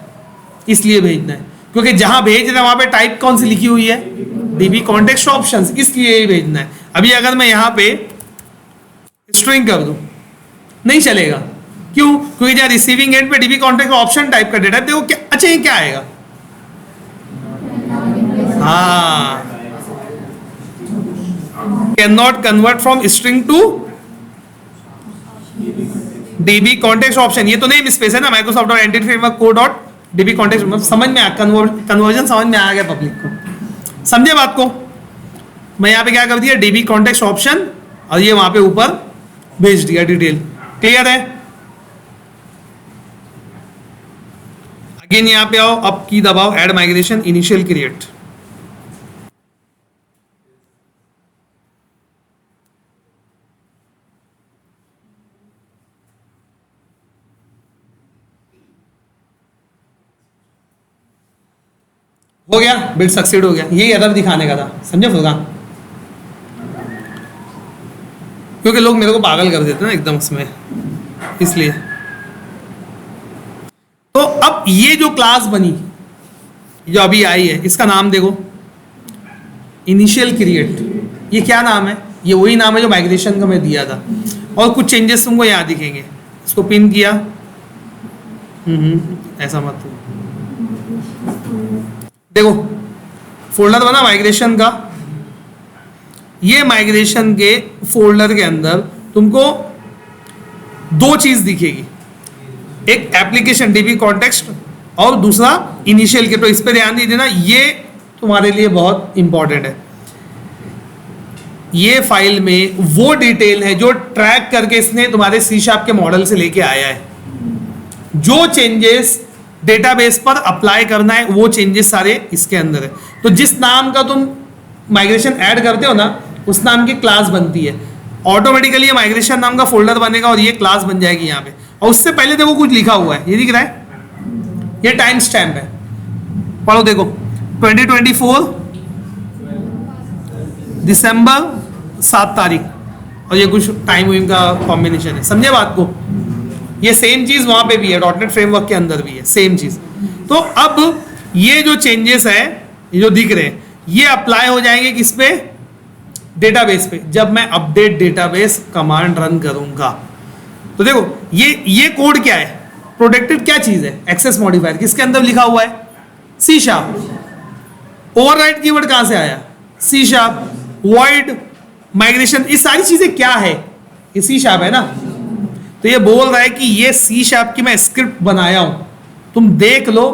इसलिए भेजना है क्योंकि जहां भेज रहे हैं वहां पे टाइप कौन सी लिखी हुई है, डीबी कॉन्टेक्स्ट ऑप्शंस, इसलिए ही भेजना है। अभी अगर मैं यहां पे स्ट्रिंग कर दूं नहीं चलेगा, क्यों, क्योंकि जहां रिसीविंग एंड पे डीबी कॉन्टेक्स्ट ऑप्शन टाइप का डेटा, देखो क्या, अच्छा ये क्या आएगा, हाँ, can not convert from string to DB context option. ये तो नहीं स्पेस है ना, माइक्रोसॉफ्ट डॉट एंटिटी फ्रेमवर्क को डॉट डीबी कॉन्टेक्स्ट, समझ में कन्वर्जन समझ में आ गया पब्लिक को, समझे बात को। मैं यहां पे क्या कर दिया, डीबी कॉन्टेक्स्ट ऑप्शन, और ये वहां पे ऊपर भेज दिया डिटेल, क्लियर है। अगेन यहां पे आओ, अब की दबाओ, ऐड माइग्रेशन इनिशियल क्रिएट। हो गया, बिल्ड सक्सेड हो गया। यही अदब दिखाने का था, समझे फुरकान, क्योंकि लोग मेरे को पागल कर देते हैं ना एकदम उसमें, इसलिए। तो अब ये जो क्लास बनी, जो अभी आई है, इसका नाम देखो, इनिशियल क्रिएट। ये क्या नाम है, ये वही नाम है जो माइग्रेशन का मैं दिया था, और कुछ चेंजेस तुमको यहाँ दिखेंगे। इसको पिन किया, ऐसा मत देखो, फोल्डर बना माइग्रेशन का। ये माइग्रेशन के फोल्डर के अंदर तुमको दो चीज दिखेगी, एक एप्लीकेशन डीबी कॉन्टेक्स्ट और दूसरा इनिशियल के। तो इस पे ध्यान दीजिए ना, ये तुम्हारे लिए बहुत इंपॉर्टेंट है। ये फाइल में वो डिटेल है जो ट्रैक करके इसने तुम्हारे C# के मॉडल से लेके आया है। जो चेंजेस डेटाबेस पर अप्लाई करना है वो चेंजेस सारे इसके अंदर है। तो जिस नाम का तुम माइग्रेशन ऐड करते हो ना, उस नाम की क्लास बनती है ऑटोमेटिकली। ये माइग्रेशन नाम का फोल्डर बनेगा और ये क्लास बन जाएगी यहाँ पे। और उससे पहले देखो कुछ लिखा हुआ है, ये दिख रहा है, ये टाइम स्टैम्प है, पढ़ो देखो, 2024 दिसंबर 7 तारीख, और ये कुछ टाइम वाइम का कॉम्बिनेशन है, समझे बात को। ये सेम चीज वहां पे भी है, डॉटनेट फ्रेमवर्क के अंदर भी है सेम चीज। तो अब ये जो चेंजेस है, ये जो दिख रहे हैं, ये अप्लाई हो जाएंगे किस पे, डेटाबेस पे, जब मैं अपडेट डेटाबेस कमांड रन करूंगा। तो देखो ये कोड क्या है, प्रोटेक्टेड क्या चीज है, एक्सेस मॉडिफायर, किसके अंदर लिखा हुआ है, C#। ओवरराइड कीवर्ड कहां से आया, C#। वॉइड माइग्रेशन, ये सारी चीजें क्या है, ये सी शार्प है ना। तो ये बोल रहा है कि ये सी शार्प की मैं स्क्रिप्ट बनाया हूं, तुम देख लो।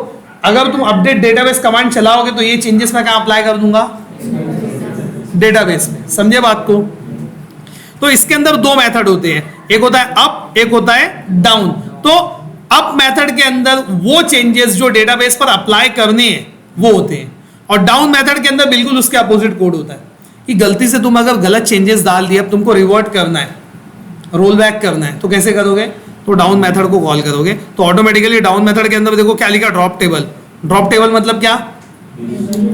अगर तुम अपडेट डेटाबेस कमांड चलाओगे तो ये चेंजेस मैं कहां अप्लाई कर दूंगा, डेटाबेस में। समझे बात को। तो इसके अंदर दो मेथड होते हैं, एक होता है अप, एक होता है डाउन। तो अप मेथड के अंदर वो चेंजेस जो डेटाबेस पर अप्लाई करने हैं वो होते हैं, और डाउन मेथड के अंदर बिल्कुल उसके अपोजिट कोड होता है कि गलती से तुम अगर गलत चेंजेस डाल दिए, अब तुमको रिवर्ट करना है, रोल बैक करना है, तो कैसे करोगे, तो डाउन मेथड को कॉल करोगे। तो ऑटोमेटिकली डाउन मेथड के अंदर देखो क्या लिखा, ड्रॉप टेबल। ड्रॉप टेबल मतलब क्या,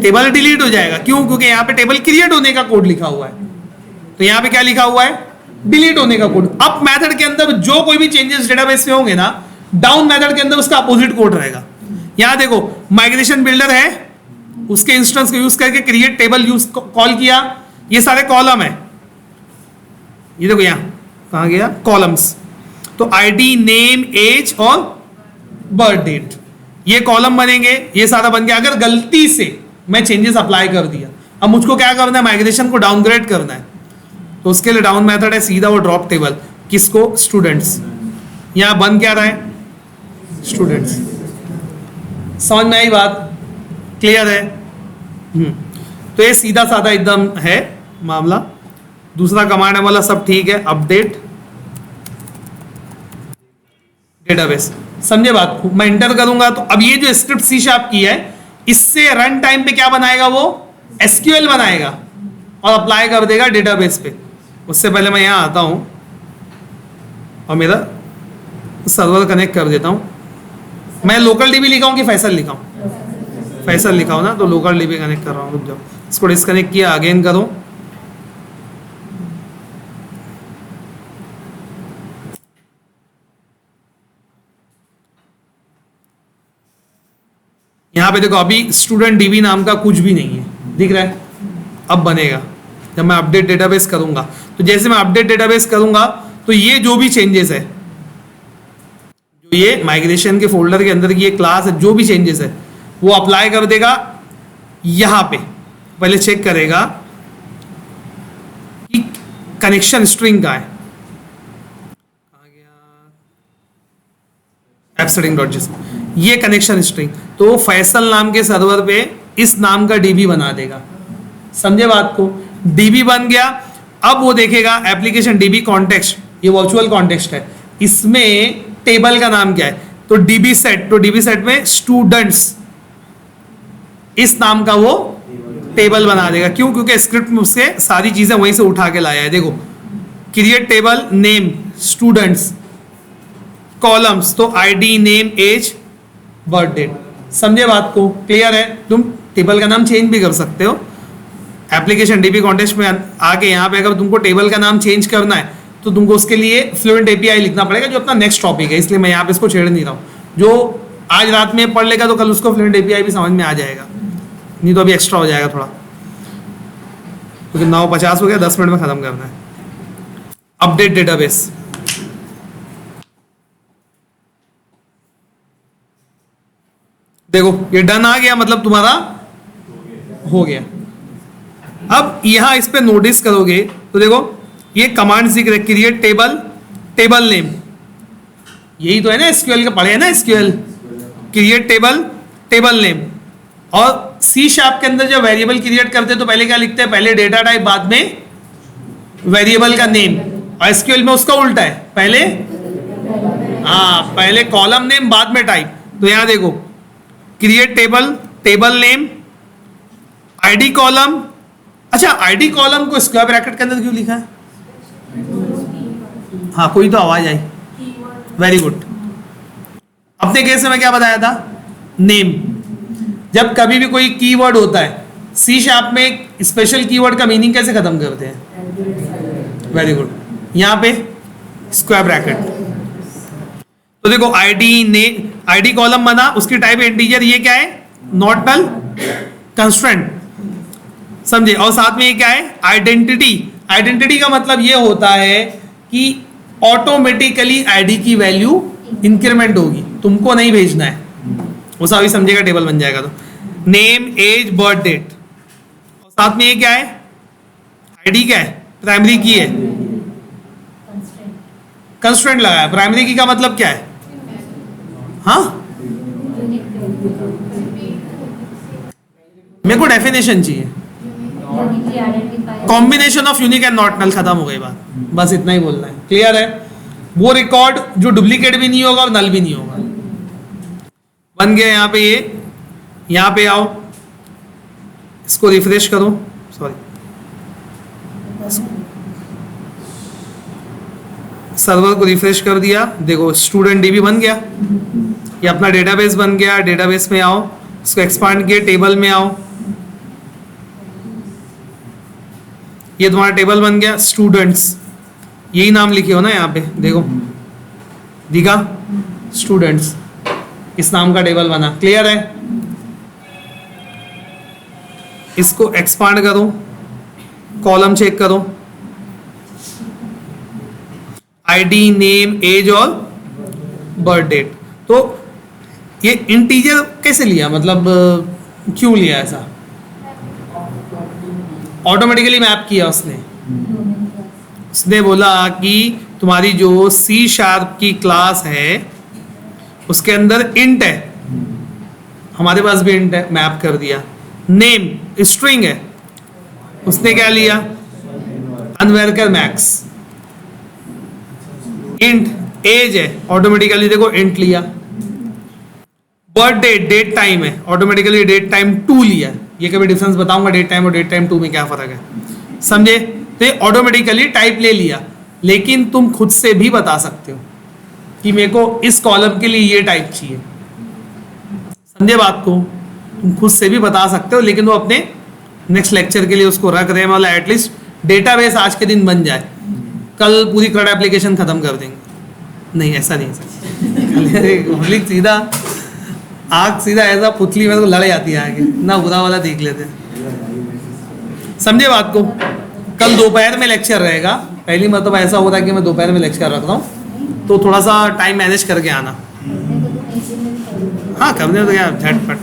टेबल डिलीट हो जाएगा। क्यों, क्योंकि यहाँ पे टेबल क्रिएट होने का कोड लिखा हुआ है, तो यहाँ पे क्या लिखा हुआ है, डिलीट होने का कोड। अप मेथड के अंदर जो कोई भी चेंजेस डेटाबेस में होंगे ना, डाउन मेथड के अंदर उसका अपोजिट कोड रहेगा। यहां देखो माइग्रेशन बिल्डर है, उसके इंस्टेंस को यूज करके क्रिएट टेबल यूज कॉल किया, ये सारे कॉलम है, ये देखो यहां कहां गया, कॉलम्स। तो आईडी, नेम, एज और बर्थ डेट, ये कॉलम बनेंगे, ये सारा बन गया। अगर गलती से मैं चेंजेस अप्लाई कर दिया, अब मुझको क्या करना है, माइग्रेशन को डाउनग्रेड करना है, तो उसके लिए डाउन मेथड है सीधा वो ड्रॉप टेबल, किसको, स्टूडेंट्स। यहां बन क्या रहा है, स्टूडेंट्स। समझ में आई बात, क्लियर है। तो ये सीधा साधा एकदम है मामला। दूसरा कमांड है वाला सब ठीक है, अपडेट डेटाबेस। समझे बात को। मैं इंटर करूंगा तो अब ये जो स्क्रिप्ट सी शार्प की है, इससे रन टाइम पे क्या बनाएगा, वो एसक्यूएल बनाएगा और अप्लाई कर देगा डेटाबेस पे। उससे पहले मैं यहां आता हूं और मेरा सर्वर कनेक्ट कर देता हूं। मैं लोकल डीबी लिखा हूं कि फैसल लिखा हूं, फैसल लिखा हूं ना, तो लोकल डीबी कनेक्ट कर रहा हूं। रुक जाओ, इसको डिस्कनेक्ट किया, अगेन करो। यहां पे देखो अभी स्टूडेंट डीबी नाम का कुछ भी नहीं है, दिख रहा है, अब बनेगा जब मैं अपडेट डेटाबेस करूंगा। तो जैसे मैं अपडेट डेटाबेस करूंगा तो ये जो भी चेंजेस है, जो ये माइग्रेशन के फोल्डर के अंदर की ये क्लास है, जो भी चेंजेस है वो अप्लाई कर देगा। यहां पे पहले चेक करेगा कि कनेक्शन स्ट्रिंग का है, ये कनेक्शन स्ट्रिंग, तो फैसल नाम के सर्वर पे इस नाम का डीबी बना देगा। समझे बात को। डीबी बन गया, अब वो देखेगा एप्लीकेशन डीबी कॉन्टेक्स्ट, ये वर्चुअल कॉन्टेक्स्ट है, इसमें टेबल का नाम क्या है, तो डीबी सेट। तो डीबी सेट में स्टूडेंट्स इस नाम का वो टेबल बना देगा। क्यों, क्योंकि स्क्रिप्ट में उसके सारी चीजें वहीं से उठा के लाया है। देखो create table, name, students, columns, तो ID, name, age, birth date. समझे बात को, क्लियर है। तुम टेबल का नाम चेंज भी कर सकते हो एप्लीकेशन डीबी कॉन्टेक्स्ट में आके। यहाँ पे अगर तुमको टेबल का नाम चेंज करना है तो तुमको उसके लिए फ्लुएंट एपीआई लिखना पड़ेगा, जो अपना नेक्स्ट टॉपिक है, इसलिए मैं यहाँ पे इसको छेड़ नहीं रहा हूँ। जो आज रात में पढ़ लेगा तो कल उसको फ्लुएंट एपीआई भी समझ में आ जाएगा, नहीं तो अभी एक्स्ट्रा हो जाएगा थोड़ा, क्योंकि 9:50 हो गया, 10 मिनट में खत्म करना है। अपडेट डेटाबेस, देखो ये डन आ गया, मतलब तुम्हारा हो गया। अब यहां इस पे नोटिस करोगे तो देखो ये कमांड दिख रहा है, क्रिएट टेबल, टेबल नेम, यही तो है ना एसक्यूएल का, पढ़े है ना SQL, create table, table name. और सी शार्प के अंदर जब वेरिएबल क्रिएट करते हैं तो पहले क्या लिखते हैं, पहले डेटा टाइप, बाद में वेरिएबल का नेम। और एसक्यूएल में उसका उल्टा है, पहले पहले कॉलम नेम, बाद में टाइप। तो यहां देखो create table, table name, ID column. अच्छा, आईडी कॉलम को स्क्वायर ब्रैकेट के अंदर क्यों लिखा है, हाँ कोई तो आवाज आई, वेरी गुड। अपने केस में मैं क्या बताया था, नेम। जब कभी भी कोई कीवर्ड होता है सी शार्प में, स्पेशल कीवर्ड का मीनिंग कैसे खत्म करते हैं, वेरी गुड, यहां पे स्क्वायर ब्रैकेट। तो देखो आईडी ने आईडी कॉलम बना, उसकी टाइप इंटीजर, ये क्या है, नॉट नल कंस्ट्रेंट, समझे। और साथ में ये क्या है, आइडेंटिटी। आइडेंटिटी का मतलब ये होता है कि ऑटोमेटिकली आईडी की वैल्यू इंक्रीमेंट होगी, तुमको नहीं भेजना है, वो सभी समझेगा, टेबल बन जाएगा। तो नेम, एज, बर्थ डेट, और साथ में ये क्या है, आईडी क्या है, प्राइमरी की है, कंस्ट्रेंट लगाया। प्राइमरी की का मतलब क्या है? हाँ, मेरे को डेफिनेशन चाहिए। Combination of unique and not null, खत्म हो गई बात, बस इतना ही बोलना है। क्लियर है? वो रिकॉर्ड जो डुप्लीकेट भी नहीं होगा और नल भी नहीं होगा। बन गया यहाँ पे ये, यहाँ पे आओ, इसको रिफ्रेश करो, सॉरी सर्वर को रिफ्रेश कर दिया, देखो स्टूडेंट डीबी बन गया, ये अपना डेटाबेस बन गया। डेटाबेस में आओ, इसको एक्सपांड किए, टेबल में आओ, ये तुम्हारा टेबल बन गया। स्टूडेंट्स, यही नाम लिखे हो ना यहाँ पे, देखो दिखा, स्टूडेंट्स, इस नाम का टेबल बना। क्लियर है? इसको एक्सपांड करो, कॉलम चेक करो, आईडी, नेम, एज और बर्थ डेट। तो ये इंटीजर कैसे लिया, मतलब क्यों लिया ऐसा? ऑटोमेटिकली मैप किया उसने। उसने बोला कि तुम्हारी जो सी शार्प की क्लास है उसके अंदर इंट है, हमारे पास भी इंट है, मैप कर दिया। नेम स्ट्रिंग है, उसने क्या लिया? अनवेरकर मैक्स। इंट एज है, ऑटोमेटिकली देखो इंट लिया। बर्थ डेट, डेट टाइम है, ऑटोमेटिकली डेट टाइम 2 लिया। ये कभी डिफरेंस बताऊंगा डेट टाइम और डेट टाइम 2 में क्या फर्क है, समझे? तो ये ऑटोमेटिकली टाइप ले लिया। लेकिन तुम खुद से भी बता सकते हो कि मेरे को इस कॉलम के लिए ये टाइप चाहिए, समझे बात को? तुम खुद से भी बता सकते हो, लेकिन वो अपने नेक्स्ट लेक्चर के लिए उसको रख रहे हैं, मतलब एटलीस्ट डेटाबेस आज के दिन बन जाए, कल पूरी क्लड एप्लीकेशन खत्म कर देंगे। नहीं, ऐसा नहीं है। सीधा आग सीधा ऐसा पुतली में तो लड़ जाती है आगे ना, बुरा वाला देख लेते हैं, समझे बात को? कल दोपहर में लेक्चर रहेगा। पहली मतलब ऐसा हो रहा है कि मैं दोपहर में लेक्चर रख रहा हूँ, तो थोड़ा सा टाइम मैनेज करके आना। हाँ, करने तो क्या झटपट।